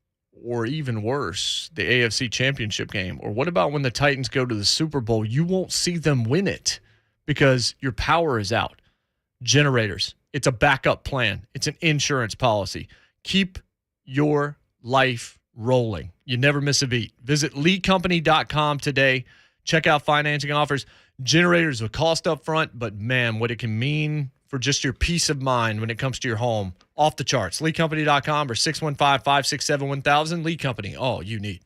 or even worse, the AFC Championship game? Or what about when the Titans go to the Super Bowl? You won't see them win it because your power is out. Generators. It's a backup plan. It's an insurance policy. Keep your life rolling. You never miss a beat. Visit leecompany.com today. Check out financing offers. Generators will cost up front, but man, what it can mean for just your peace of mind when it comes to your home. Off the charts. LeeCompany.com or 615-567-1000. Lee Company, all you need.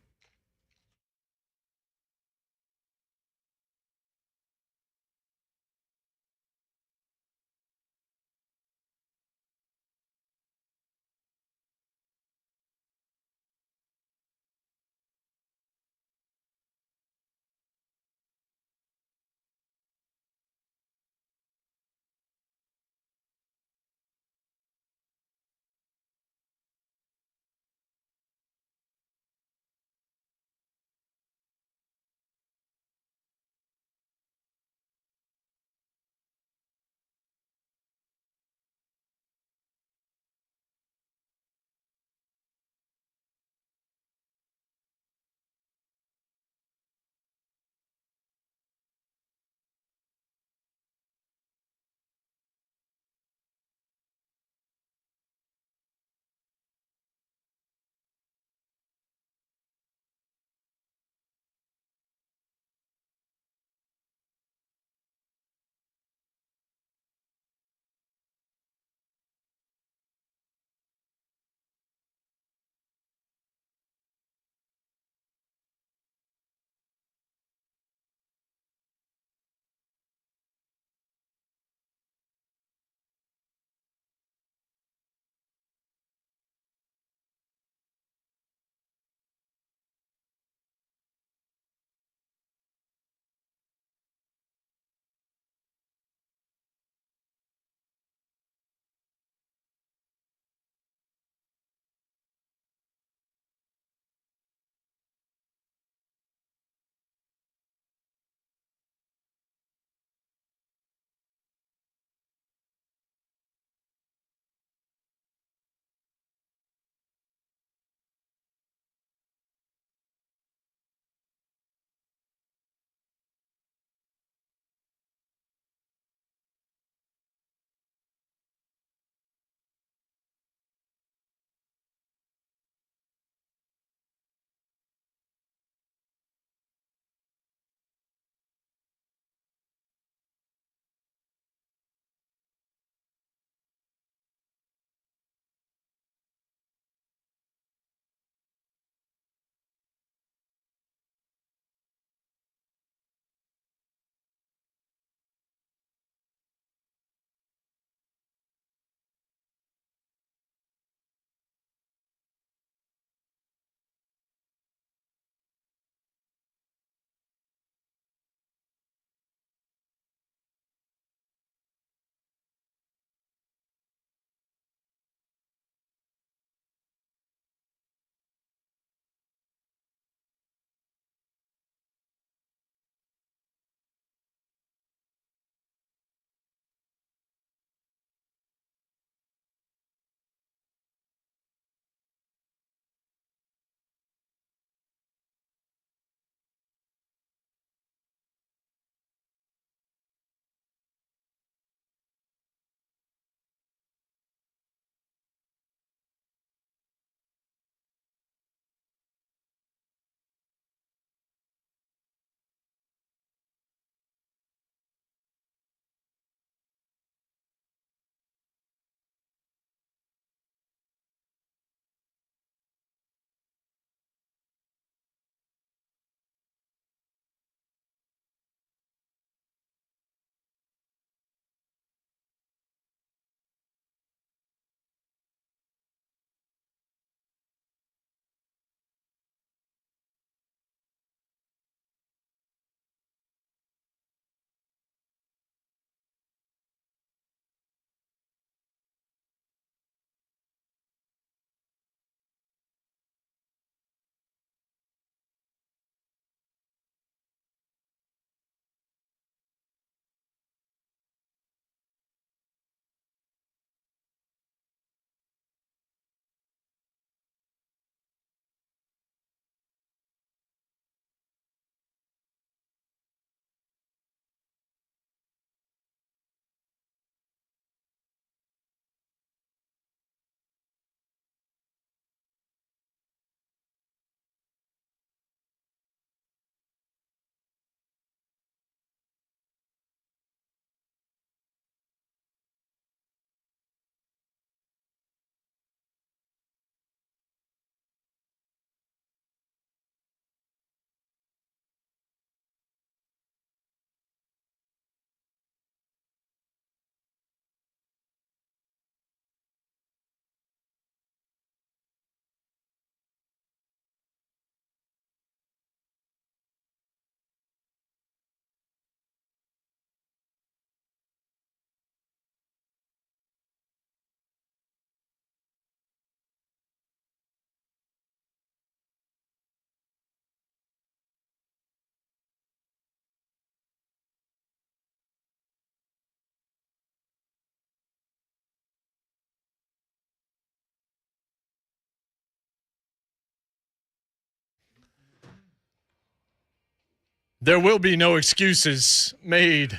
There will be no excuses made.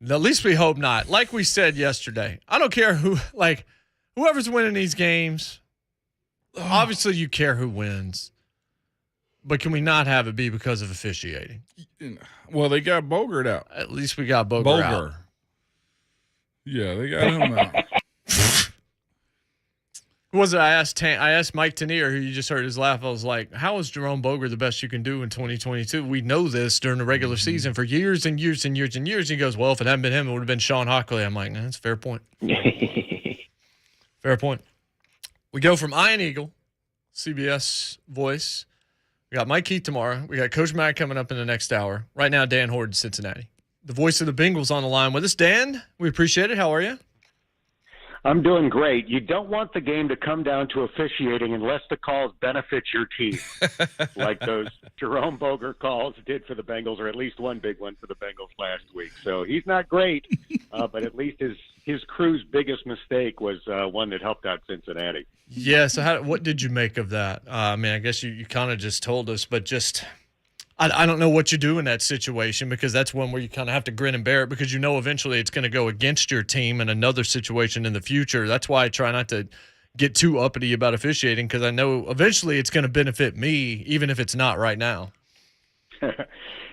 At least we hope not. Like we said yesterday, I don't care whoever's winning these games. Obviously, you care who wins. But can we not have it be because of officiating? Well, they got Bogert out. At least we got Bogert out. Yeah, they got him out. I asked Mike Tanier, who you just heard his laugh. I was like, how is Jerome Boger the best you can do in 2022? We know this during the regular season for years and years and years and years. He goes, well, if it hadn't been him, it would have been Sean Hockley. I'm like, that's a fair point. Fair point. We go from Iron Eagle, CBS voice. We got Mike Keith tomorrow. We got Coach Mack coming up in the next hour. Right now, Dan Horde, Cincinnati. The voice of the Bengals on the line with us. Dan, we appreciate it. How are you? I'm doing great. You don't want the game to come down to officiating unless the calls benefit your team, like those Jerome Boger calls did for the Bengals, or at least one big one for the Bengals last week. So he's not great, but at least his crew's biggest mistake was one that helped out Cincinnati. Yeah, so what did you make of that? I mean, I guess you kind of just told us, but just I don't know what you do in that situation, because that's one where you kind of have to grin and bear it, because you know eventually it's going to go against your team in another situation in the future. That's why I try not to get too uppity about officiating, because I know eventually it's going to benefit me, even if it's not right now.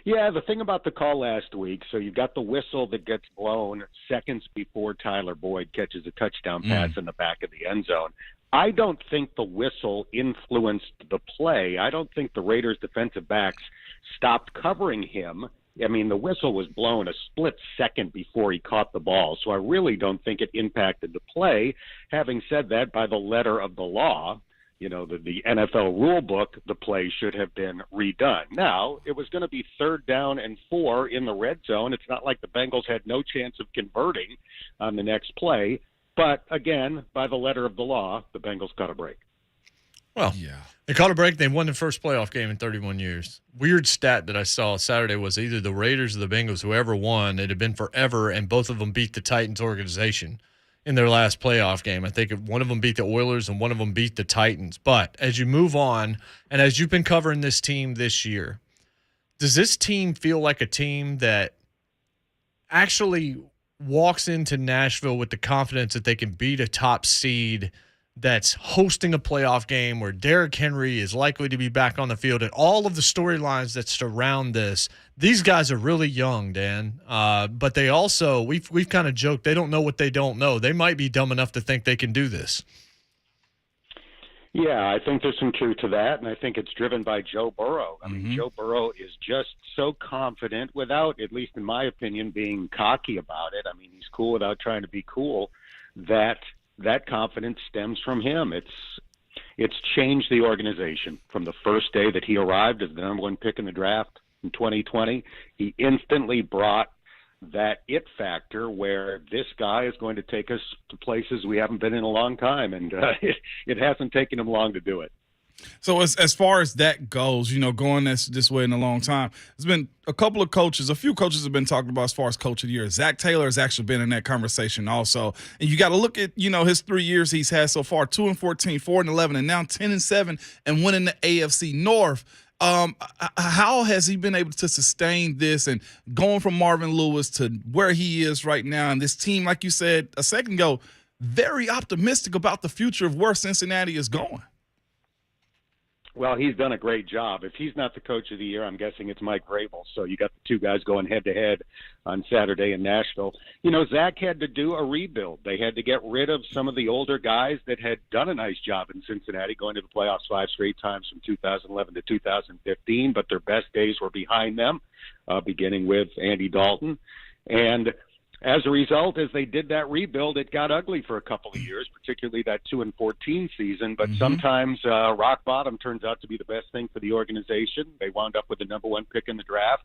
Yeah, the thing about the call last week, so you've got the whistle that gets blown seconds before Tyler Boyd catches a touchdown pass in the back of the end zone. I don't think the whistle influenced the play. I don't think the Raiders' defensive backs stopped covering him. I mean, the whistle was blown a split second before he caught the ball, so I really don't think it impacted the play. Having said that, by the letter of the law, you know, the NFL rule book, the play should have been redone. Now, it was going to be 3rd down and 4 in the red zone. It's not like the Bengals had no chance of converting on the next play. But, again, by the letter of the law, the Bengals caught a break. Well, yeah, they caught a break. They won the first playoff game in 31 years. Weird stat that I saw Saturday was either the Raiders or the Bengals, whoever won, it had been forever, and both of them beat the Titans organization in their last playoff game. I think one of them beat the Oilers and one of them beat the Titans. But as you move on, and as you've been covering this team this year, does this team feel like a team that actually walks into Nashville with the confidence that they can beat a top seed that's hosting a playoff game where Derrick Henry is likely to be back on the field, and all of the storylines that surround this? These guys are really young, Dan, but they also, we've kind of joked, they don't know what they don't know. They might be dumb enough to think they can do this. Yeah, I think there's some truth to that, and I think it's driven by Joe Burrow. I mean, Joe Burrow is just so confident without, at least in my opinion, being cocky about it. I mean, he's cool without trying to be cool. That confidence stems from him. It's changed the organization from the first day that he arrived as the number 1 pick in the draft in 2020. He instantly brought that it factor where this guy is going to take us to places we haven't been in a long time, and it hasn't taken him long to do it. So as far as that goes, you know, going this way in a long time, there's been a few coaches have been talking about as far as coach of the year. Zach Taylor has actually been in that conversation also. And you got to look at, you know, his 3 years he's had so far, 2-14, 4-11, and now 10-7 and winning the AFC North. How has he been able to sustain this and going from Marvin Lewis to where he is right now? And this team, like you said a second ago, very optimistic about the future of where Cincinnati is going. Well, he's done a great job. If he's not the coach of the year, I'm guessing it's Mike Vrabel. So you got the two guys going head-to-head on Saturday in Nashville. You know, Zach had to do a rebuild. They had to get rid of some of the older guys that had done a nice job in Cincinnati, going to the playoffs 5 straight times from 2011 to 2015, but their best days were behind them, beginning with Andy Dalton. And as a result, as they did that rebuild, it got ugly for a couple of years, particularly that 2-14 season. But sometimes rock bottom turns out to be the best thing for the organization. They wound up with the number 1 pick in the draft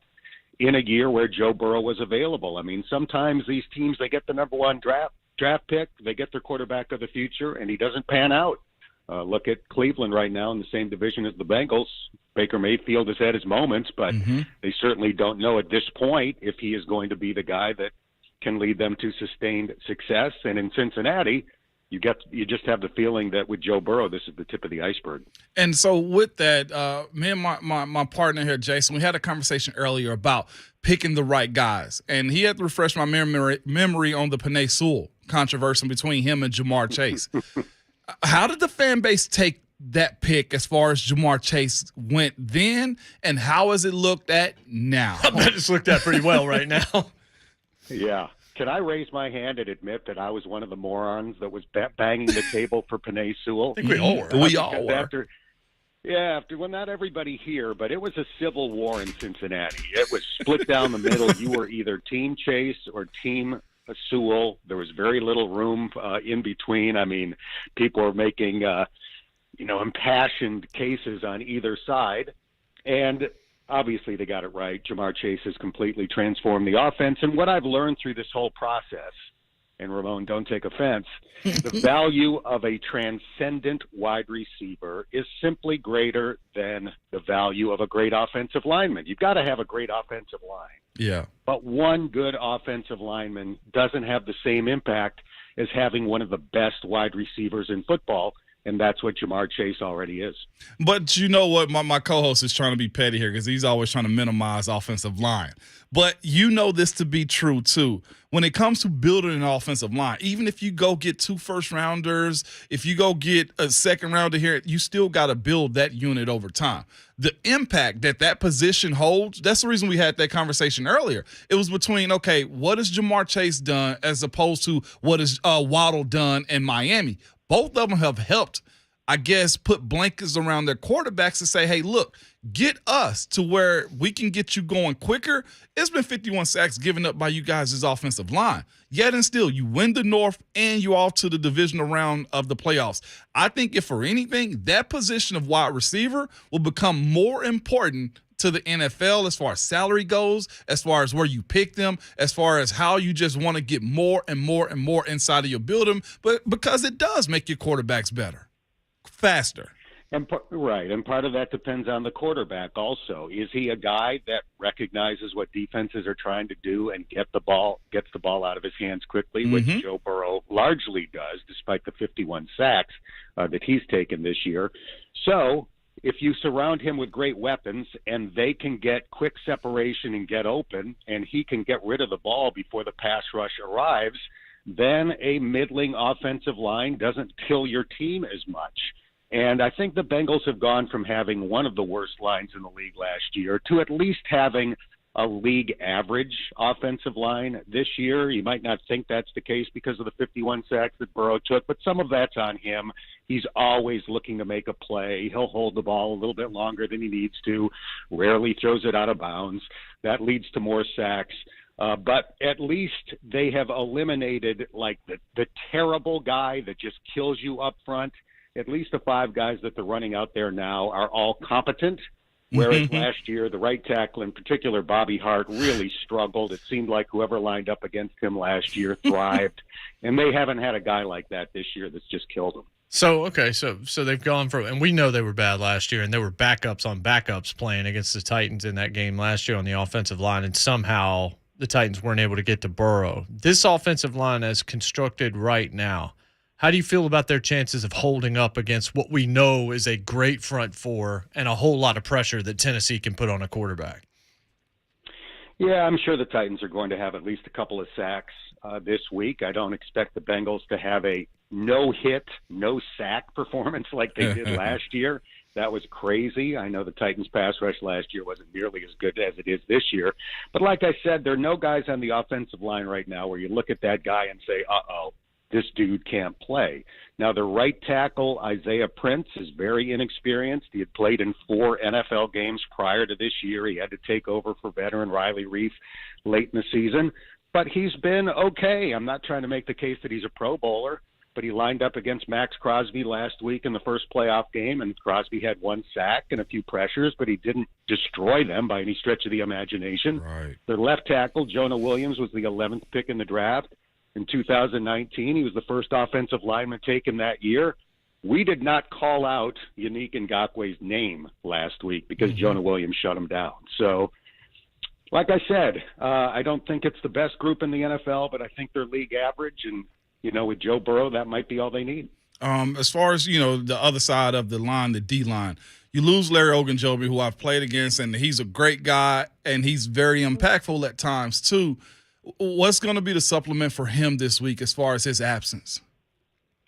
in a year where Joe Burrow was available. I mean, sometimes these teams, they get the number 1 draft pick, they get their quarterback of the future, and he doesn't pan out. Look at Cleveland right now in the same division as the Bengals. Baker Mayfield has had his moments, but they certainly don't know at this point if he is going to be the guy that can lead them to sustained success. And in Cincinnati, you just have the feeling that with Joe Burrow, this is the tip of the iceberg. And so with that, me and my partner here, Jason, we had a conversation earlier about picking the right guys. And he had to refresh my memory on the Penei Sewell controversy between him and JMart Chase. How did the fan base take that pick as far as JMart Chase went then, and how has it looked at now? I bet it's looked at pretty well right now. Yeah. Can I raise my hand and admit that I was one of the morons that was banging the table for Penei Sewell? I think we all were. We all were. After well, not everybody here, but it was a civil war in Cincinnati. It was split down the middle. You were either Team Chase or Team Sewell. There was very little room in between. I mean, people were making, impassioned cases on either side. And obviously they got it right. JMart Chase has completely transformed the offense. And what I've learned through this whole process, and Ramon, don't take offense, the value of a transcendent wide receiver is simply greater than the value of a great offensive lineman. You've got to have a great offensive line. Yeah. But one good offensive lineman doesn't have the same impact as having one of the best wide receivers in football. And that's what JMart Chase already is. But you know what? My co-host is trying to be petty here because he's always trying to minimize offensive line. But you know this to be true, too. When it comes to building an offensive line, even if you go get 2 first-rounders, if you go get a second-rounder here, you still got to build that unit over time. The impact that position holds, that's the reason we had that conversation earlier. It was between, okay, what has JMart Chase done as opposed to what has Waddle done in Miami? Both of them have helped, I guess, put blankets around their quarterbacks to say, hey, look, get us to where we can get you going quicker. It's been 51 sacks given up by you guys' offensive line. Yet and still, you win the North and you off to the divisional round of the playoffs. I think if for anything, that position of wide receiver will become more important to the NFL as far as salary goes, as far as where you pick them, as far as how you just want to get more and more and more inside of your building, but because it does make your quarterbacks better, faster. And part of that depends on the quarterback also. Is he a guy that recognizes what defenses are trying to do and gets the ball out of his hands quickly, which Joe Burrow largely does, despite the 51 sacks that he's taken this year. So if you surround him with great weapons and they can get quick separation and get open and he can get rid of the ball before the pass rush arrives, then a middling offensive line doesn't kill your team as much. And I think the Bengals have gone from having one of the worst lines in the league last year to at least having a league average offensive line this year. You might not think that's the case because of the 51 sacks that Burrow took, but some of that's on him. He's always looking to make a play. He'll hold the ball a little bit longer than he needs to, rarely throws it out of bounds. That leads to more sacks. But at least they have eliminated like the terrible guy that just kills you up front. At least the 5 guys that they're running out there now are all competent. Whereas last year, the right tackle, in particular, Bobby Hart, really struggled. It seemed like whoever lined up against him last year thrived. And they haven't had a guy like that this year that's just killed them. So they've gone from, and we know they were bad last year, and there were backups on backups playing against the Titans in that game last year on the offensive line, and somehow the Titans weren't able to get to Burrow. This offensive line as constructed right now, how do you feel about their chances of holding up against what we know is a great front four and a whole lot of pressure that Tennessee can put on a quarterback? Yeah, I'm sure the Titans are going to have at least a couple of sacks this week. I don't expect the Bengals to have a no-hit, no-sack performance like they did last year. That was crazy. I know the Titans' pass rush last year wasn't nearly as good as it is this year. But like I said, there are no guys on the offensive line right now where you look at that guy and say, uh-oh, this dude can't play. Now, the right tackle, Isaiah Prince, is very inexperienced. He had played in 4 NFL games prior to this year. He had to take over for veteran Riley Reif late in the season. But he's been okay. I'm not trying to make the case that he's a Pro Bowler, but he lined up against Max Crosby last week in the first playoff game, and Crosby had 1 sack and a few pressures, but he didn't destroy them by any stretch of the imagination. Right. Their left tackle, Jonah Williams, was the 11th pick in the draft. In 2019, he was the first offensive lineman taken that year. We did not call out Yannick Ngakwe's name last week because Jonah Williams shut him down. So, like I said, I don't think it's the best group in the NFL, but I think they're league average. And with Joe Burrow, that might be all they need. As far as, the other side of the line, the D-line, you lose Larry Ogunjobi, who I've played against, and he's a great guy, and he's very impactful at times too. What's going to be the supplement for him this week as far as his absence?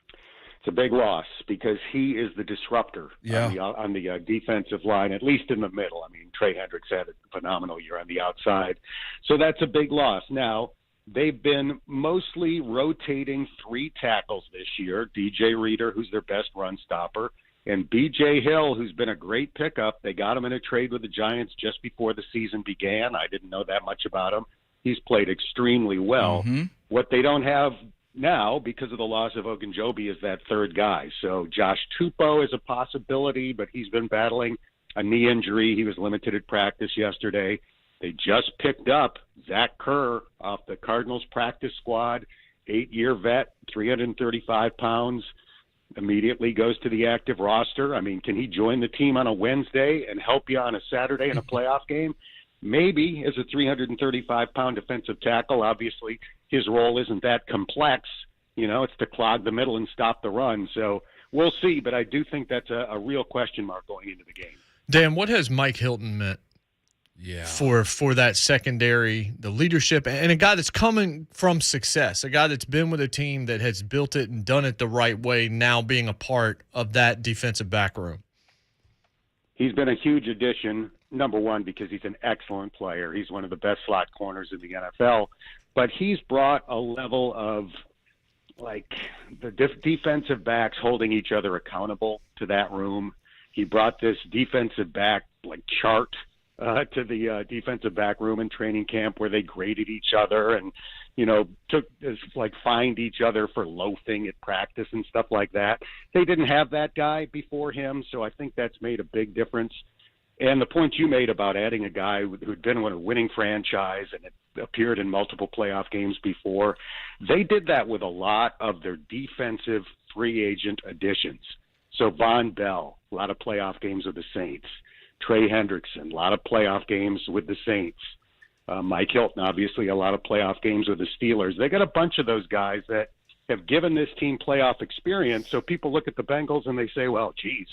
It's a big loss because he is the disruptor on the defensive line, at least in the middle. I mean, Trey Hendricks had a phenomenal year on the outside. So that's a big loss. Now, they've been mostly rotating 3 tackles this year, DJ Reader, who's their best run stopper, and B.J. Hill, who's been a great pickup. They got him in a trade with the Giants just before the season began. I didn't know that much about him. He's played extremely well. Mm-hmm. What they don't have now, because of the loss of Ogunjobi, is that third guy. So Josh Tupou is a possibility, but he's been battling a knee injury. He was limited at practice yesterday. They just picked up Zach Kerr off the Cardinals practice squad, 8-year vet, 335 pounds, immediately goes to the active roster. I mean, can he join the team on a Wednesday and help you on a Saturday in a playoff game? Maybe as a 335-pound defensive tackle. Obviously, his role isn't that complex. It's to clog the middle and stop the run. So we'll see, but I do think that's a real question mark going into the game. Dan, what has Mike Hilton meant for that secondary, the leadership, and a guy that's coming from success, a guy that's been with a team that has built it and done it the right way, now being a part of that defensive back room? He's been a huge addition, number one, because he's an excellent player. He's one of the best slot corners in the NFL. But he's brought a level of, the defensive backs holding each other accountable to that room. He brought this defensive back, chart to the defensive back room in training camp where they graded each other and, fined each other for loafing at practice and stuff like that. They didn't have that guy before him, so I think that's made a big difference. And the point you made about adding a guy who'd been in a winning franchise and had appeared in multiple playoff games before, they did that with a lot of their defensive free agent additions. So Von Bell, a lot of playoff games with the Saints. Trey Hendrickson, a lot of playoff games with the Saints. Mike Hilton, obviously, a lot of playoff games with the Steelers. They got a bunch of those guys that have given this team playoff experience. So people look at the Bengals and they say, well, geez,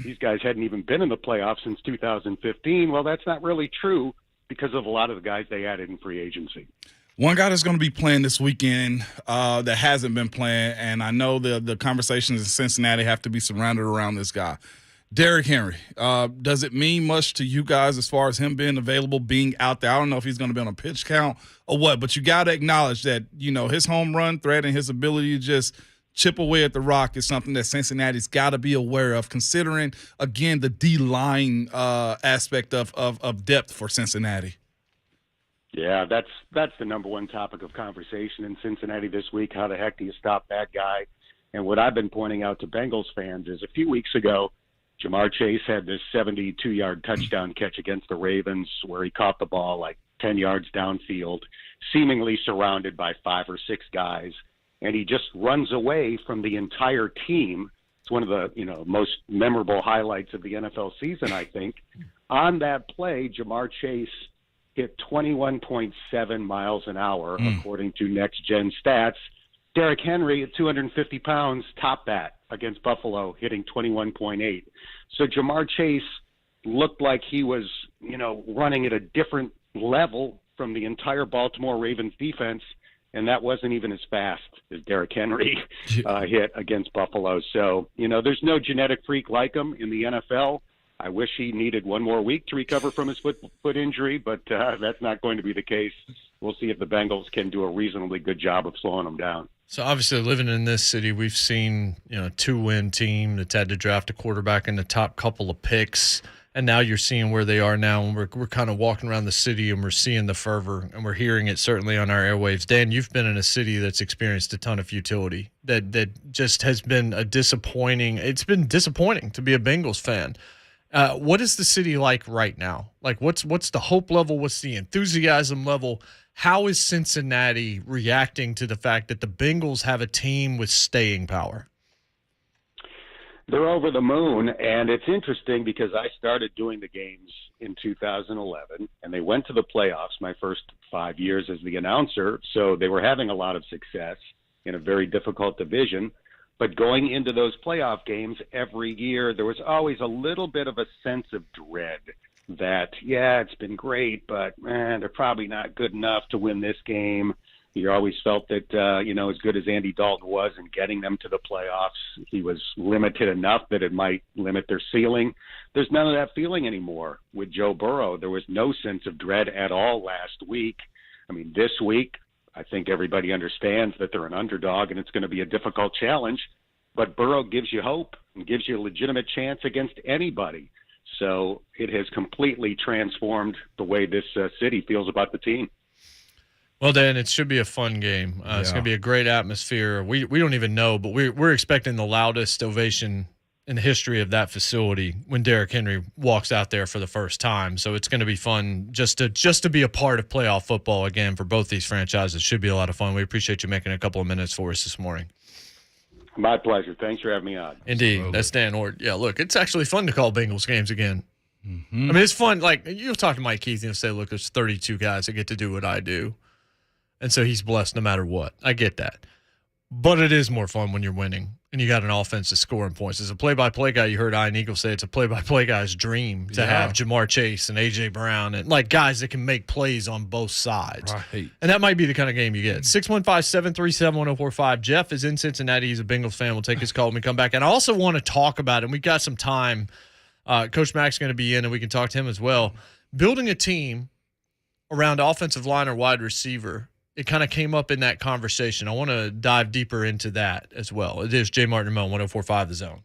these guys hadn't even been in the playoffs since 2015. Well, that's not really true because of a lot of the guys they added in free agency. One guy that's going to be playing this weekend that hasn't been playing, and I know the conversations in Cincinnati have to be surrounded around this guy, Derrick Henry. Does it mean much to you guys as far as him being available, being out there? I don't know if he's going to be on a pitch count or what, but you got to acknowledge that, his home run threat and his ability to just chip away at the rock is something that Cincinnati's got to be aware of, considering, again, the D-line aspect of depth for Cincinnati. Yeah, that's the number one topic of conversation in Cincinnati this week. How the heck do you stop that guy? And what I've been pointing out to Bengals fans is a few weeks ago, JMart Chase had this 72-yard touchdown catch against the Ravens where he caught the ball 10 yards downfield, seemingly surrounded by 5 or 6 guys, and he just runs away from the entire team. It's one of the most memorable highlights of the NFL season, I think. On that play, JMart Chase hit 21.7 miles an hour, according to Next Gen Stats. Derrick Henry at 250 pounds topped that against Buffalo, hitting 21.8. So JMart Chase looked like he was, running at a different level from the entire Baltimore Ravens defense, and that wasn't even as fast as Derrick Henry hit against Buffalo. So, there's no genetic freak like him in the NFL. I wish he needed one more week to recover from his foot injury, but that's not going to be the case. We'll see if the Bengals can do a reasonably good job of slowing him down. So obviously living in this city, we've seen, a 2-win team that's had to draft a quarterback in the top couple of picks. And now you're seeing where they are now. And we're kind of walking around the city and we're seeing the fervor and we're hearing it certainly on our airwaves. Dan, you've been in a city that's experienced a ton of futility that just has been it's been disappointing to be a Bengals fan. What is the city like right now? What's the hope level? What's the enthusiasm level? How is Cincinnati reacting to the fact that the Bengals have a team with staying power? They're over the moon, and it's interesting because I started doing the games in 2011, and they went to the playoffs my first 5 years as the announcer, so they were having a lot of success. in a very difficult division. But going into those playoff games every year, there was always a little bit of a sense of dread that, yeah, it's been great, but they're probably not good enough to win this game. You always felt that, as good as Andy Dalton was in getting them to the playoffs, he was limited enough that it might limit their ceiling. There's none of that feeling anymore with Joe Burrow. There was no sense of dread at all last week. I mean, this week, I think everybody understands that they're an underdog and it's going to be a difficult challenge, but Burrow gives you hope and gives you a legitimate chance against anybody. So it has completely transformed the way this city feels about the team. Well, Dan, it should be a fun game. It's going to be a great atmosphere. We don't even know, but we're expecting the loudest ovation in the history of that facility when Derrick Henry walks out there for the first time. So it's going to be fun just to be a part of playoff football again for both these franchises. It should be a lot of fun. We appreciate you making a couple of minutes for us this morning. My pleasure. Thanks for having me on. Indeed. Absolutely. That's Dan Ord. Yeah, look, it's actually fun to call Bengals games again. Mm-hmm. I mean, it's fun. Like, you'll talk to Mike Keith and he'll say, look, there's 32 guys that get to do what I do. And so he's blessed no matter what. I get that. But it is more fun when you're winning and you got an offense that's scoring points. As a play-by-play guy, you heard Ian Eagle say it's a play-by-play guy's dream to have JMart Chase and A.J. Brown and, like, guys that can make plays on both sides. Right. And that might be the kind of game you get. 615-737-1045. Jeff is in Cincinnati. He's a Bengals fan. We'll take his call when we come back. And I also want to talk about, and we've got some time, Coach Mack's going to be in, and we can talk to him as well, building a team around offensive line or wide receiver. It kind of came up in that conversation. I want to dive deeper into that as well. It is JMart and Ramon, 104.5 The Zone.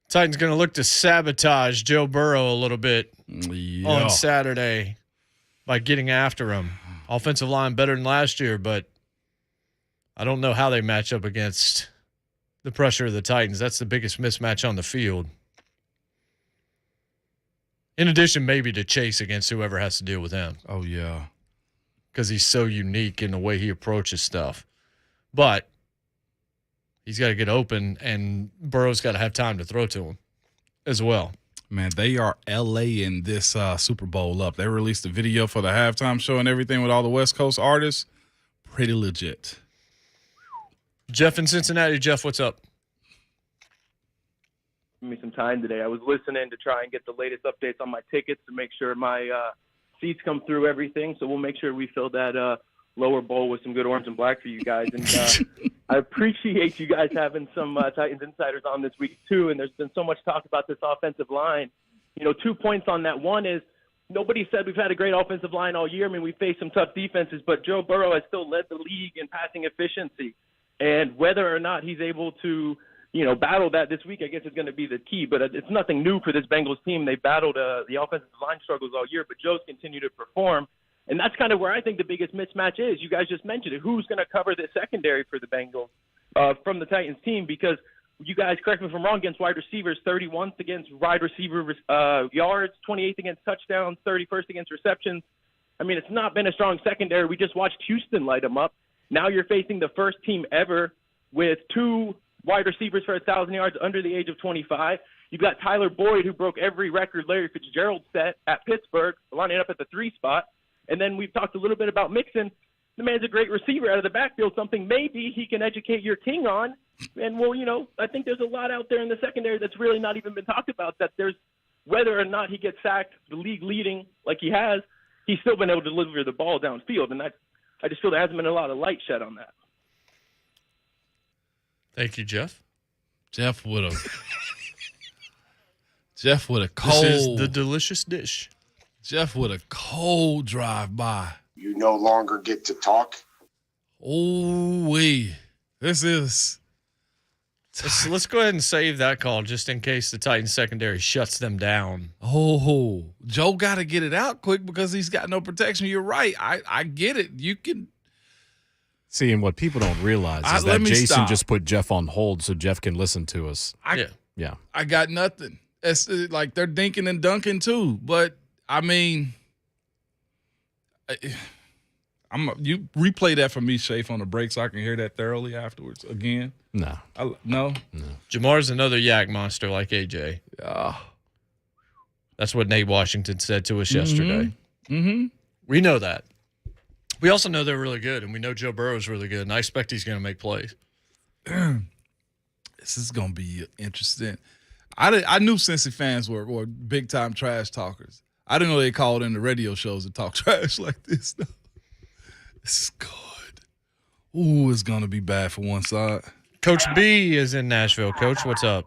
Titans going to look to sabotage Joe Burrow a little bit on Saturday by getting after him. Offensive line better than last year, but I don't know how they match up against the pressure of the Titans. That's the biggest mismatch on the field. In addition, maybe to Chase against whoever has to deal with him. Oh, yeah. Because he's so unique in the way he approaches stuff. But he's got to get open, and Burrow's got to have time to throw to him as well. Man, they are LA-ing this Super Bowl up. They released a video for the halftime show and everything with all the West Coast artists. Pretty legit. Jeff in Cincinnati. Jeff, what's up? Give me some time today. I was listening to try and get the latest updates on my tickets to make sure my seats come through everything. So we'll make sure we fill that lower bowl with some good orange and black for you guys. And I appreciate you guys having some Titans insiders on this week too. And there's been so much talk about this offensive line. 2 points on that. One is nobody said we've had a great offensive line all year. I mean, we faced some tough defenses, but Joe Burrow has still led the league in passing efficiency. And whether or not he's able to battle that this week, I guess, is going to be the key. But it's nothing new for this Bengals team. They battled the offensive line struggles all year, but Joe's continued to perform. And that's kind of where I think the biggest mismatch is. You guys just mentioned it. Who's going to cover the secondary for the Bengals from the Titans team? Because you guys, correct me if I'm wrong, against wide receivers, 31st against wide receiver yards, 28th against touchdowns, 31st against receptions. I mean, it's not been a strong secondary. We just watched Houston light them up. Now you're facing the first team ever with 2 wide receivers for 1,000 yards under the age of 25. You've got Tyler Boyd, who broke every record Larry Fitzgerald set at Pittsburgh, lining up at the 3 spot. And then we've talked a little bit about Mixon. The man's a great receiver out of the backfield, something maybe he can educate your king on. And, I think there's a lot out there in the secondary that's really not even been talked about, that there's whether or not he gets sacked, the league leading like he has, he's still been able to deliver the ball downfield. And I just feel there hasn't been a lot of light shed on that. Thank you, Jeff. Jeff with a cold. This is the delicious dish. Jeff with a cold drive-by. You no longer get to talk. Oh-wee. This is... Let's go ahead and save that call just in case the Titans secondary shuts them down. Oh, Joe got to get it out quick because he's got no protection. You're right. I get it. You can... See, and what people don't realize is that Jason just put Jeff on hold so Jeff can listen to us. Yeah. I got nothing. It's like they're dinking and dunking too. But, I mean, you replay that for me, Shafe, on the break so I can hear that thoroughly afterwards again. No. No? Jamar's another yak monster like AJ. That's what Nate Washington said to us yesterday. Mm-hmm. We know that. We also know they're really good, and we know Joe Burrow is really good, and I expect he's going to make plays. This is going to be interesting. I knew Cincy fans were big-time trash talkers. I didn't know they called in the radio shows to talk trash like this. This is good. Ooh, it's going to be bad for one side. Coach B is in Nashville. Coach, what's up?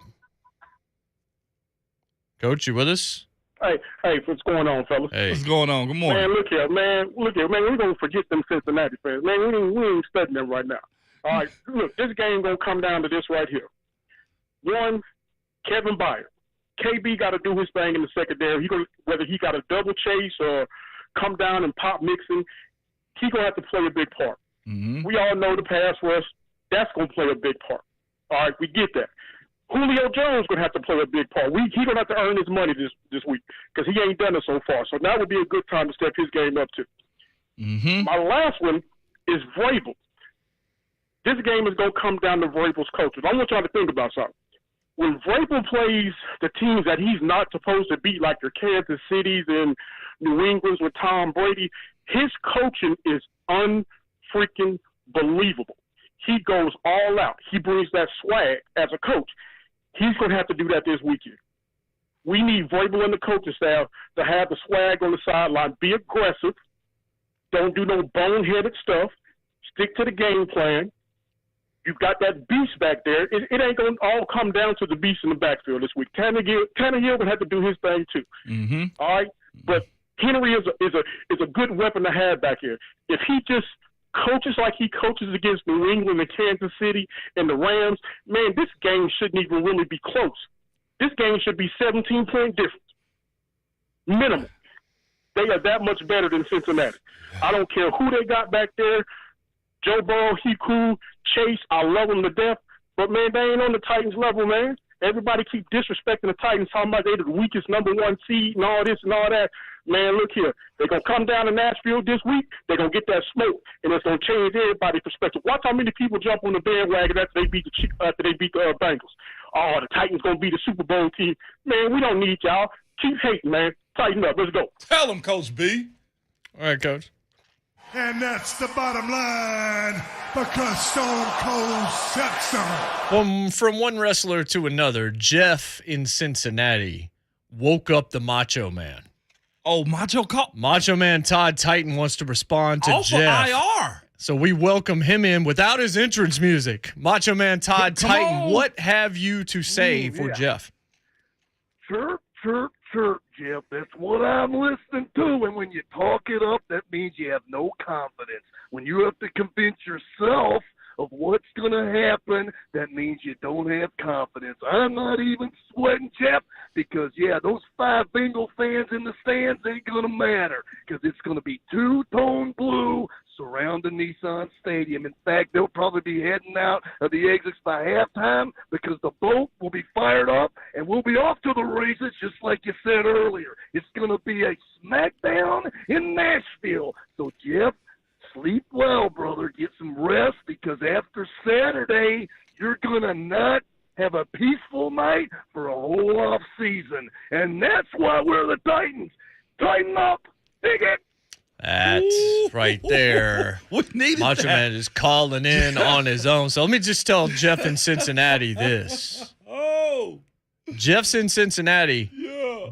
Coach, you with us? Hey, what's going on, fellas? Hey. What's going on? Good morning. Man, look here, man. We're going to forget them Cincinnati fans. Man, we ain't studying them right now. All right, look, this game going to come down to this right here. One, Kevin Byard. KB got to do his thing in the secondary. Whether he got to double chase or come down and pop Mixon, he going to have to play a big part. Mm-hmm. We all know the pass rush. That's going to play a big part. All right, we get that. Julio Jones going to have to play a big part. He's going to have to earn his money this week because he ain't done it so far. So now would be a good time to step his game up too. Mm-hmm. My last one is Vrabel. This game is going to come down to Vrabel's coaches. I want y'all to think about something. When Vrabel plays the teams that he's not supposed to beat, like your Kansas Cities and New England's with Tom Brady, his coaching is unfreaking believable. He goes all out. He brings that swag as a coach. He's going to have to do that this weekend. We need Vrabel and the coaching staff to have the swag on the sideline. Be aggressive. Don't do no boneheaded stuff. Stick to the game plan. You've got that beast back there. It ain't going to all come down to the beast in the backfield this week. Tannehill would have to do his thing too. Mm-hmm. All right? But Henry is a good weapon to have back here. If he just coaches like he coaches against New England and Kansas City and the Rams, man, this game shouldn't even really be close. This game should be 17-point difference. Minimum. They are that much better than Cincinnati. I don't care who they got back there. Joe Burrow, he cool. Chase, I love him to death. But, man, they ain't on the Titans level, man. Everybody keep disrespecting the Titans, talking about they're the weakest number 1 seed and all this and all that. Man, look here. They're going to come down to Nashville this week. They're going to get that smoke, and it's going to change everybody's perspective. Watch how many people jump on the bandwagon after they beat the Bengals. Oh, the Titans going to be the Super Bowl team. Man, we don't need y'all. Keep hating, man. Tighten up. Let's go. Tell them, Coach B. All right, Coach. And that's the bottom line because Stone Cold said so. Well, from one wrestler to another, Jeff in Cincinnati woke up the Macho Man. Oh, Macho Man Todd Titan wants to respond to off Jeff. of IR. So we welcome him in without his entrance music. Macho Man Todd Titan, on. what have you to say for Jeff? Chirp, chirp, chirp, Jeff. That's what I'm listening to. And when you talk it up, that means you have no confidence. When you have to convince yourself of what's going to happen, that means you don't have confidence. I'm not even sweating, Jeff, because, those 5 Bengal fans in the stands ain't going to matter because it's going to be two-tone blue surrounding Nissan Stadium. In fact, they'll probably be heading out of the exits by halftime because the boat will be fired up and we'll be off to the races just like you said earlier. It's going to be a smackdown in Nashville. So, Jeff, sleep well, brother. Get some rest because after Saturday, you're going to not have a peaceful night for a whole off season. And that's why we're the Titans. Tighten up. Dig it. That's right there. Macho Man is calling in on his own. So let me just tell Jeff in Cincinnati this. Jeff's in Cincinnati.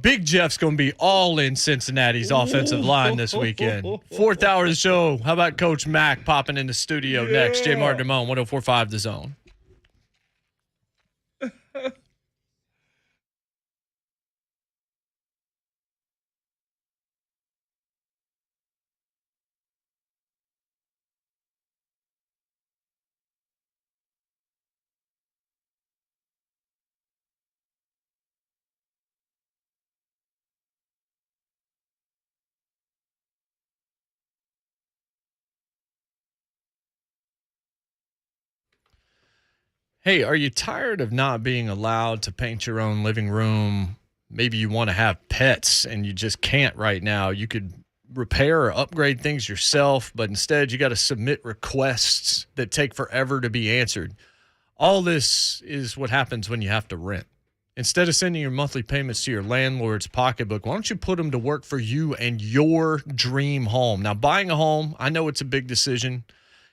Big Jeff's going to be all in Cincinnati's offensive line this weekend. 4th hour of the show. How about Coach Mack popping in the studio next? JMart Ramon, 104.5 The Zone. Hey, are you tired of not being allowed to paint your own living room? Maybe you want to have pets and you just can't right now. You could repair or upgrade things yourself, but instead you got to submit requests that take forever to be answered. All this is what happens when you have to rent. Instead of sending your monthly payments to your landlord's pocketbook, why don't you put them to work for you and your dream home? Now, buying a home, I know it's a big decision.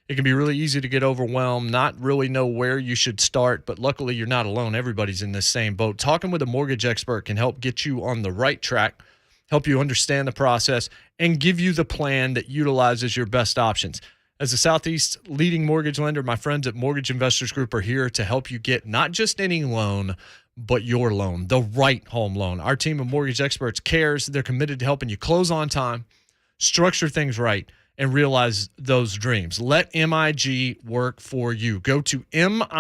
It can be really easy to get overwhelmed, not really know where you should start, but luckily you're not alone. Everybody's in this same boat. Talking with a mortgage expert can help get you on the right track, help you understand the process, and give you the plan that utilizes your best options. As the Southeast's leading mortgage lender, my friends at Mortgage Investors Group are here to help you get not just any loan, but your loan, the right home loan. Our team of mortgage experts cares. They're committed to helping you close on time, structure things right, and realize those dreams. Let MIG work for you. Go to migonline.com.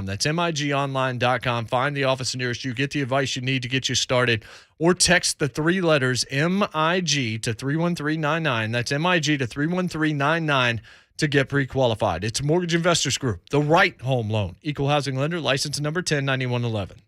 That's migonline.com. Find the office nearest you. Get the advice you need to get you started. Or text the 3 letters MIG to 31399. That's MIG to 31399 to get pre-qualified. It's Mortgage Investors Group, the right home loan. Equal housing lender, license number 109111.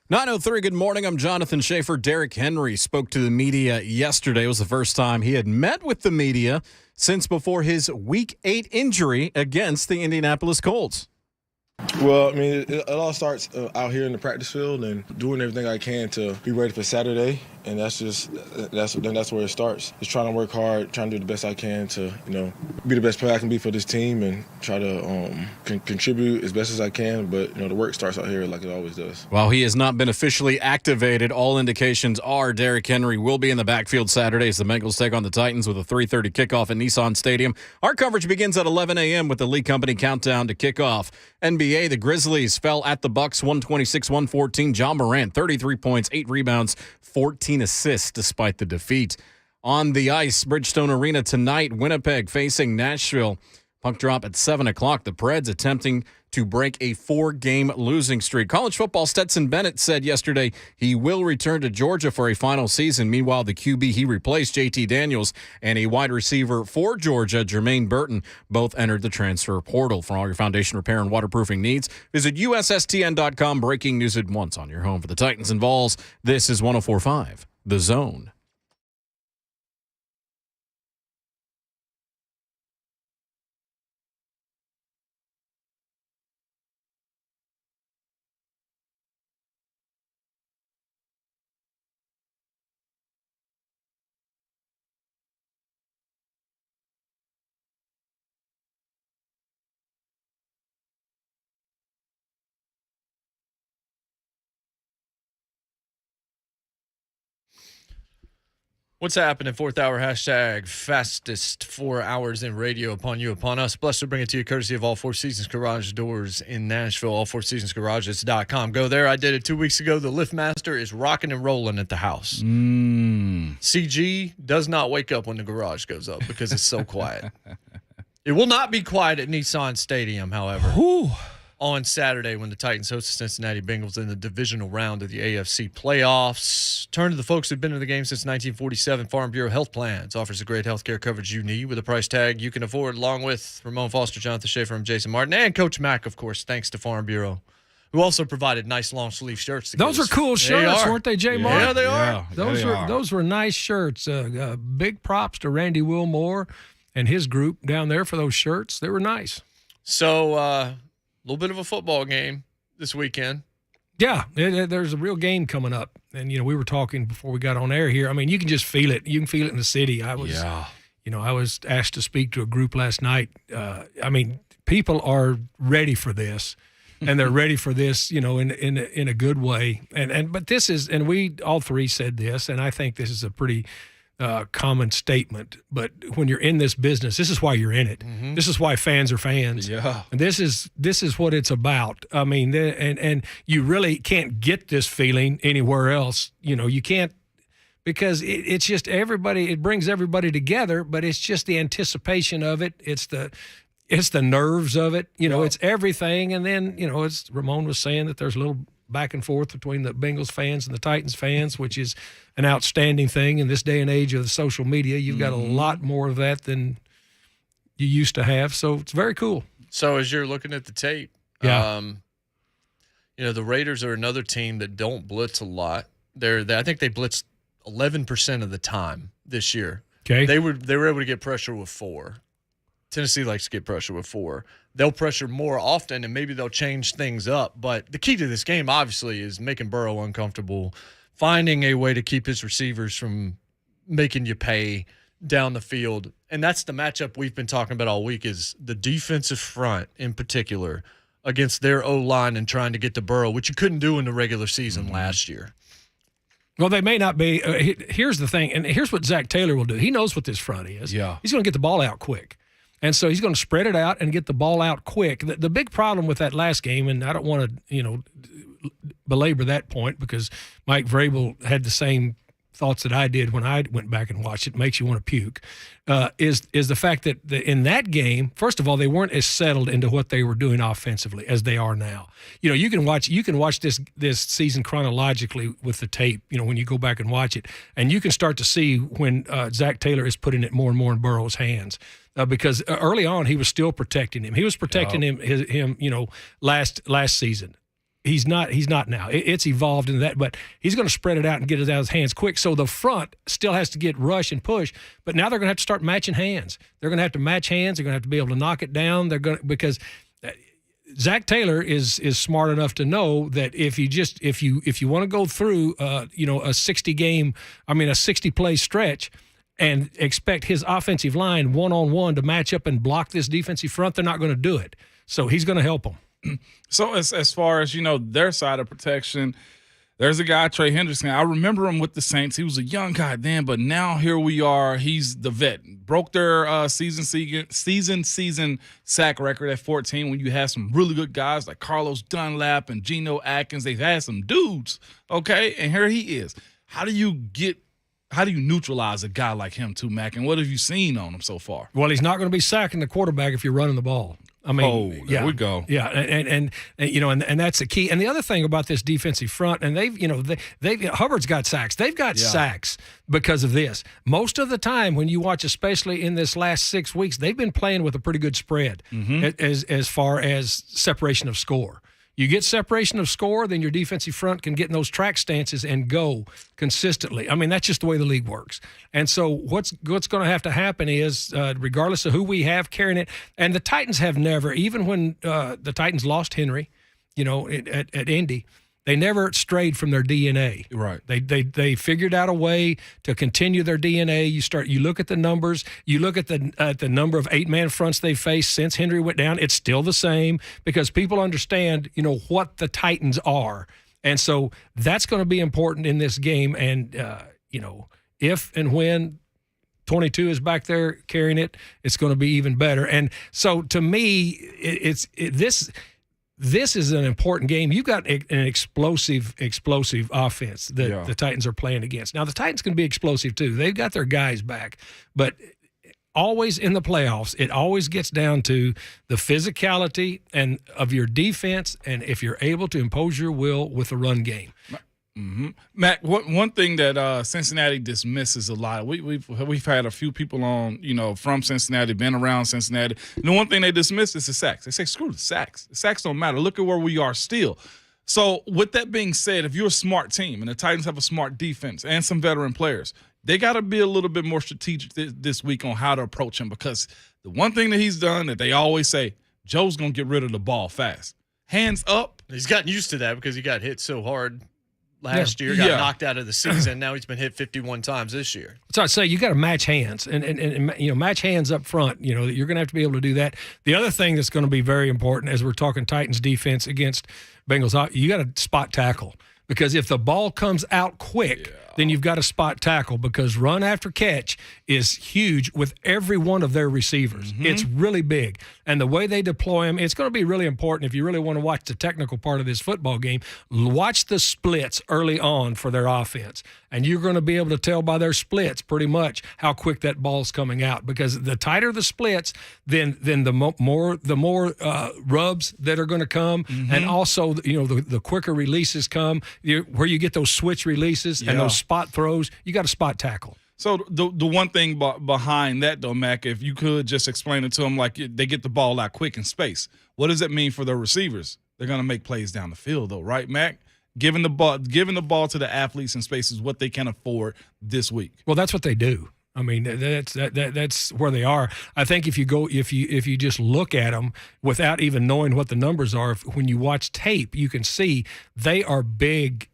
9:03, good morning. I'm Jonathan Schaefer. Derrick Henry spoke to the media yesterday. It was the first time he had met with the media since before his Week 8 injury against the Indianapolis Colts. Well, I mean, it all starts out here in the practice field and doing everything I can to be ready for Saturday, and that's where it starts. Just trying to work hard, trying to do the best I can to, be the best player I can be for this team and try to contribute as best as I can. But the work starts out here like it always does. While he has not been officially activated, all indications are Derrick Henry will be in the backfield Saturday as the Bengals take on the Titans with a 3:30 kickoff at Nissan Stadium. Our coverage begins at 11 a.m. with the Lee Company countdown to kickoff. NBA, the Grizzlies fell at the Bucks 126-114. John Morant, 33 points, 8 rebounds, 14 assists despite the defeat. On the ice, Bridgestone Arena tonight, Winnipeg facing Nashville. Puck drop at 7 o'clock. The Preds attempting to break a 4-game losing streak. College football, Stetson Bennett said yesterday he will return to Georgia for a final season. Meanwhile, the QB he replaced, JT Daniels, and a wide receiver for Georgia, Jermaine Burton, both entered the transfer portal. For all your foundation repair and waterproofing needs, visit USSTN.com. Breaking news at once on your home for the Titans and Vols. This is 104.5 The Zone. What's happening? 4th hour hashtag fastest 4 hours in radio upon you, upon us. Blessed to bring it to you courtesy of All Four Seasons Garage Doors in Nashville, allfourseasonsgarages.com. Go there. I did it 2 weeks ago. The LiftMaster is rocking and rolling at the house. CG does not wake up when the garage goes up because it's so quiet. It will not be quiet at Nissan Stadium, however. On Saturday when the Titans host the Cincinnati Bengals in the divisional round of the AFC playoffs. Turn to the folks who've been in the game since 1947. Farm Bureau Health Plans offers the great health care coverage you need with a price tag you can afford, along with Ramon Foster, Jonathan Schaefer, and Jason Martin, and Coach Mack, of course, thanks to Farm Bureau, who also provided nice long-sleeve shirts. Those are cool shirts, weren't they, JMart? Yeah, they are. Those were nice shirts. Big props to Randy Wilmore and his group down there for those shirts. They were nice. So, little bit of a football game this weekend. Yeah, there's a real game coming up. And, we were talking before we got on air here. I mean, you can just feel it. You can feel it in the city. I was asked to speak to a group last night. People are ready for this, and they're ready for this, in a good way. But this is, and we all three said this, and I think this is a pretty common statement, but when you're in this business, this is why you're in it. Mm-hmm. This is why fans are fans. Yeah. And this is what it's about. I mean, and you really can't get this feeling anywhere else. You can't, because it's just everybody, it brings everybody together, but it's just the anticipation of it. It's the nerves of it. It's everything. And then, it's Ramon was saying that there's a little back and forth between the Bengals fans and the Titans fans, which is an outstanding thing in this day and age of the social media. You've got a lot more of that than you used to have, so it's very cool. So as you're looking at the tape, the Raiders are another team that don't blitz a lot. I think they blitzed 11% of the time this year. Okay, they were able to get pressure with 4. Tennessee likes to get pressure with 4. They'll pressure more often, and maybe they'll change things up. But the key to this game, obviously, is making Burrow uncomfortable, finding a way to keep his receivers from making you pay down the field. And that's the matchup we've been talking about all week, is the defensive front in particular against their O-line and trying to get to Burrow, which you couldn't do in the regular season last year. Well, they may not be. Here's the thing, and here's what Zach Taylor will do. He knows what this front is. Yeah. He's going to get the ball out quick. And so he's going to spread it out and get the ball out quick. The big problem with that last game, and I don't want to, belabor that point because Mike Vrabel had the same thoughts that I did when I went back and watched it. It makes you want to puke. Is the fact that in that game, first of all, they weren't as settled into what they were doing offensively as they are now. You can watch this season chronologically with the tape. When you go back and watch it, and you can start to see when Zach Taylor is putting it more and more in Burrow's hands. Because early on he was still protecting him. He was protecting him last season. He's not now. It's evolved into that, but he's going to spread it out and get it out of his hands quick. So the front still has to get rush and push, but now they're going to have to start matching hands. They're going to have to match hands. They're going to have to be able to knock it down. Because Zach Taylor is smart enough to know that if you want to go through a 60 play stretch and expect his offensive line one-on-one to match up and block this defensive front, they're not going to do it. So he's going to help them. So as far as, their side of protection, there's a guy, Trey Hendrickson. I remember him with the Saints. He was a young guy then, but now here we are. He's the vet. Broke their season sack record at 14 when you have some really good guys like Carlos Dunlap and Geno Atkins. They've had some dudes, okay? And here he is. How do you neutralize a guy like him too, Mac? And what have you seen on him so far? Well, he's not going to be sacking the quarterback if you're running the ball. I mean, there we go. Yeah, and that's the key. And the other thing about this defensive front, and Hubbard's got sacks. They've got sacks because of this. Most of the time, when you watch, especially in this last 6 weeks, they've been playing with a pretty good spread as far as separation of score. You get separation of score, then your defensive front can get in those track stances and go consistently. I mean, that's just the way the league works. And so what's going to have to happen is, regardless of who we have carrying it, and the Titans have never, even when the Titans lost Henry, at Indy, they never strayed from their DNA. Right. They figured out a way to continue their DNA. You look at the numbers. You look at the number of 8-man fronts they faced since Henry went down. It's still the same because people understand, what the Titans are. And so that's going to be important in this game. And, if and when 22 is back there carrying it, it's going to be even better. And so to me, this is an important game. You've got an explosive offense that the Titans are playing against. Now, the Titans can be explosive too. They've got their guys back. But always in the playoffs, it always gets down to the physicality and of your defense and if you're able to impose your will with the run game. Mm-hmm. Matt, one thing that Cincinnati dismisses a lot. We've had a few people on, from Cincinnati, been around Cincinnati. And the one thing they dismiss is the sacks. They say, screw the sacks. The sacks don't matter. Look at where we are still. So with that being said, if you're a smart team and the Titans have a smart defense and some veteran players, they got to be a little bit more strategic this week on how to approach him, because the one thing that he's done that they always say, Joe's going to get rid of the ball fast. Hands up. He's gotten used to that because he got hit so hard last year, got knocked out of the season. Now he's been hit 51 times this year. So I'd say you got to match hands and match hands up front. You're going to have to be able to do that. The other thing that's going to be very important as we're talking Titans defense against Bengals, you got to spot tackle, because if the ball comes out quick, then you've got to spot tackle, because run after catch is huge with every one of their receivers. Mm-hmm. It's really big. And the way they deploy them, it's going to be really important if you really want to watch the technical part of this football game. Watch the splits early on for their offense. And you're going to be able to tell by their splits pretty much how quick that ball's coming out, because the tighter the splits, then the more rubs that are going to come, and also the quicker releases come, where you get those switch releases and those spot throws. You got to spot tackle. So the one thing behind that, though, Mac, if you could just explain it to them, like they get the ball out quick in space, what does that mean for their receivers? They're going to make plays down the field, though, right, Mac? Giving the ball to the athletes in space is what they can afford this week. Well, that's what they do. I mean, that's where they are. I think if you just look at them without even knowing what the numbers are, when you watch tape, you can see they are big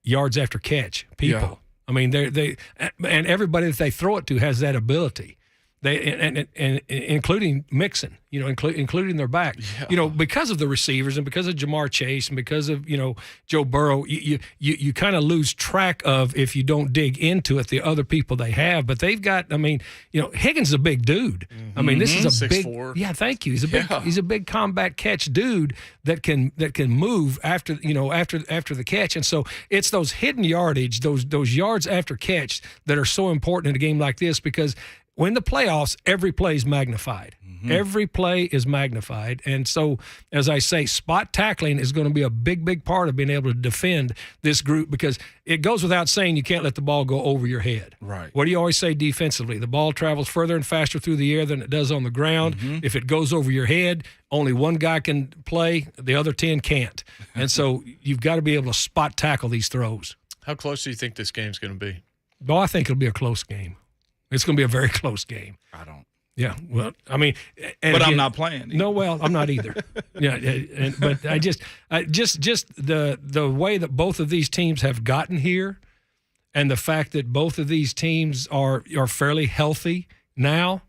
yards after catch people. Yeah. I mean, they and everybody that they throw it to has that ability. And including Mixon, including their back, because of the receivers and because of Jamar Chase and because of Joe Burrow, you kind of lose track of, if you don't dig into it, the other people they have. But they've got, Higgins is a big dude. Mm-hmm. I mean, this is a 6'4". big, yeah, thank you. He's a big combat catch dude that can move after the catch. And so it's those hidden yardage, those yards after catch that are so important in a game like this, because when the playoffs, every play is magnified. Every play is magnified. And so, as I say, spot tackling is going to be a big, big part of being able to defend this group, because it goes without saying you can't let the ball go over your head. Right. What do you always say defensively? The ball travels further and faster through the air than it does on the ground. If it goes over your head, only one guy can play, the other 10 can't. And so you've got to be able to spot tackle these throws. How close do you think this game's going to be? Well, I think it'll be a close game. It's going to be a very close game. I don't. Yeah, well, I mean, but I'm not playing either. No, well, I'm not either. But I just the way that both of these teams have gotten here, and the fact that both of these teams are fairly healthy now.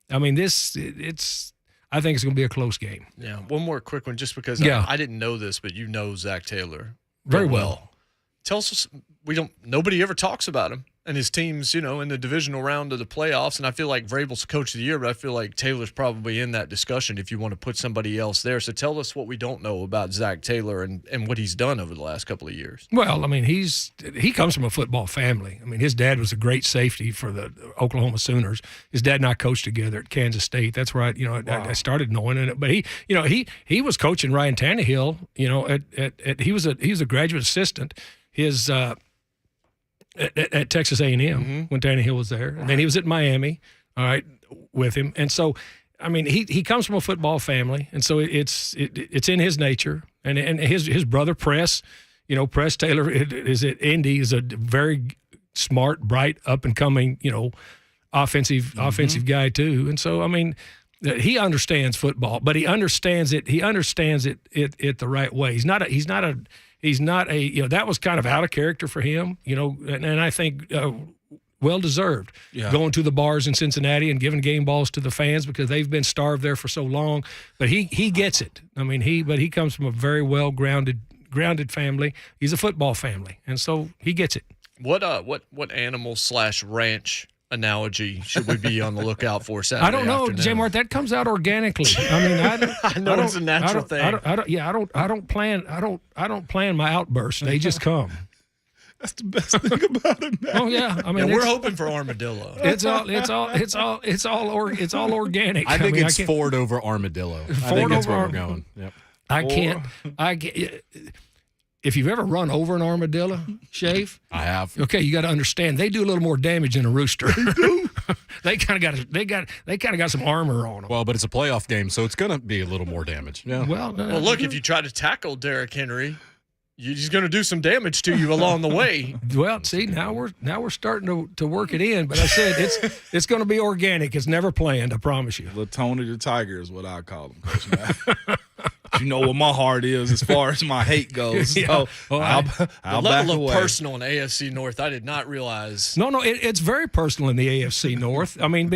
I mean, I think it's going to be a close game. Yeah. One more quick one, just because I didn't know this, but you know Zach Taylor very well. Tell us, nobody ever talks about him and his teams, in the divisional round of the playoffs. And I feel like Vrabel's coach of the year, but I feel like Taylor's probably in that discussion if you want to put somebody else there. So tell us what we don't know about Zach Taylor and what he's done over the last couple of years. Well, I mean, he comes from a football family. I mean, his dad was a great safety for the Oklahoma Sooners. His dad and I coached together at Kansas State. That's where I started knowing it. But he was coaching Ryan Tannehill. He was a graduate assistant. At Texas A&M when Tannehill was there, and then he was at Miami, all right, with him. And so, I mean, he comes from a football family, and so it's in his nature. And his brother Press, Press Taylor is at Indy, is a very smart, bright, up and coming, offensive guy too. And so, I mean, he understands football, but he understands it the right way. He's not a that was kind of out of character for him, and I think well deserved. Going to the bars in Cincinnati and giving game balls to the fans because they've been starved there for so long. But he gets it. I mean, he comes from a very well grounded family. He's a football family, and so he gets it. What animal / ranch analogy should we be on the lookout for Saturday I don't know, JMart. That comes out organically. I mean, I know it's a natural thing. I don't plan my outbursts. They just come. That's the best thing about it, man. Oh yeah, I mean, we're hoping for armadillo. It's all organic. I think it's Ford over armadillo. I think that's where we're going. Yep. I get. If you've ever run over an armadillo, Shave, I have. Okay, you got to understand they do a little more damage than a rooster. They kind of got some armor on them. Well, but it's a playoff game, so it's going to be a little more damage. Yeah. Well, look, if you try to tackle Derrick Henry, he's going to do some damage to you along the way. Well, see, now we're starting to work it in. But I said it's going to be organic. It's never planned. I promise you. Tony the Tiger is what I call him, Coach Matt. You know what my heart is as far as my hate goes. So I'll the level of personal in AFC North, I did not realize. No, it's very personal in the AFC North. I mean,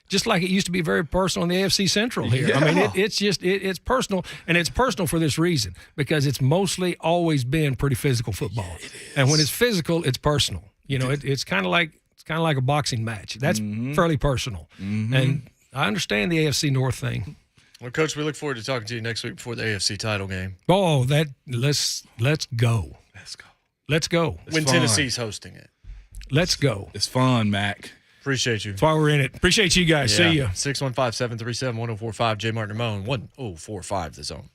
just like it used to be very personal in the AFC Central here. Yeah. I mean, it's personal, and it's personal for this reason, because it's mostly always been pretty physical football. Yeah, and when it's physical, it's personal. It's kind of like a boxing match. That's fairly personal. And I understand the AFC North thing. Well, Coach, we look forward to talking to you next week before the AFC title game. Oh, let's go. Let's go. When Tennessee's hosting it. Let's go. It's fun, Mac. Appreciate you. That's why we're in it. Appreciate you guys. Yeah. See ya. 615-737-1045, JMart Ramon, 1045 The Zone.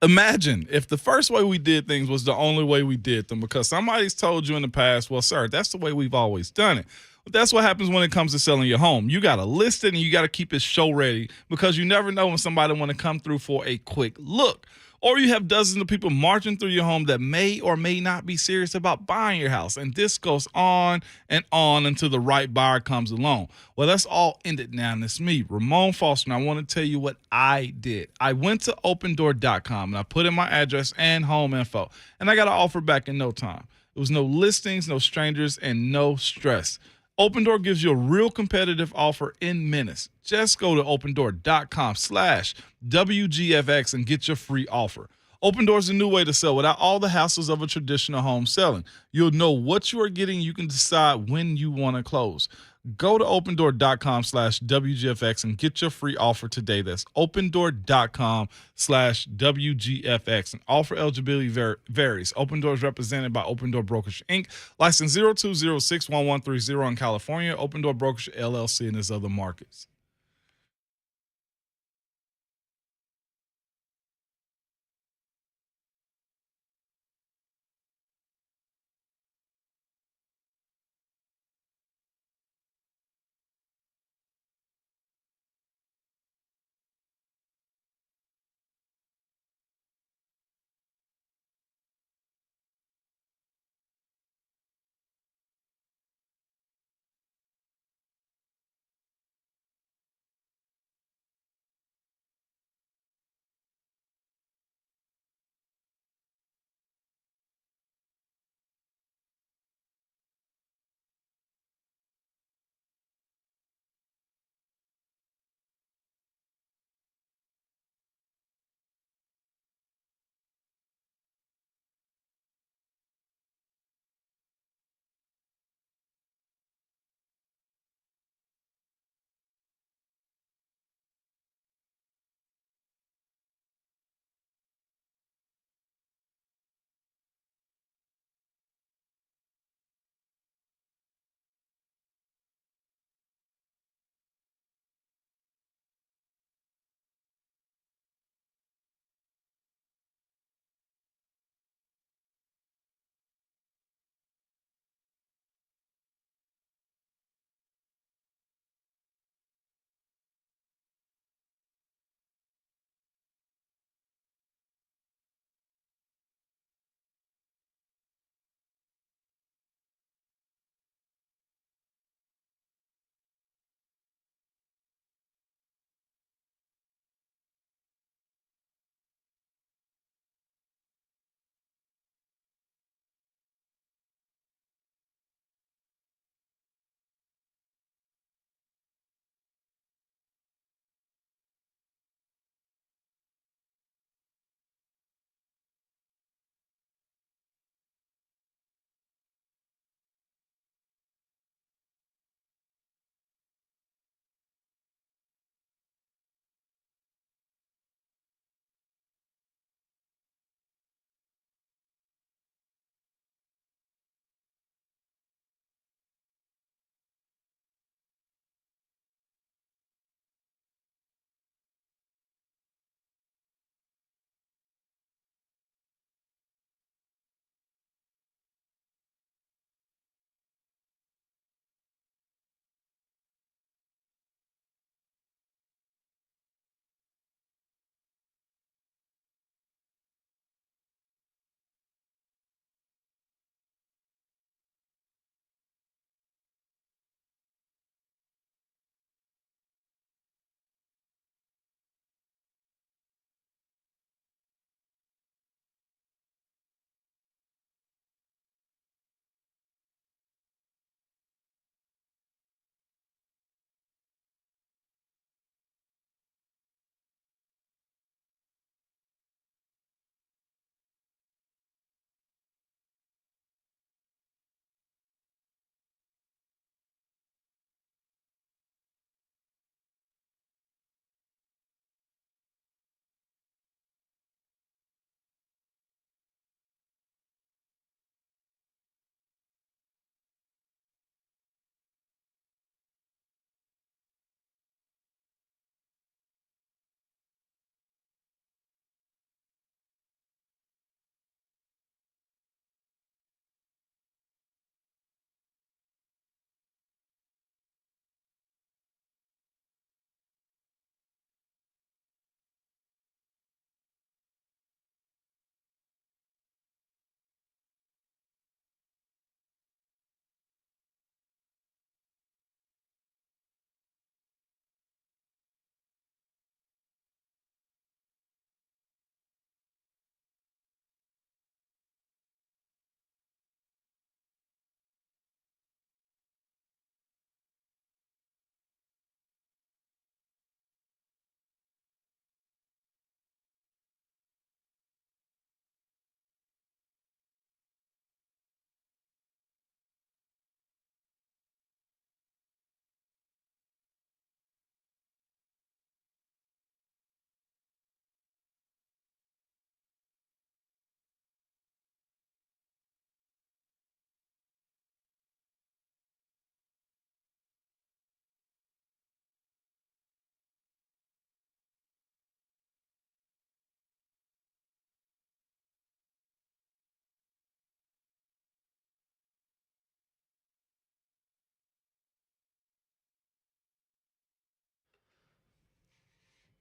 Imagine if the first way we did things was the only way we did them, because somebody's told you in the past, well, sir, that's the way we've always done it. But that's what happens when it comes to selling your home. You got to list it and you got to keep it show ready, because you never know when somebody want to come through for a quick look. Or you have dozens of people marching through your home that may or may not be serious about buying your house. And this goes on and on until the right buyer comes along. Well, that's all ended now. And it's me, Ramon Foster, and I want to tell you what I did. I went to opendoor.com and I put in my address and home info, and I got an offer back in no time. There was no listings, no strangers, and no stress. Open Door gives you a real competitive offer in minutes. Just go to opendoor.com/WGFX and get your free offer. Open Door is a new way to sell without all the hassles of a traditional home selling. You'll know what you are getting. You can decide when you want to close. Go to opendoor.com/WGFX and get your free offer today. That's opendoor.com/WGFX. And offer eligibility varies. Open Door is represented by Open Door Brokerage, Inc., license 02061130 in California, Open Door Brokerage, LLC, and its other markets.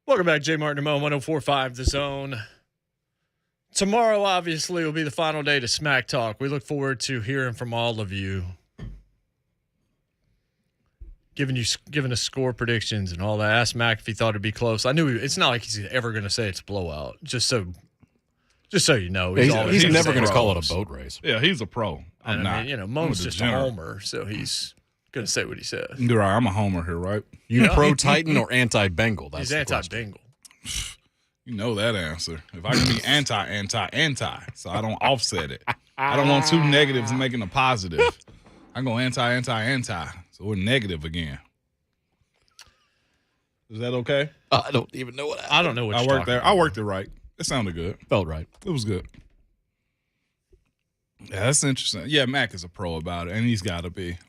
Welcome back, JMart and Ramon, 104.5 The Zone. Tomorrow, obviously, will be the final day to Smack Talk. We look forward to hearing from all of you, giving us score predictions and all that. Ask Mac if he thought it'd be close. I knew it's not like he's ever going to say it's a blowout. Just so you know, He's gonna never going to say call it a boat race. Yeah, he's a pro. I'm not. Mo's just a homer, so he's going to say what he says. You're right. I'm a homer here, right? You pro Titan or anti-Bengal? He's anti-Bengal. You know that answer. If I can be anti, so I don't offset it. I don't want two negatives making a positive. I go anti, so we're negative again. Is that okay? I don't even know what I don't know what I you're worked talking there. about. I worked it right. It sounded good. Felt right. It was good. Yeah, that's interesting. Yeah, Mac is a pro about it, and he's got to be.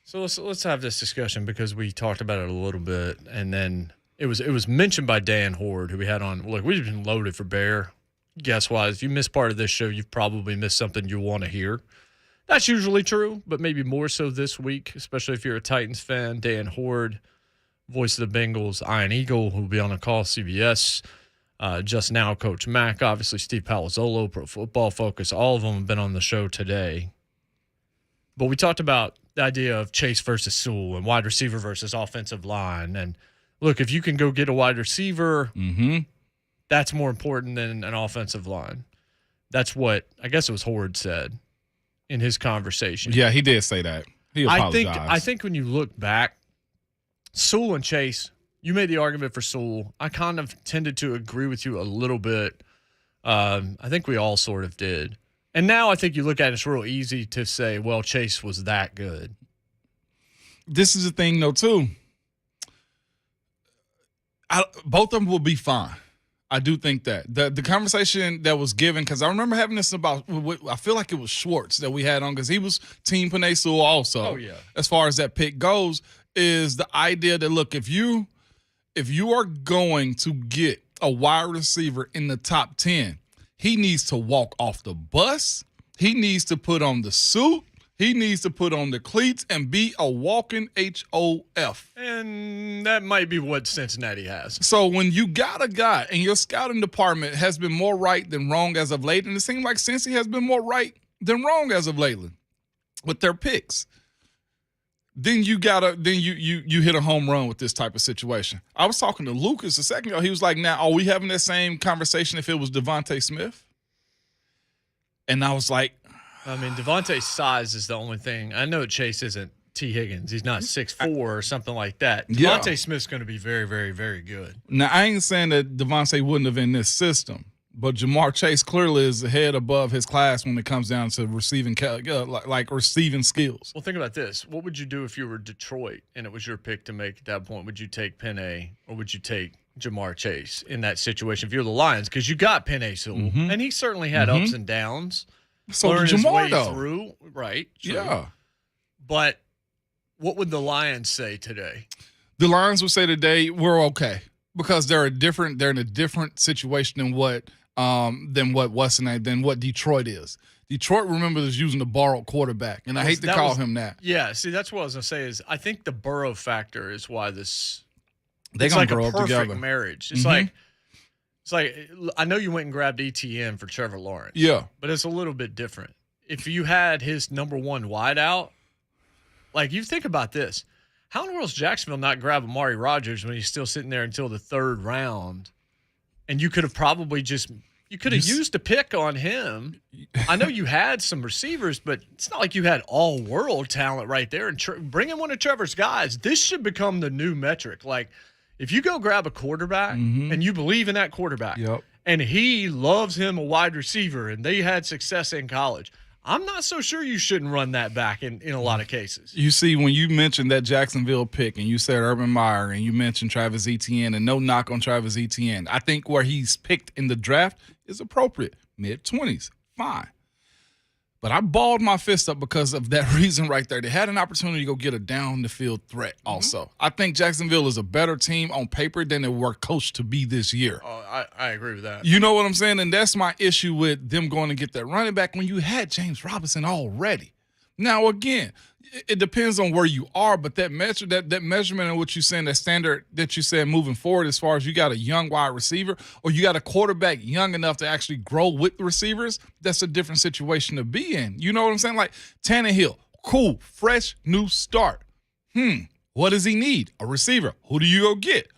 So let's have this discussion because we talked about it a little bit, and then it was mentioned by Dan Horde, who we had on. Look, we've been loaded for bear. Guess-wise, if you missed part of this show, you've probably missed something you want to hear. That's usually true, but maybe more so this week, especially if you're a Titans fan. Dan Horde, voice of the Bengals, Iron Eagle, who will be on a call, CBS. Just now, Coach Mack, obviously Steve Palazzolo, Pro Football Focus. All of them have been on the show today. But we talked about the idea of Chase versus Sewell and wide receiver versus offensive line. And look, if you can go get a wide receiver, that's more important than an offensive line. That's what I guess it was Horde said in his conversation. Yeah, he did say that. He apologized. I think when you look back, Sewell and Chase, you made the argument for Sewell. I kind of tended to agree with you a little bit. I think we all sort of did. And now I think you look at it, it's real easy to say, well, Chase was that good. This is the thing, though, too. Both of them will be fine. I do think that. The conversation that was given, because I remember having this about, I feel like it was Schwartz that we had on, because he was Team Panay Sewell also. Oh, yeah. As far as that pick goes, is the idea that, look, if you are going to get a wide receiver in the top 10, he needs to walk off the bus. He needs to put on the suit. He needs to put on the cleats and be a walking HOF. And that might be what Cincinnati has. So when you got a guy and your scouting department has been more right than wrong as of late, and it seems like Cincy has been more right than wrong as of lately with their picks, then you hit a home run with this type of situation. I was talking to Lucas a second ago. He was like, now, are we having that same conversation if it was Devontae Smith? And I was like, I mean, Devontae's size is the only thing. I know Chase isn't T. Higgins. He's not 6'4" or something like that. Devontae Smith's going to be very, very, very good. Now, I ain't saying that Devontae wouldn't have in this system, but Jamar Chase clearly is a head above his class when it comes down to receiving receiving skills. Well, think about this. What would you do if you were Detroit and it was your pick to make at that point? Would you take Penei or would you take Jamar Chase in that situation if you're the Lions? Because you got Penei Sewell, and he certainly had ups and downs. So learned did his way Jamar, though. Through. Right. True. Yeah. But what would the Lions say today? The Lions would say today we're okay because they're in a different situation than what Detroit is. Detroit, remember, is using the borrowed quarterback, and I hate to call him that. Yeah, see, that's what I was gonna say. Is I think the Burrow factor is why this. They're it's gonna like grow a up perfect together. marriage. It's like I know you went and grabbed ETN for Trevor Lawrence. Yeah, but it's a little bit different. If you had his number one wideout, like you think about this, how in the world is Jacksonville not grab Amari Rodgers when he's still sitting there until the third round? And you could have probably used a pick on him. I know you had some receivers, but it's not like you had all world talent right there. And bring in one of Trevor's guys. This should become the new metric. Like if you go grab a quarterback and you believe in that quarterback, and he loves him a wide receiver, and they had success in college, I'm not so sure you shouldn't run that back in a lot of cases. You see, when you mentioned that Jacksonville pick and you said Urban Meyer and you mentioned Travis Etienne, and no knock on Travis Etienne, I think where he's picked in the draft is appropriate. Mid-20s, fine. But I balled my fist up because of that reason right there. They had an opportunity to go get a down-the-field threat also. I think Jacksonville is a better team on paper than they were coached to be this year. Oh, I agree with that. You know what I'm saying? And that's my issue with them going to get that running back when you had James Robinson already. Now, again, it depends on where you are, but that measurement of what you're saying, that standard that you said moving forward, as far as you got a young wide receiver or you got a quarterback young enough to actually grow with the receivers, that's a different situation to be in. You know what I'm saying? Like Tannehill, cool, fresh, new start. What does he need? A receiver. Who do you go get?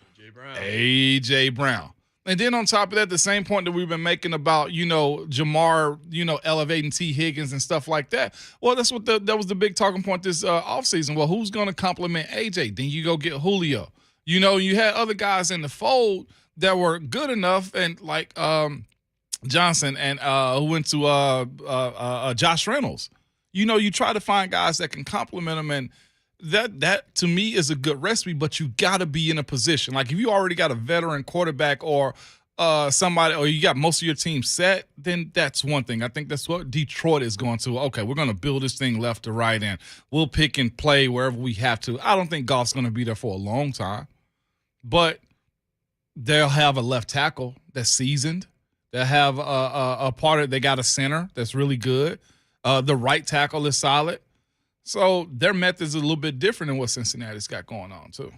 A.J. Brown. And then on top of that, the same point that we've been making about, JMart, elevating T. Higgins and stuff like that. Well, that was the big talking point this offseason. Well, who's going to complement AJ? Then you go get Julio. You had other guys in the fold that were good enough, and like Johnson and who went to Josh Reynolds. You try to find guys that can complement them, and that to me is a good recipe, but you got to be in a position. Like if you already got a veteran quarterback or somebody, or you got most of your team set, then that's one thing. I think that's what Detroit is going to. Okay, we're going to build this thing left to right, and we'll pick and play wherever we have to. I don't think Goff's going to be there for a long time, but they'll have a left tackle that's seasoned. They'll have a part of. They got a center that's really good. The right tackle is solid. So their methods are a little bit different than what Cincinnati's got going on too.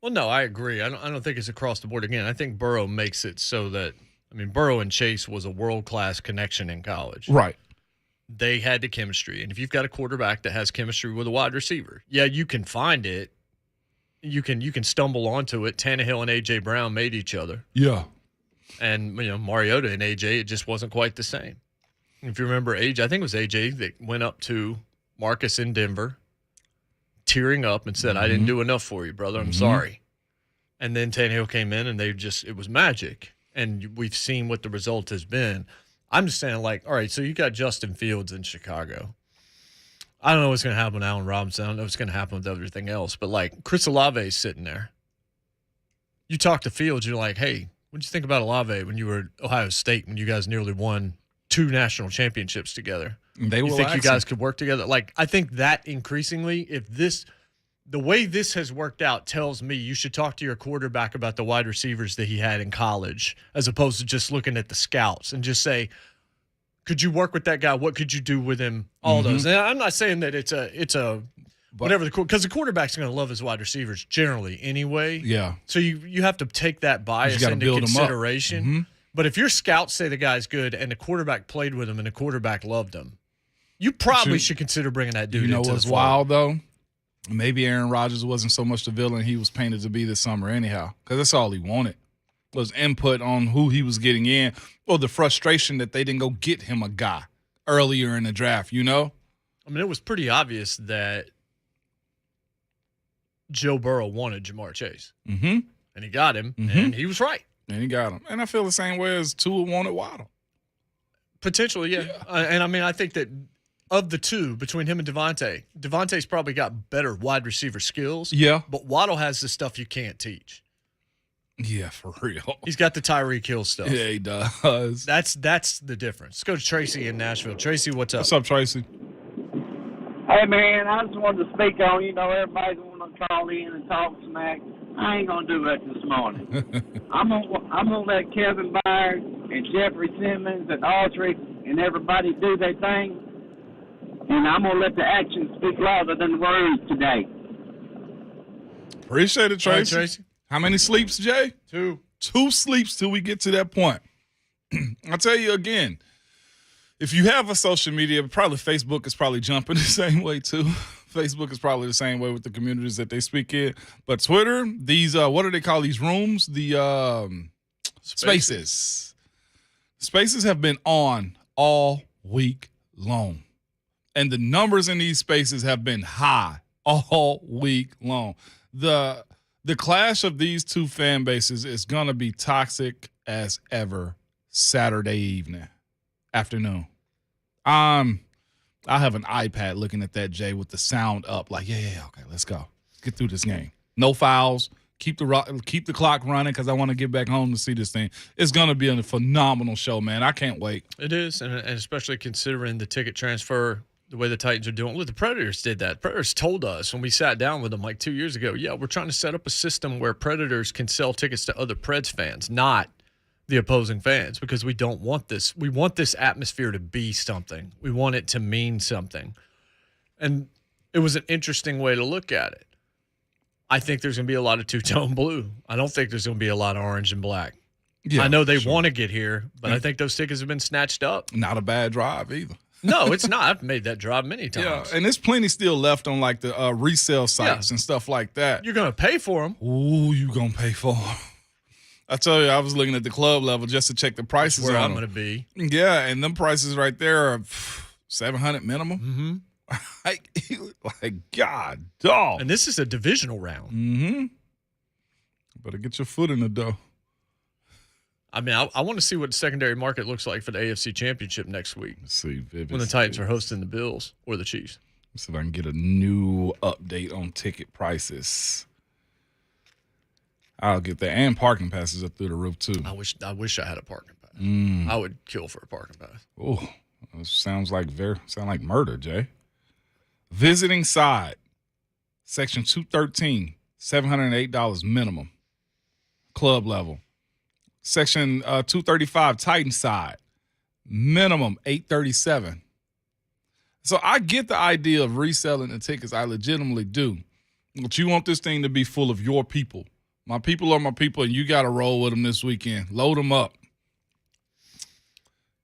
Well, no, I agree. I don't think it's across the board. Again, I think Burrow makes it so that Burrow and Chase was a world-class connection in college. Right. They had the chemistry, and if you've got a quarterback that has chemistry with a wide receiver, yeah, you can find it. You can stumble onto it. Tannehill and A.J. Brown made each other. Yeah. And Mariota and A.J., it just wasn't quite the same. If you remember A.J., I think it was A.J. that went up to Marcus in Denver, tearing up and said, I didn't do enough for you, brother. I'm sorry. And then Tannehill came in, and it was magic. And we've seen what the result has been. I'm just saying, all right, so you got Justin Fields in Chicago. I don't know what's going to happen with Allen Robinson. I don't know what's going to happen with everything else. But, Chris Olave's sitting there. You talk to Fields, you're like, hey, what'd you think about Olave when you were at Ohio State, when you guys nearly won 2 national championships together? You think you guys could work together? I think that increasingly, the way this has worked out tells me you should talk to your quarterback about the wide receivers that he had in college, as opposed to just looking at the scouts and just say, could you work with that guy? What could you do with him? All those. And I'm not saying that it's a whatever because the quarterback's going to love his wide receivers generally anyway. Yeah. So you have to take that bias into consideration. But if your scouts say the guy's good and the quarterback played with him and the quarterback loved him, you probably should consider bringing that dude into the fold. What's wild, though? Maybe Aaron Rodgers wasn't so much the villain he was painted to be this summer anyhow, because that's all he wanted was input on who he was getting in, or the frustration that they didn't go get him a guy earlier in the draft, it was pretty obvious that Joe Burrow wanted Jamar Chase. And he got him, and he was right. And he got him. And I feel the same way as Tua wanted Waddle. Potentially, yeah. I think that of the two, between him and Devontae's probably got better wide receiver skills. Yeah. But Waddle has the stuff you can't teach. Yeah, for real. He's got the Tyreek Hill stuff. Yeah, he does. That's the difference. Let's go to Tracy in Nashville. Tracy, what's up? What's up, Tracy? Hey, man, I just wanted to speak on, everybody's want to call in and talk smack. I ain't going to do that this morning. I'm gonna let Kevin Byard and Jeffrey Simmons and Autry and everybody do their thing, and I'm going to let the actions speak louder than the words today. Appreciate it, Tracy. Right, Tracy. How many sleeps, Jay? 2. 2 sleeps till we get to that point. I'll tell you again, if you have a social media, probably Facebook is probably jumping the same way too. Facebook is probably the same way with the communities that they speak in. But Twitter, these what do they call these rooms? The spaces. Spaces have been on all week long. And the numbers in these spaces have been high all week long. The clash of these two fan bases is going to be toxic as ever Saturday afternoon. I have an iPad looking at that, Jay, with the sound up. Like, yeah, okay, let's go. Let's get through this game. No fouls. Keep the clock running because I want to get back home to see this thing. It's going to be a phenomenal show, man. I can't wait. It is, and especially considering the ticket transfer, the way the Titans are doing. Look, the Predators did that. Predators told us when we sat down with them 2 years ago, yeah, we're trying to set up a system where Predators can sell tickets to other Preds fans, not the opposing fans, because we don't want this. We want this atmosphere to be something. We want it to mean something. And it was an interesting way to look at it. I think there's going to be a lot of two-tone blue. I don't think there's going to be a lot of orange and black. Yeah, I know they want to get here, but I think those tickets have been snatched up. Not a bad drive either. No, it's not. I've made that drive many times. Yeah, and there's plenty still left on like the resale sites and stuff like that. You're going to pay for them. Ooh, you going to pay for them. I tell you, I was looking at the club level just to check the prices That's where on I'm them. going to be. Yeah, and them prices right there are $700 minimum. Mm-hmm. like, God, dog. And this is a divisional round. Mm-hmm. Better get your foot in the dough. I mean, I want to see what the secondary market looks like for the AFC Championship next week. Let's see. When the Titans are hosting the Bills or the Chiefs. Let's see if I can get a new update on ticket prices. I'll get that. And parking passes up through the roof, too. I wish I had a parking pass. Mm. I would kill for a parking pass. Oh, sound like murder, Jay. Visiting side, section 213, $708 minimum, club level. Section 235, Titan side, minimum $837. So I get the idea of reselling the tickets. I legitimately do. But you want this thing to be full of your people. My people are my people, and you got to roll with them this weekend. Load them up.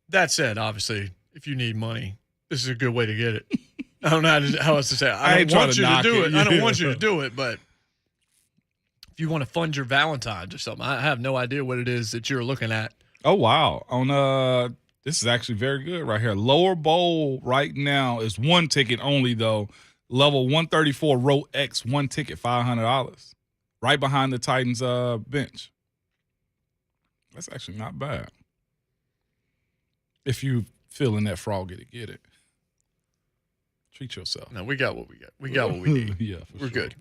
That said, obviously, if you need money, this is a good way to get it. I don't know how else to say it. I don't want you to do it. I don't want you to do it, but if you want to fund your Valentine's or something, I have no idea what it is that you're looking at. Oh, wow. This is actually very good right here. Lower bowl right now is one ticket only, though. Level 134, row X, one ticket, $500. Right behind the Titans bench. That's actually not bad. If you feeling that froggy to get it. Treat yourself. No, we got what we got. We got what we need. Yeah, we're good.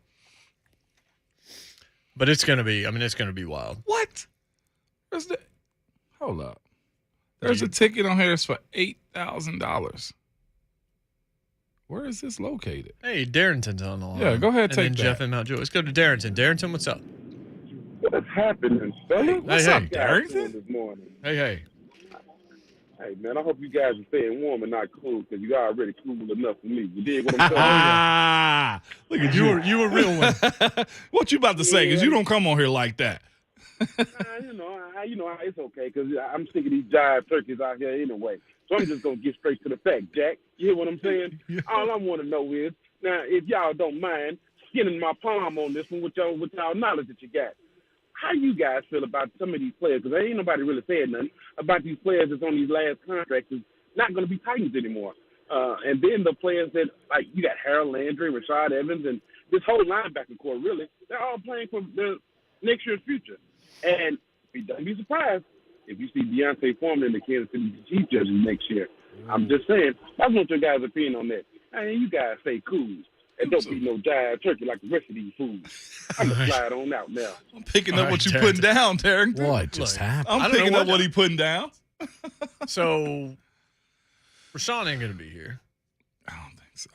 But it's going to be, it's going to be wild. What? Hold up. There's a ticket on here that's for $8,000. Where is this located? Hey, Darrington's on the line. Yeah, go ahead, take and then that. Jeff and Mount Joy. Let's go to Darrington. Darrington, what's up? What's happening, fellas? What's up, Darrington? This morning. Hey. Hey, man, I hope you guys are staying warm and not cool because you already cool enough for me. You dig what I'm saying? Look at you. You a real one. What you about to say? Because you don't come on here like that. You know, it's okay because I'm sick of these jive turkeys out here anyway. So I'm just going to get straight to the fact, Jack. You hear what I'm saying? Yeah. All I want to know is, now, if y'all don't mind skinning my palm on this one with y'all knowledge that you got, how you guys feel about some of these players? Because ain't nobody really said nothing about these players that's on these last contracts is not going to be Titans anymore. And then the players that, like, you got Harold Landry, Rashad Evans, and this whole linebacker core, really, they're all playing for the next year's future. And don't be surprised if you see Deontay Foreman in the Kansas City Chiefs jerseys next year. I'm just saying, I want your guys' opinion on that. I mean, you guys stay cool. And don't be no jive turkey like the rest of these fools. I'm going to slide on out now. I'm picking up what you putting down, Darrington. What just happened? I'm picking up what he putting down. So, Rashawn ain't going to be here. I don't think so.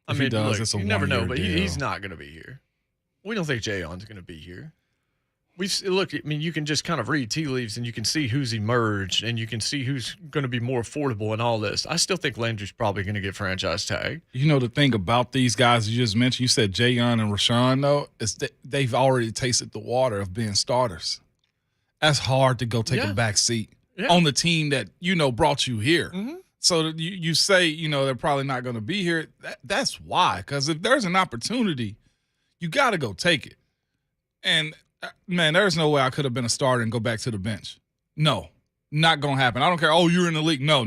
I If mean, he does, look, it's a you never know, one-year but deal. he's not going to be here. We don't think Jayon's going to be here. You can just kind of read tea leaves and you can see who's emerged and you can see who's going to be more affordable in all this. I still think Landry's probably going to get franchise tag. You know, the thing about these guys you just mentioned, you said Jayon and Rashawn, though, is that they've already tasted the water of being starters. That's hard to go take a back seat on the team that, brought you here. Mm-hmm. So that you say, they're probably not going to be here. That's why. Because if there's an opportunity, you got to go take it. And man, there's no way I could have been a starter and go back to the bench. No, not going to happen. I don't care. Oh, you're in the league. No.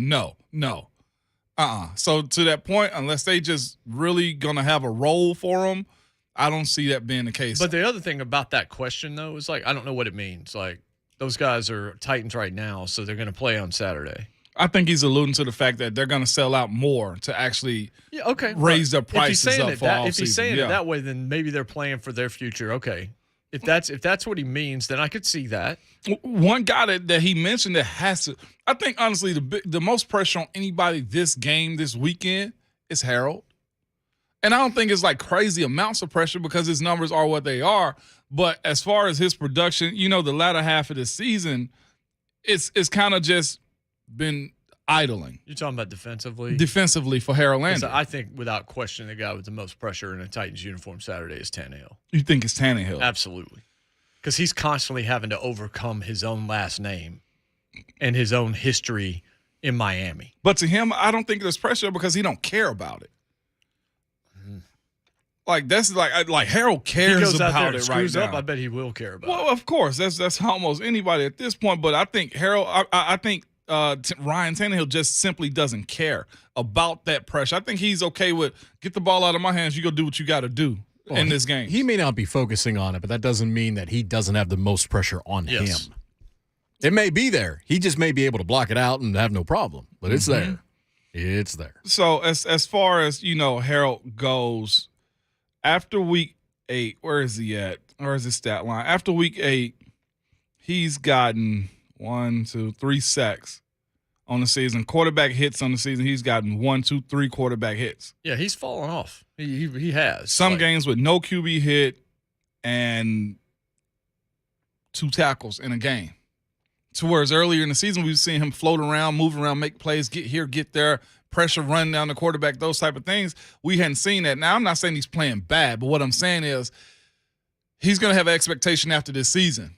So to that point, unless they just really going to have a role for them, I don't see that being the case. But the other thing about that question, though, is I don't know what it means. Those guys are Titans right now, so they're going to play on Saturday. I think he's alluding to the fact that they're going to sell out more to actually raise their prices up for all If he's saying it that way, then maybe they're playing for their future. Okay. If that's what he means, then I could see that. One guy that he mentioned that has to – I think, honestly, the most pressure on anybody this weekend is Harold. And I don't think it's crazy amounts of pressure because his numbers are what they are. But as far as his production, the latter half of the season, it's kind of just been idling. You're talking about defensively? Defensively for Harold Landry. I think without question the guy with the most pressure in a Titans uniform Saturday is Tannehill. You think it's Tannehill? Absolutely. Because he's constantly having to overcome his own last name and his own history in Miami. But to him, I don't think there's pressure because he don't care about it. Like that's like Harold cares he goes out about there and it screws right up, now. I bet he will care about it. Well, of course, that's almost anybody at this point. But I think Harold, I think Ryan Tannehill just simply doesn't care about that pressure. I think he's okay with get the ball out of my hands. You go do what you got to do in this game. He may not be focusing on it, but that doesn't mean that he doesn't have the most pressure on him. It may be there. He just may be able to block it out and have no problem. But it's there. It's there. So as far as Harold goes. After week 8, where is he at? Where is his stat line? After week 8, he's gotten 1, 2, 3 sacks on the season. Quarterback hits on the season. He's gotten 1, 2, 3 quarterback hits. Yeah, he's fallen off. He has. Some games with no QB hit and 2 tackles in a game. To whereas earlier in the season, we've seen him float around, move around, make plays, get here, get there, pressure run down the quarterback, those type of things. We hadn't seen that. Now, I'm not saying he's playing bad, but what I'm saying is he's going to have an expectation after this season.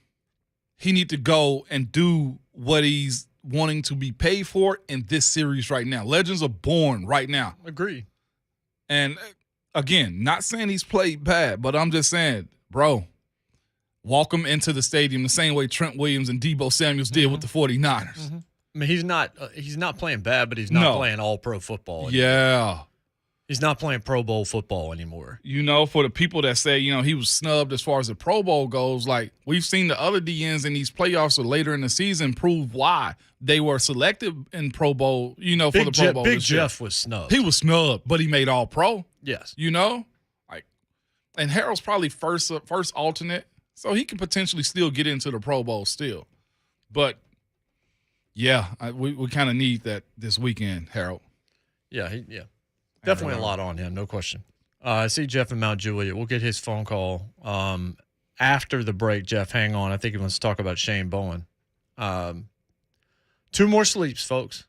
He need to go and do what he's wanting to be paid for in this series right now. Legends are born right now. Agreed. And again, not saying he's played bad, but I'm just saying, bro, walk him into the stadium the same way Trent Williams and Deebo Samuels did with the 49ers. I mean, he's not playing bad, but he's not playing all-pro football anymore. Yeah. He's not playing Pro Bowl football anymore. For the people that say, he was snubbed as far as the Pro Bowl goes, like we've seen the other DNs in these playoffs or later in the season prove why they were selected in Pro Bowl, for the Pro Bowl. Big Jeff was snubbed. He was snubbed, but he made All-Pro. Yes. And Harold's probably first alternate, so he can potentially still get into the Pro Bowl still. But, yeah, we kind of need that this weekend, Harold. Yeah, definitely a lot on him, no question. I see Jeff in Mount Juliet. We'll get his phone call after the break. Jeff, hang on. I think he wants to talk about Shane Bowen. 2 more sleeps, folks.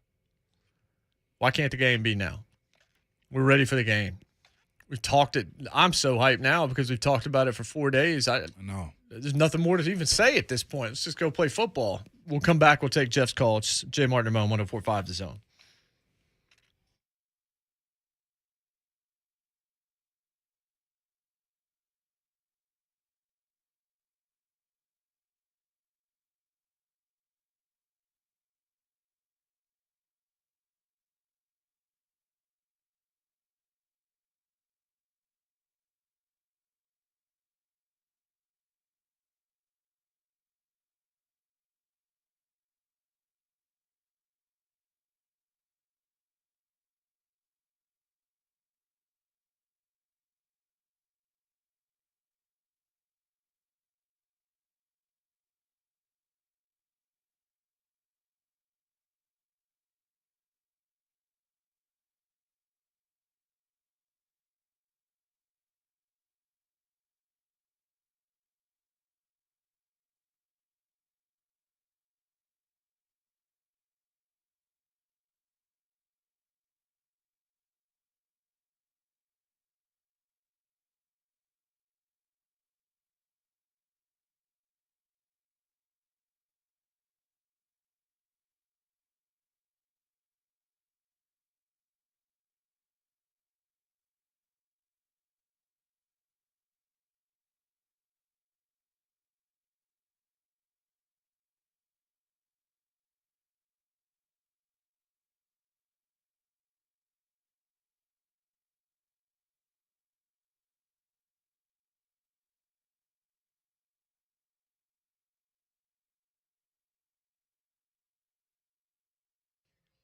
Why can't the game be now? We're ready for the game. We've talked it. I'm so hyped now because we've talked about it for 4 days. I know. There's nothing more to even say at this point. Let's just go play football. We'll come back. We'll take Jeff's call. It's JMart and Ramon, 104.5 The Zone.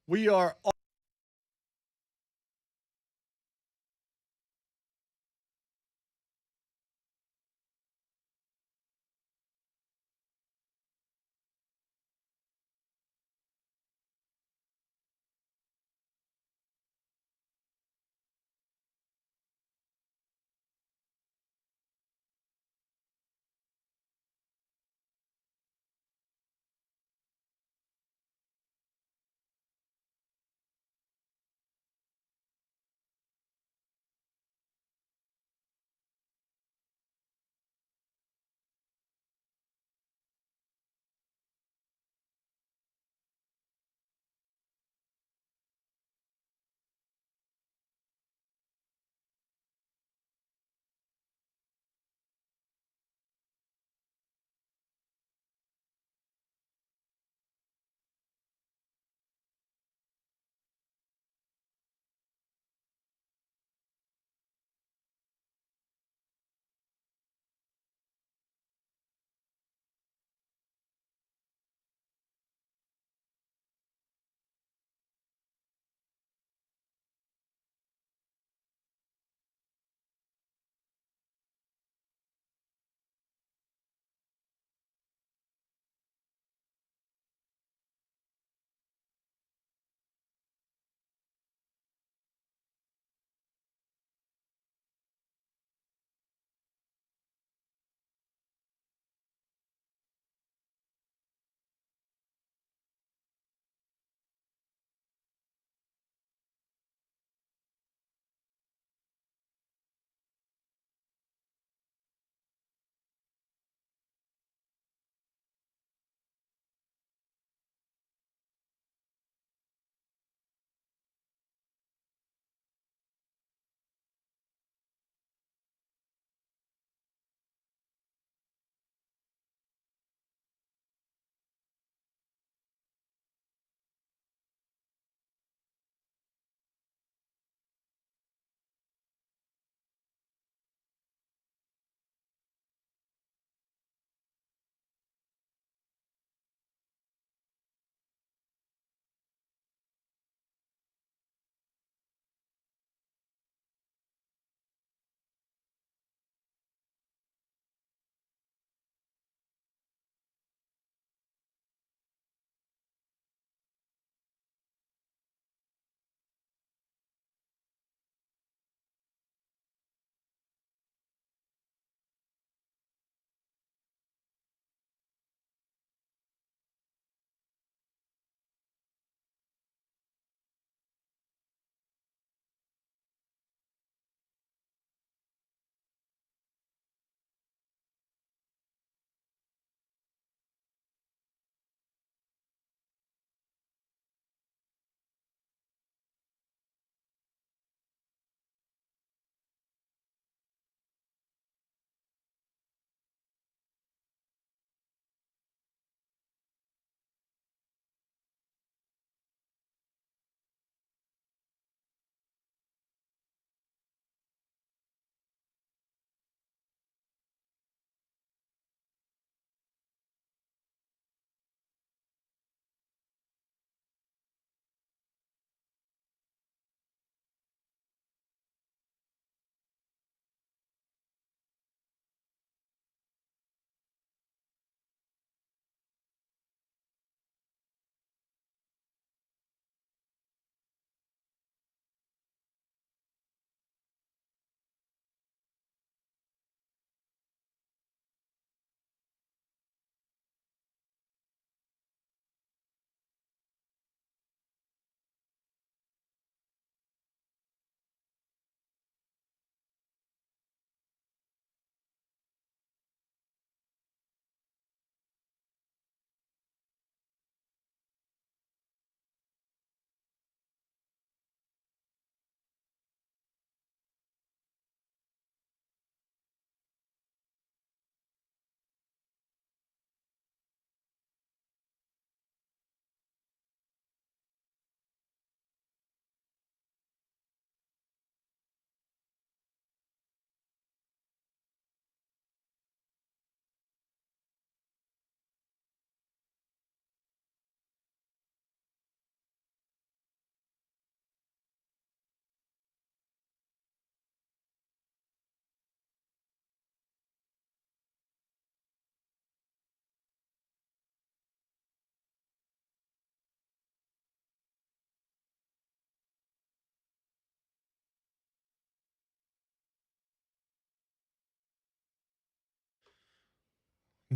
We are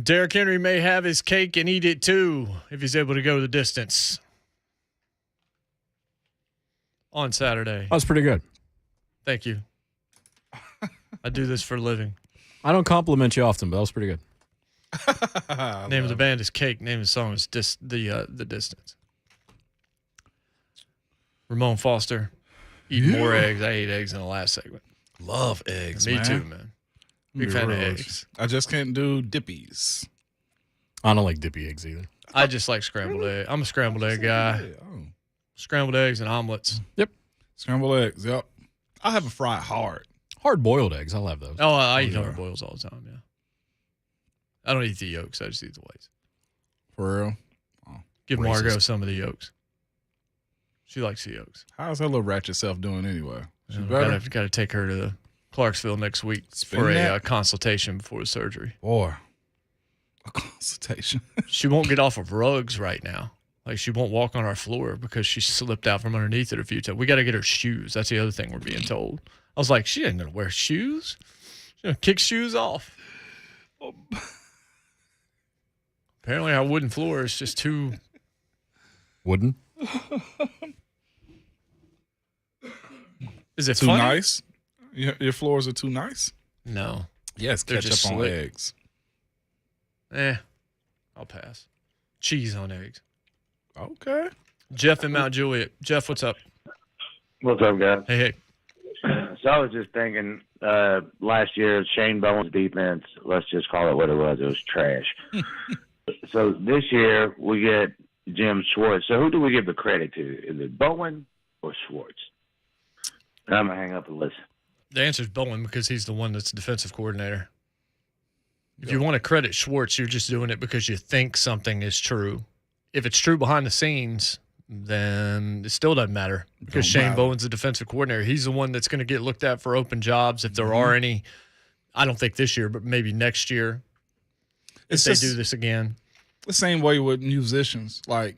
Derrick Henry may have his cake and eat it too if he's able to go the distance on Saturday. That was pretty good. Thank you. I do this for a living. I don't compliment you often, but that was pretty good. Name of the band is Cake. Name of the song is The Distance. Ramon Foster. Eat more eggs. I ate eggs in the last segment. Love eggs, Me man. too, man. Big fan of eggs. I just can't do dippies. I don't like dippy eggs either. I just like scrambled egg. I'm a scrambled egg guy. Scrambled eggs and omelets. Yep. Scrambled eggs, yep. I have a fried hard. Hard-boiled eggs. I'll have those. Oh, I eat hard boils all the time, yeah. I don't eat the yolks. I just eat the whites. For real? Give Racist. Margot some of the yolks. She likes the yolks. How's her little ratchet self doing anyway? She better? Got to take her to Clarksville next week Spin for that. a consultation before the surgery. Boy, a consultation. She won't get off of rugs right now. Like, she won't walk on our floor because she slipped out from underneath it a few times. We got to get her shoes. That's the other thing we're being told. I was like, she ain't going to wear shoes. She's going to kick shoes off. Apparently, our wooden floor is just too Wooden? Is it too funny? nice? Your floors are too nice? No. Yes, They're ketchup just on slick. eggs. I'll pass. Cheese on eggs. Okay. Jeff in Mount Juliet. Jeff, what's up? What's up, guys? Hey. So I was just thinking, last year, Shane Bowen's defense, let's just call it what it was trash. So this year, we get Jim Schwartz. So who do we give the credit to? Is it Bowen or Schwartz? And I'm going to hang up and listen. The answer is Bowen because he's the one that's defensive coordinator. If you want to credit Schwartz, you're just doing it because you think something is true. If it's true behind the scenes, then it still doesn't matter because Shane Bowen's the defensive coordinator. He's the one that's going to get looked at for open jobs if there are any. I don't think this year, but maybe next year if they do this again. The same way with musicians. Like,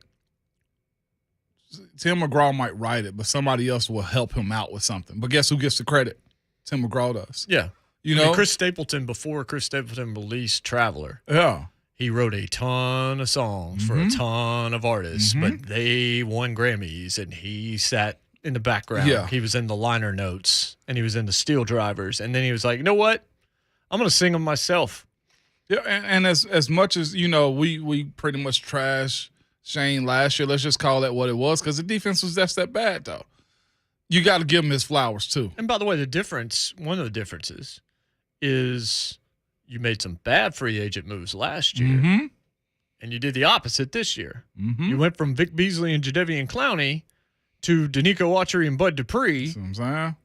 Tim McGraw might write it, but somebody else will help him out with something. But guess who gets the credit? Tim McGraw does. Yeah. You I know? mean, Chris Stapleton, before Chris Stapleton released Traveler. Yeah. He wrote a ton of songs for a ton of artists, but they won Grammys, and he sat in the background. Yeah. He was in the liner notes, and he was in the Steel Drivers, and then he was like, you know what? I'm going to sing them myself. Yeah, and as much as, you know, we pretty much trash Shane last year, let's just call that what it was, because the defense was just that bad, though. You got to give him his flowers, too. And by the way, one of the differences is you made some bad free agent moves last year, and you did the opposite this year. You went from Vic Beasley and Jadeveon Clowney to Danico Autry and Bud Dupree. See what I'm saying?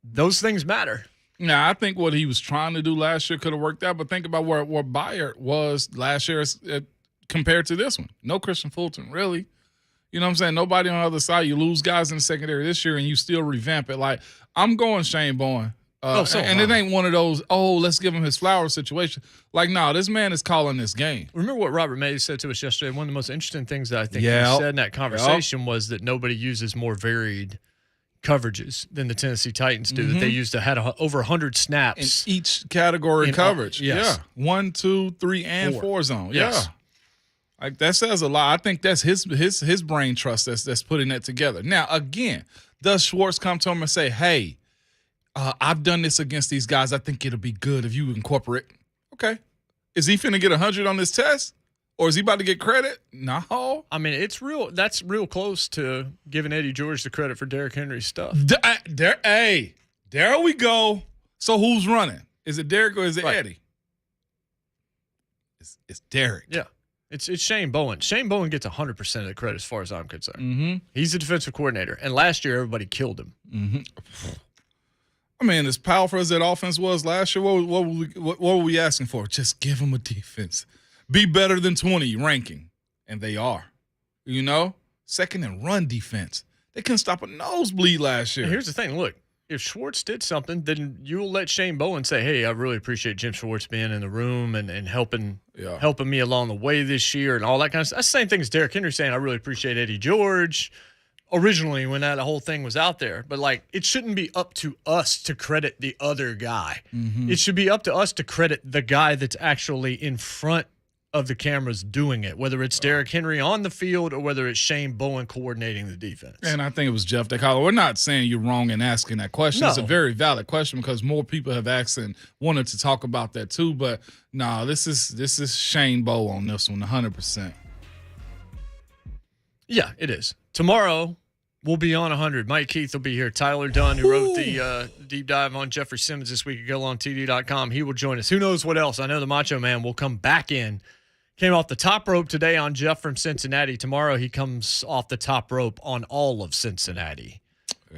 Those things matter. Now, I think what he was trying to do last year could have worked out, but think about where Bayard was last year compared to this one. No Christian Fulton, really. You know what I'm saying? Nobody on the other side. You lose guys in the secondary this year, and you still revamp it. Like, I'm going Shane Bowen. And it ain't one of those, let's give him his flowers situation. Like, no, this man is calling this game. Remember what Robert Mays said to us yesterday? One of the most interesting things that I think he Yep. said in that conversation was that nobody uses more varied coverages than the Tennessee Titans do. That they used to had over 100 snaps in each category in coverage. yes. Yeah. 1, 2, 3, and 4 zone. Yes. Yeah. Like, that says a lot. I think that's his brain trust that's putting that together. Now, again, does Schwartz come to him and say, hey, I've done this against these guys. I think it'll be good if you incorporate. Okay. Is he finna get 100 on this test? Or is he about to get credit? No. I mean, that's real close to giving Eddie George the credit for Derrick Henry's stuff. There we go. So who's running? Is it Derrick or is it Eddie? It's Derrick. Yeah. It's Shane Bowen. Shane Bowen gets 100% of the credit as far as I'm concerned. He's the defensive coordinator. And last year, everybody killed him. I mean, as powerful as that offense was last year, what were we asking for? Just give them a defense. Be better than 20 ranking. And they are. You know? Second and run defense. They couldn't stop a nosebleed last year. And here's the thing. Look, if Schwartz did something, then you'll let Shane Bowen say, hey, I really appreciate Jim Schwartz being in the room and helping me along the way this year and all that kind of stuff. That's the same thing as Derrick Henry saying, I really appreciate Eddie George. originally when that whole thing was out there. But, like, it shouldn't be up to us to credit the other guy. Mm-hmm. It should be up to us to credit the guy that's actually in front of the cameras doing it, whether it's Derrick Henry on the field or whether it's Shane Bowen coordinating the defense. And I think it was Jeff that called. We're not saying you're wrong in asking that question. No. It's a very valid question because more people have asked and wanted to talk about that too. But no, this is Shane Bow on this one, 100%. Yeah, it is. Tomorrow, we'll be on 100. Mike Keith will be here. Tyler Dunn, who wrote the deep dive on Jeffrey Simmons this week at GoOnTD.com, he will join us. Who knows what else? I know the Macho Man will come back in. Came off the top rope today on Jeff from Cincinnati. Tomorrow, he comes off the top rope on all of Cincinnati.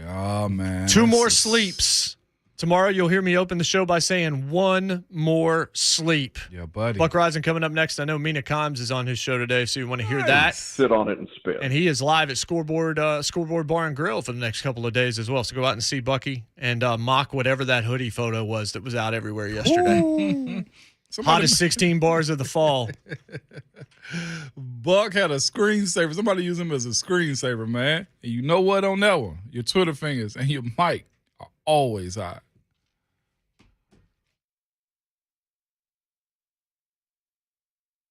Oh, man. 2 more sleeps. Tomorrow, you'll hear me open the show by saying 1 more sleep. Yeah, buddy. Buck Rising coming up next. I know Mina Kimes is on his show today, so you want to hear that. Sit on it and spit. And he is live at Scoreboard Bar and Grill for the next couple of days as well. So go out and see Bucky and mock whatever that hoodie photo was that was out everywhere yesterday. Hottest 16 bars of the fall. Buck had a screensaver. Somebody used him as a screensaver, man. And you know what on that one? Your Twitter fingers and your mic are always hot.